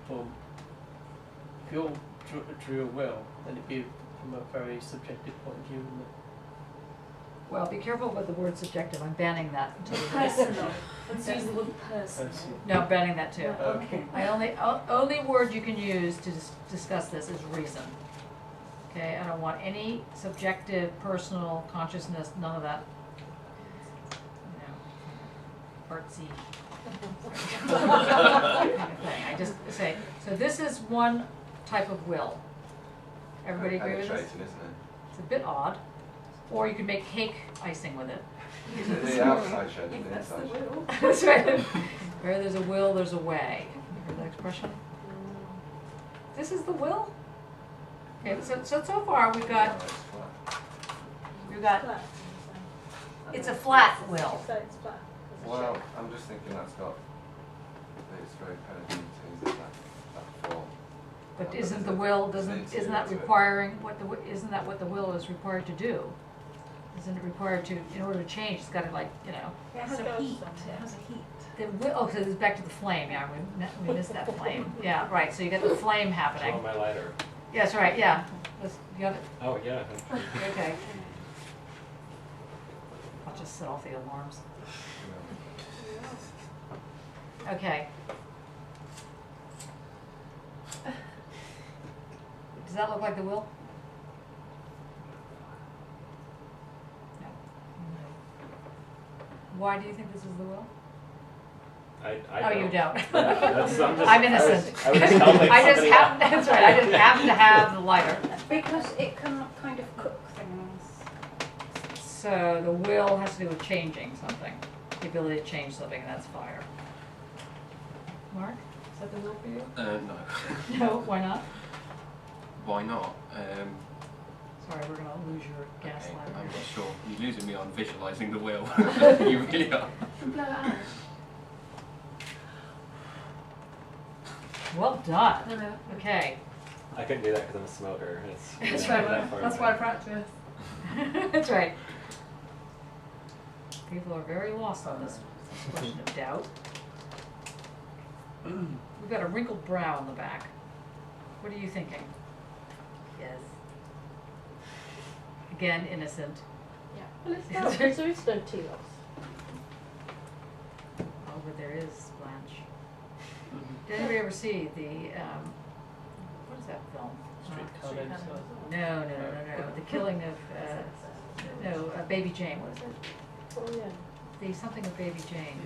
form. If you all drew a will, then it'd be from a very subjective point of view, wouldn't it? Well, be careful with the word subjective. I'm banning that. Personal. Let's use the word personal. No, I'm banning that too. Okay. Only word you can use to discuss this is reason. Okay, I don't want any subjective, personal, consciousness, none of that. Artsy kind of thing. I just say, so this is one type of will. Everybody agree with this? Penetrating, isn't it? It's a bit odd. Or you could make cake icing with it. The outside shaping the inside shape. That's right. Where there's a will, there's a way. You heard that expression? This is the will? Okay, so far we've got, it's a flat will. So it's flat. Well, I'm just thinking that's got, it's very penetrating, that form. But isn't the will, isn't that requiring, isn't that what the will is required to do? Isn't it required to, in order to change, it's gotta like, you know. It has So a heat. heat. It has a heat. The will, oh, so it's back to the flame, yeah, we missed that flame. Yeah, right, so you got the flame happening. Oh, my lighter. Yeah, that's right, yeah. You got it? Oh, yeah. Okay. I'll just set off the alarms. Okay. Does that look like the will? No. Why do you think this is the will? I Oh, you don't. I'm innocent. I was telling I just somebody happen, else. that's right, I just happen to have the lighter. Because it can kind of cook things. So the will has to do with changing something, the ability to change something, and that's fire. Mark, is that the will for you? No. No, why not? Why not? Sorry, we're gonna lose your gas Okay, line. I'm not sure. You're losing me on visualising the will. You really are. blow it out. Well done. I know. Okay. I couldn't do that because I'm a smoker. That's yeah, right. that part That's of why I it. practice. That's right. People are very lost on this question of doubt. We've got a wrinkled brow on the back. What are you thinking? Yes. Again, innocent. Well, it's not, because there is no telos. Oh, but there is Blanche. Did anybody ever see the, what is that film? Street Comments. No. The killing of, Baby Jane, what is it? Oh, yeah. The something of Baby Jane.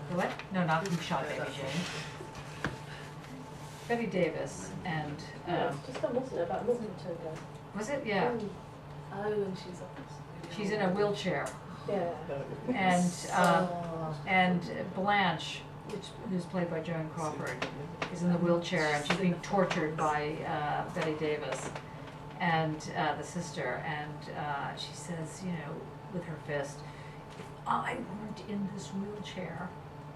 The what? No, not Who Shot Baby Jane. Betty Davis and, Yeah, it's just done, wasn't it, about a month or two ago? was it? Yeah. Mm. Oh, and she's She's in a wheelchair. Yeah. And Blanche, who's played by Joan Crawford, is in the wheelchair and she's being tortured by Betty Davis and the sister. And she says, you know, with her fist, if I weren't in this wheelchair.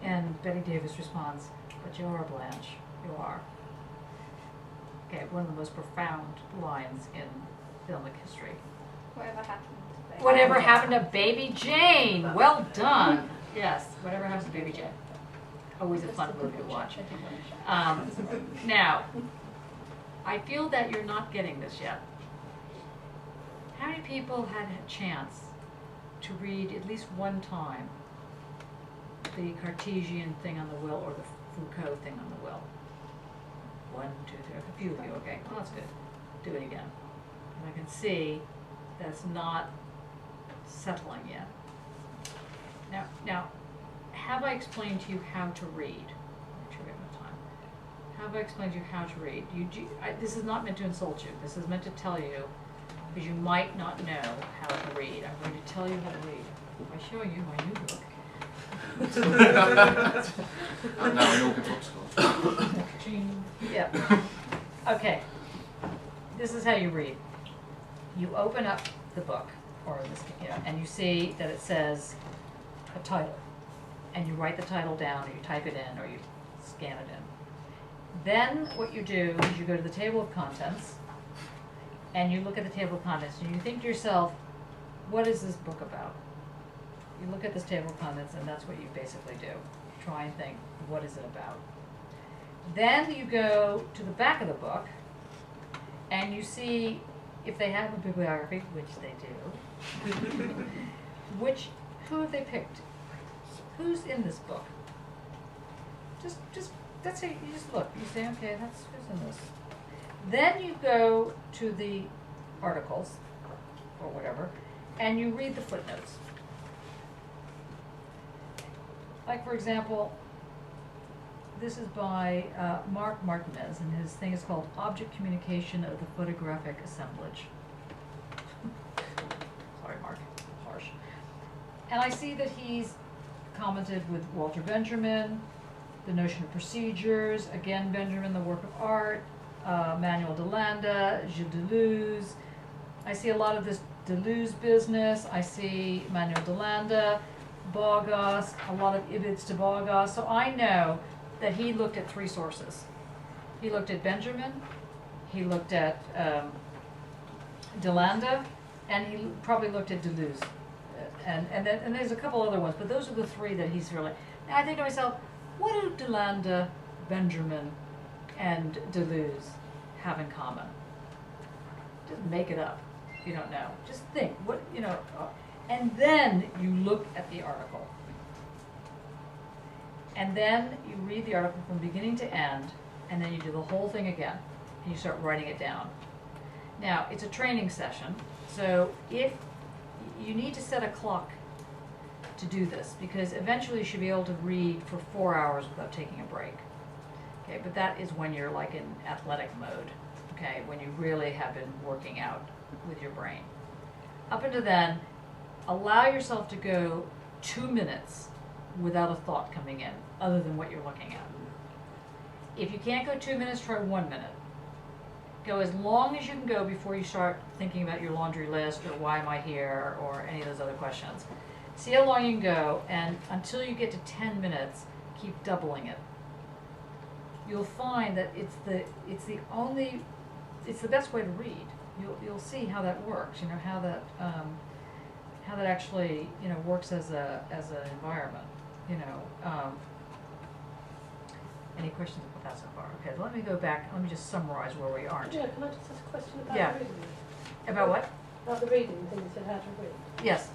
And Betty Davis responds, but you are, Blanche, you are. Okay, one of the most profound lines in filmic history. Whatever happened to Baby Whatever happened to Baby Jane? Well done. Yes, whatever happens to Baby Jane. Always a fun movie to watch. Now, I feel that you're not getting this yet. How many people had a chance to read at least one time the Cartesian thing on the will or the Foucault thing on the will? 1, 2, 3, a few of you, okay. Well, that's good. Do it again. And I can see that it's not settling yet. Now, have I explained to you how to read? Make sure we have enough time. Have I explained to you how to read? This is not meant to insult you. This is meant to tell you, because you might not know how to read. I'm going to tell you how to read by showing you my new book. And now in all good bookstores. Yeah. Okay. This is how you read. You open up the book, or this, and you see that it says a title, and you write the title down, or you type it in, or you scan it in. Then what you do is you go to the table of contents, and you look at the table of contents, and you think to yourself, what is this book about? You look at this table of contents, and that's what you basically do. Try and think, what is it about? Then you go to the back of the book, and you see if they have a bibliography, which they do. Who have they picked? Who's in this book? Just that's it. You just look. You say, okay, that's who's in this. Then you go to the articles, or whatever, and you read the footnotes. Like, for example, this is by Mark Martinez, and his thing is called Object Communication of the Photographic Assemblage. Sorry, Mark, harsh. And I see that he's commented with Walter Benjamin, the notion of procedures, again Benjamin, the work of art, Manuel de Landa, Gilles Deleuze. I see a lot of this Deleuze business. I see Manuel de Landa, Bogas, a lot of Ibids to Bogas. So I know that he looked at three sources. He looked at Benjamin, he looked at de Landa, and he probably looked at Deleuze. And there's a couple other ones, but those are the three that he's really. Now I think to myself, what do de Landa, Benjamin, and Deleuze have in common? Just make it up. You don't know. Just think. What and then you look at the article. And then you read the article from beginning to end, and then you do the whole thing again, and you start writing it down. Now, it's a training session, so if you need to set a clock to do this, because eventually you should be able to read for 4 hours without taking a break. Okay, but that is when you're like in athletic mode, okay, when you really have been working out with your brain. Up until then, allow yourself to go 2 minutes without a thought coming in, other than what you're looking at. If you can't go 2 minutes, try 1 minute. Go as long as you can go before you start thinking about your laundry list, or why am I here, or any of those other questions. See how long you can go, and until you get to 10 minutes, keep doubling it. You'll find that it's the best way to read. You'll see how that works. How that actually works as an environment. Any questions about that so far? Okay, let me go back. Let me just summarize where we aren't. Yeah, can I just ask a question about Yeah. the reading? About what? About the reading, things and how to read. Yes.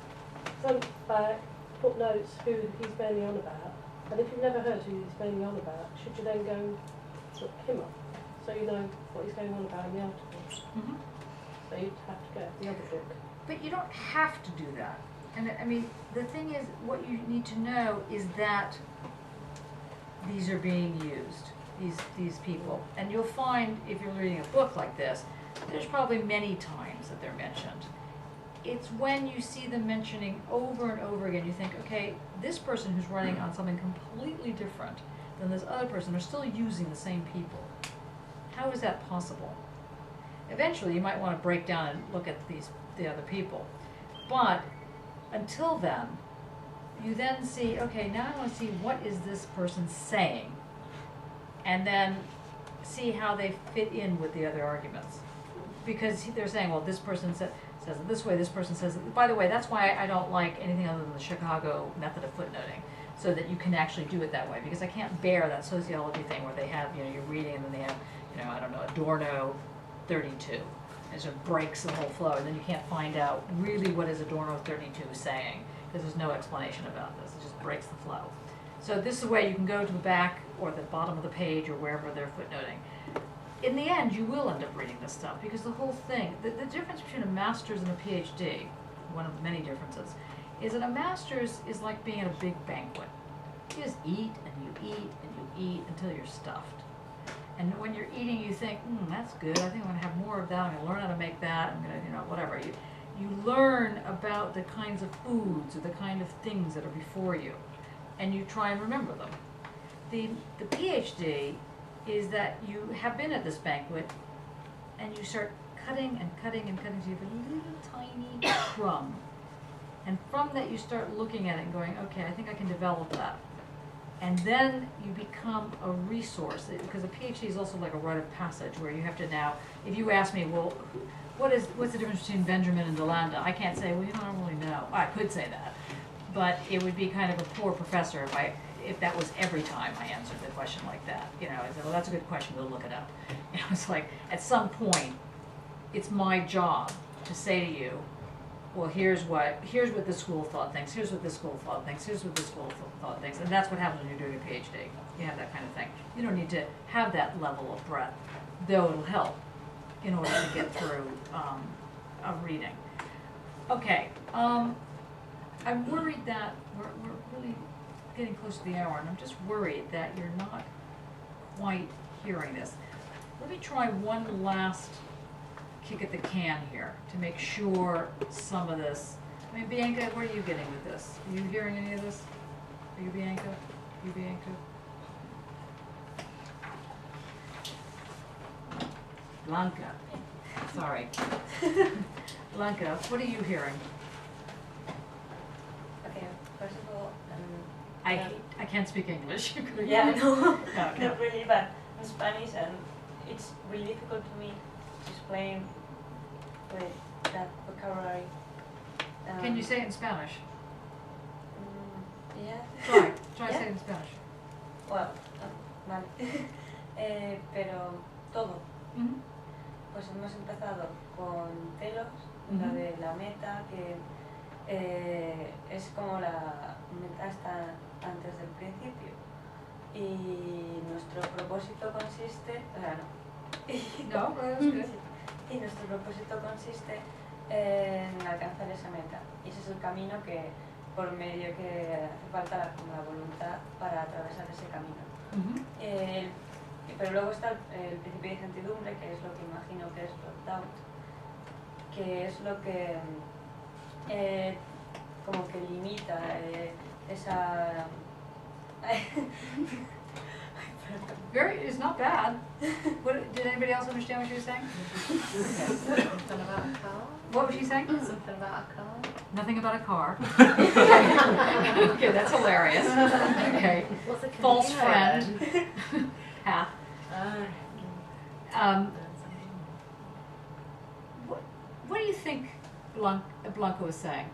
Front, back, put notes who he's mainly on about, and if you've never heard who he's mainly on about, should you then go look him up, so you know what he's going on about in the article? Mm-hmm. So you'd have to get the other book. But you don't have to do that. And I mean, the thing is, what you need to know is that these are being used, these people. And you'll find, if you're reading a book like this, there's probably many times that they're mentioned. It's when you see them mentioning over and over again, you think, okay, this person who's running on something completely different than this other person are still using the same people. How is that possible? Eventually, you might want to break down and look at the other people. But until then, you then see, okay, now I want to see what is this person saying, and then see how they fit in with the other arguments. Because they're saying, well, this person says it this way, this person says it. By the way, that's why I don't like anything other than the Chicago method of footnoting, so that you can actually do it that way. Because I can't bear that sociology thing where they have, you're reading and then they have, I don't know, Adorno 32. And it sort of breaks the whole flow, and then you can't find out really what is Adorno 32 saying, because there's no explanation about this. It just breaks the flow. So this is a way you can go to the back or the bottom of the page or wherever they're footnoting. in the end, you will end up reading this stuff because the whole thing, the difference between a master's and a PhD, one of the many differences, is that a master's is like being at a big banquet. You just eat and you eat and you eat until you're stuffed. And when you're eating, you think, that's good. I think I'm going to have more of that. I'm going to learn how to make that. I'm going to, whatever. You learn about the kinds of foods or the kind of things that are before you, and you try and remember them. The PhD is that you have been at this banquet, and you start cutting and cutting and cutting, so you have a little tiny crumb. And from that, you start looking at it and going, okay, I think I can develop that. And then you become a resource, because a PhD is also like a rite of passage, where you have to now, if you ask me, well, what's the difference between Benjamin and Delanda? I can't say, well, I don't really know. I could say that, but it would be kind of a poor professor if that was every time I answered the question like that. I said, well, that's a good question, we'll look it up. It's like, at some point, it's my job to say to you, well, here's what this school of thought thinks, here's what this school of thought thinks, here's what this school of thought thinks, and that's what happens when you're doing a PhD. You have that kind of thing. You don't need to have that level of breadth, though it'll help in order to get through a reading. Okay, I'm worried that we're really getting close to the hour, and I'm just worried that you're not quite hearing this. Let me try one last kick at the can here to make sure some of this. I mean, Bianca, what are you getting with this? Are you hearing any of this? Are you Bianca? You Bianca? Blanca. Sorry. Blanca, what are you hearing? Okay, first of all, I can't speak English. Yeah, no, Okay. not really, but in Spanish, and it's really difficult to me to explain with that vocabulary. Can you say it in Spanish? Yeah. Try Yeah. say it in Spanish. Well, vale. Pero todo. Pues hemos empezado con Telos, la de la meta, que es como la meta está antes del principio. Y nuestro propósito consiste, y nuestro propósito consiste en alcanzar esa meta. Y ese es el camino que, por medio que hace falta la voluntad para atravesar ese camino. Pero luego está el principio de incertidumbre, que es lo que imagino que es doubt, que es lo que como que limita esa... It's not bad. Did anybody else understand what she was saying? Something about a car. What was she saying? Something about a car. Nothing about a car. Okay, that's hilarious. Okay. What's a False camino friend. Half. What do you think Blanca was saying?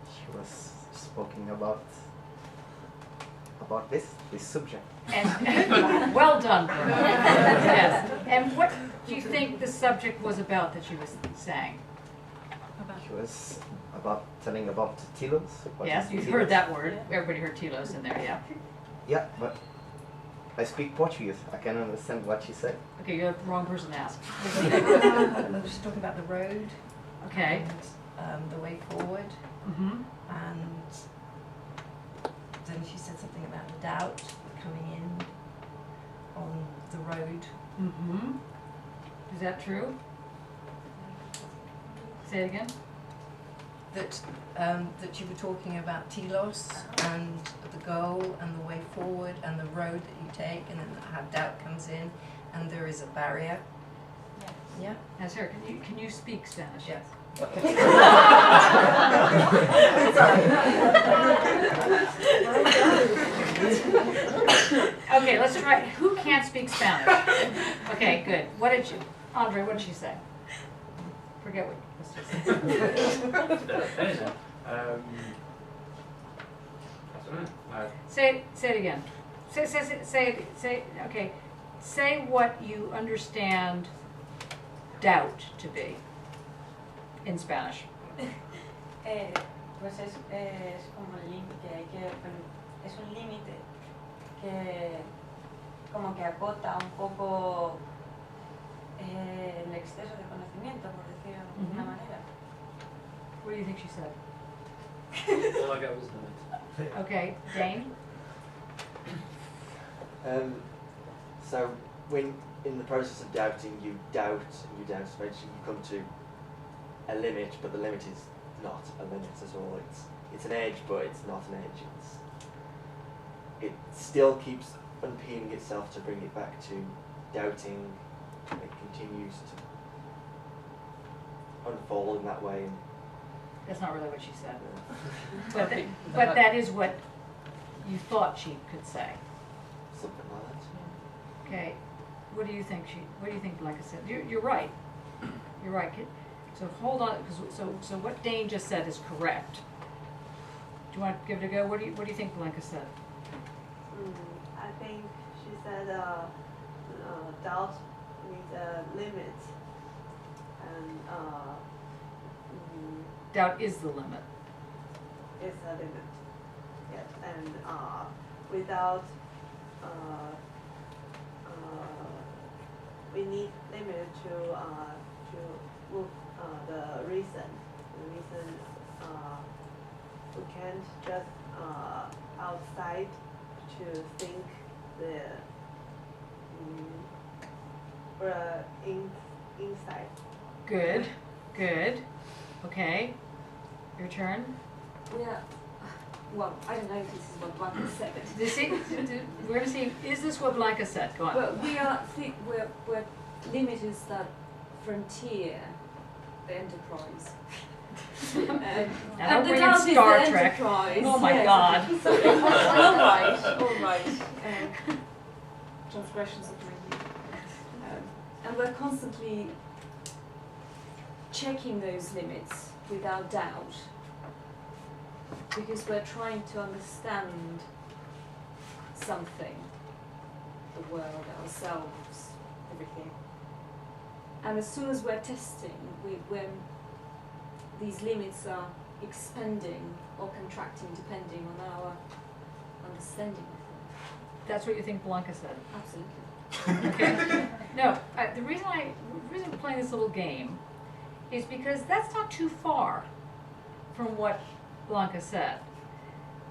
She was speaking about this subject. And well done, Bruno. Yes. And what do you think the subject was about that she was saying? She was telling about telos. Yes, you've heard that word. Everybody heard telos in there, yeah. Yeah, but I speak Portuguese. I can understand what she said. Okay, you're the wrong person to ask. She's talking about the road. Okay. And the way forward. Mm-hmm. And then she said something about the doubt coming in on the road. Mm-hmm. Is that true? Say it again. That you were talking about telos and the goal and the way forward and the road that you take, and then how doubt comes in and there is a barrier. Yes. Yeah. Now, Sarah, can you speak Spanish? Yes. Okay, let's try. Who can't speak Spanish? Okay, good. Andre, what did she say? Forget what she said. Say it again. Say. Okay. Say what you understand doubt to be in Spanish. Pues es como el límite, es un límite que como que acota un poco el exceso de conocimiento, por decirlo de alguna manera. What do you think she said? All I got was limit. Okay, Dane? So when in the process of doubting, you doubt, eventually you come to a limit, but the limit is not a limit at all. It's an edge, but it's not an edge. It still keeps unpeeling itself to bring it back to doubting. It continues to unfold in that way. And That's not really what she said. But that is what you thought she could say. something like that. Okay, what do you think Blanca said? You're right. You're right, kid. So hold on, so what Dane just said is correct. Do you want to give it a go? What do you think Blanca said? I think she said doubt with a limit, and Doubt is the limit. is a limit. Yes, and without we need limit to move the reason. The reason we can't just outside to think the inside. Good, good. Okay, your turn. Yeah. Well, I don't know if this is what Blanca said. We're going to see, is this what Blanca said? Go on. Well, we're limited is that frontier, the enterprise. Now And don't the bring in doubt is Star the Trek. enterprise. Oh my yes. God. all right. Transgressions of my youth. And we're constantly checking those limits without doubt, because we're trying to understand something, the world, ourselves, everything. And as soon as we're testing, when these limits are expanding or contracting depending on our understanding of them. That's what you think Blanca said? Absolutely. Okay. No, the reason we're playing this little game is because that's not too far from what Blanca said.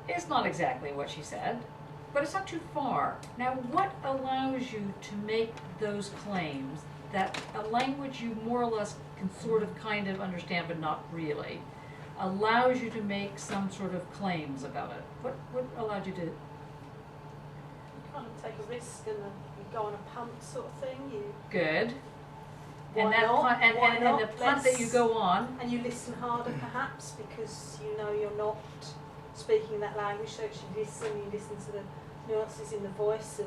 It's not exactly what she said, but it's not too far. Now, what allows you to make those claims that a language you more or less can sort of kind of understand but not really, allows you to make some sort of claims about it? What allowed you to? You kind of take a risk and you go on a punt sort of thing. Good. Why And that not? punt, and the punt that you go on. And you listen harder perhaps because you know you're not speaking that language, so you listen to the nuances in the voice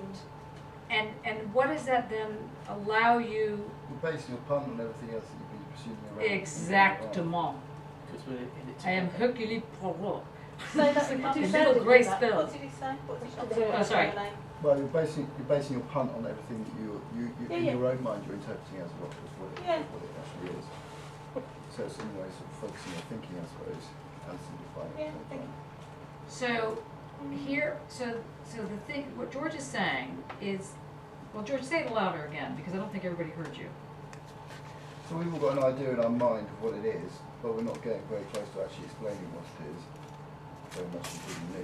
And what does that then allow you? You base your punt on everything else that you've been pursuing around. Exactement. Because we're in it I am Hercule Poirot. Say that, The did you little say grey that? spell. What did he say? What did he say? Oh, sorry. Well, you're basing your punt on everything that you in Yeah. your own mind you're interpreting as what it actually is. So it's in a way sort of focusing your thinking, I suppose, and simplifying it. So the thing, what George is saying is, well, George, say it louder again because I don't think everybody heard you. So we've all got an idea in our mind of what it is, but we're not getting very close to actually explaining what it is, very much including me.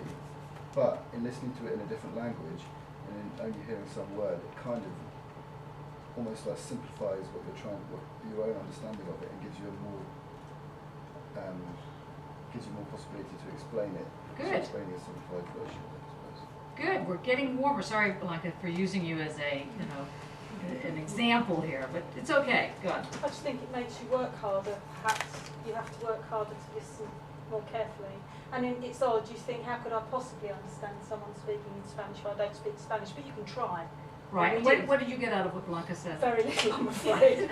But in listening to it in a different language, and in only hearing some word, it kind of almost like simplifies what you're trying, what your own understanding of it, and gives you a more, possibility to explain it. Good. So explaining a simplified version of it, I suppose. Good, we're getting warmer. Sorry, Blanca, for using you as an example here, but it's okay. Go on. I just think it makes you work harder. Perhaps you have to work harder to listen more carefully. And it's odd, you think, how could I possibly understand someone speaking in Spanish if I don't speak Spanish? But you can try. Right. What did you get out of what Blanca said? Very little, I'm afraid.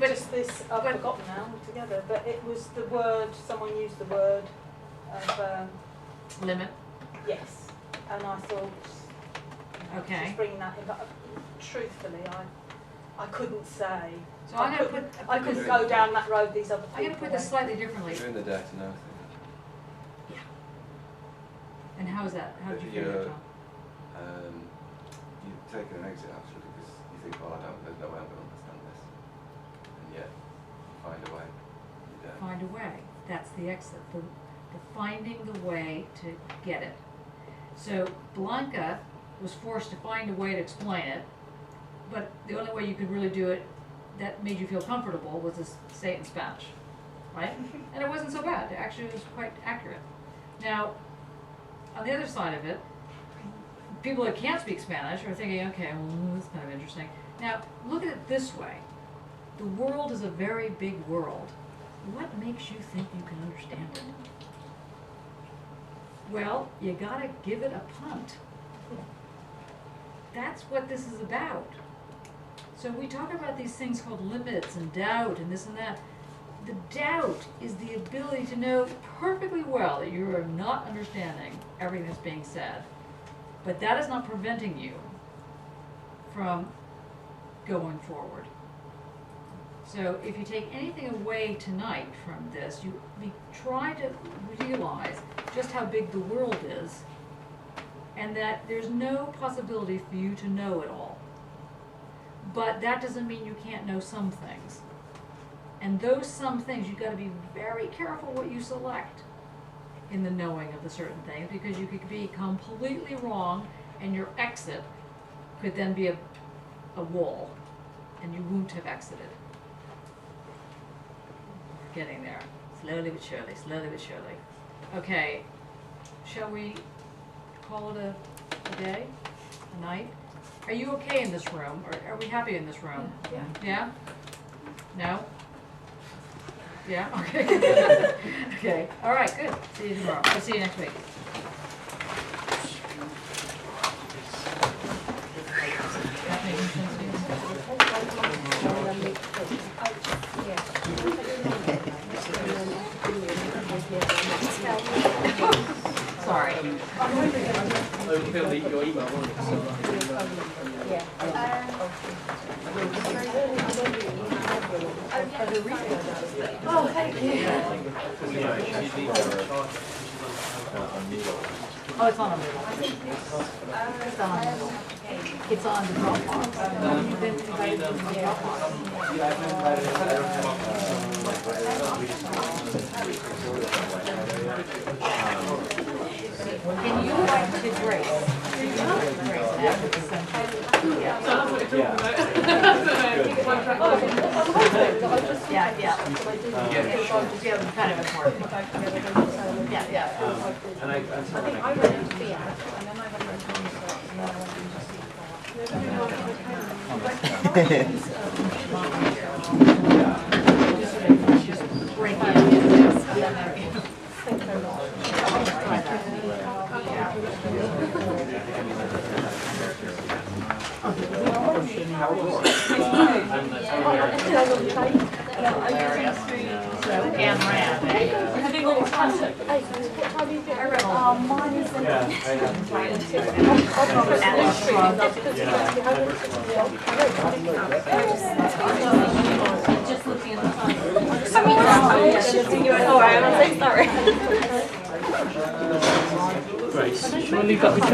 Just this, I've forgotten now altogether. But it was the word, someone used the word of... limit? Yes. And I thought, okay, just bringing that in, but truthfully, I couldn't say. So I'm going to put... I couldn't go down that road these other people. I'm going to put this slightly differently. You're in the data now, I think. And how is that? How did you figure that out? taken an exit actually, because you think, well, there's no way I'm going to understand this, and yet you find a way. You don't. Find a way. That's the exit. The finding the way to get it. So Blanca was forced to find a way to explain it, but the only way you could really do it that made you feel comfortable was to say it in Spanish, right? And it wasn't so bad. Actually, it was quite accurate. Now, on the other side of it, people that can't speak Spanish are thinking, okay, well, this is kind of interesting. Now, look at it this way. The world is a very big world. What makes you think you can understand it? Well, you gotta give it a punt. That's what this is about. So we talk about these things called limits and doubt and this and that. The doubt is the ability to know perfectly well that you are not understanding everything that's being said. But that is not preventing you from going forward. So if you take anything away tonight from this, we try to realize just how big the world is and that there's no possibility for you to know it all. But that doesn't mean you can't know some things. And those some things, you've got to be very careful what you select in the knowing of the certain things, because you could be completely wrong and your exit could then be a wall and you won't have exited. Getting there, slowly but surely, slowly but surely. Okay, shall we call it a day, a night? Are you okay in this room, or are we happy in this room? Yeah. Yeah? No? Yeah? Okay. Okay, all right, good. See you tomorrow. I'll see you next week. That making sense to you? Sorry. Your email, won't it? Oh, thank you. Oh, it's on a middle. It's on a middle. It's on the Dropbox. You've been invited to the Can you write to Grace? After the session? Yeah. So that's what you're talking about. Yeah. Yeah, kind of important. Yeah. And I think I went into BIAD and then I went into research and then I went into Just break it. Thank you very much. So, Anne Rand, I think all the time. What time do you think? Mine is Just looking at the time. Oh, I'm so sorry. Grace, shall we leave that with you?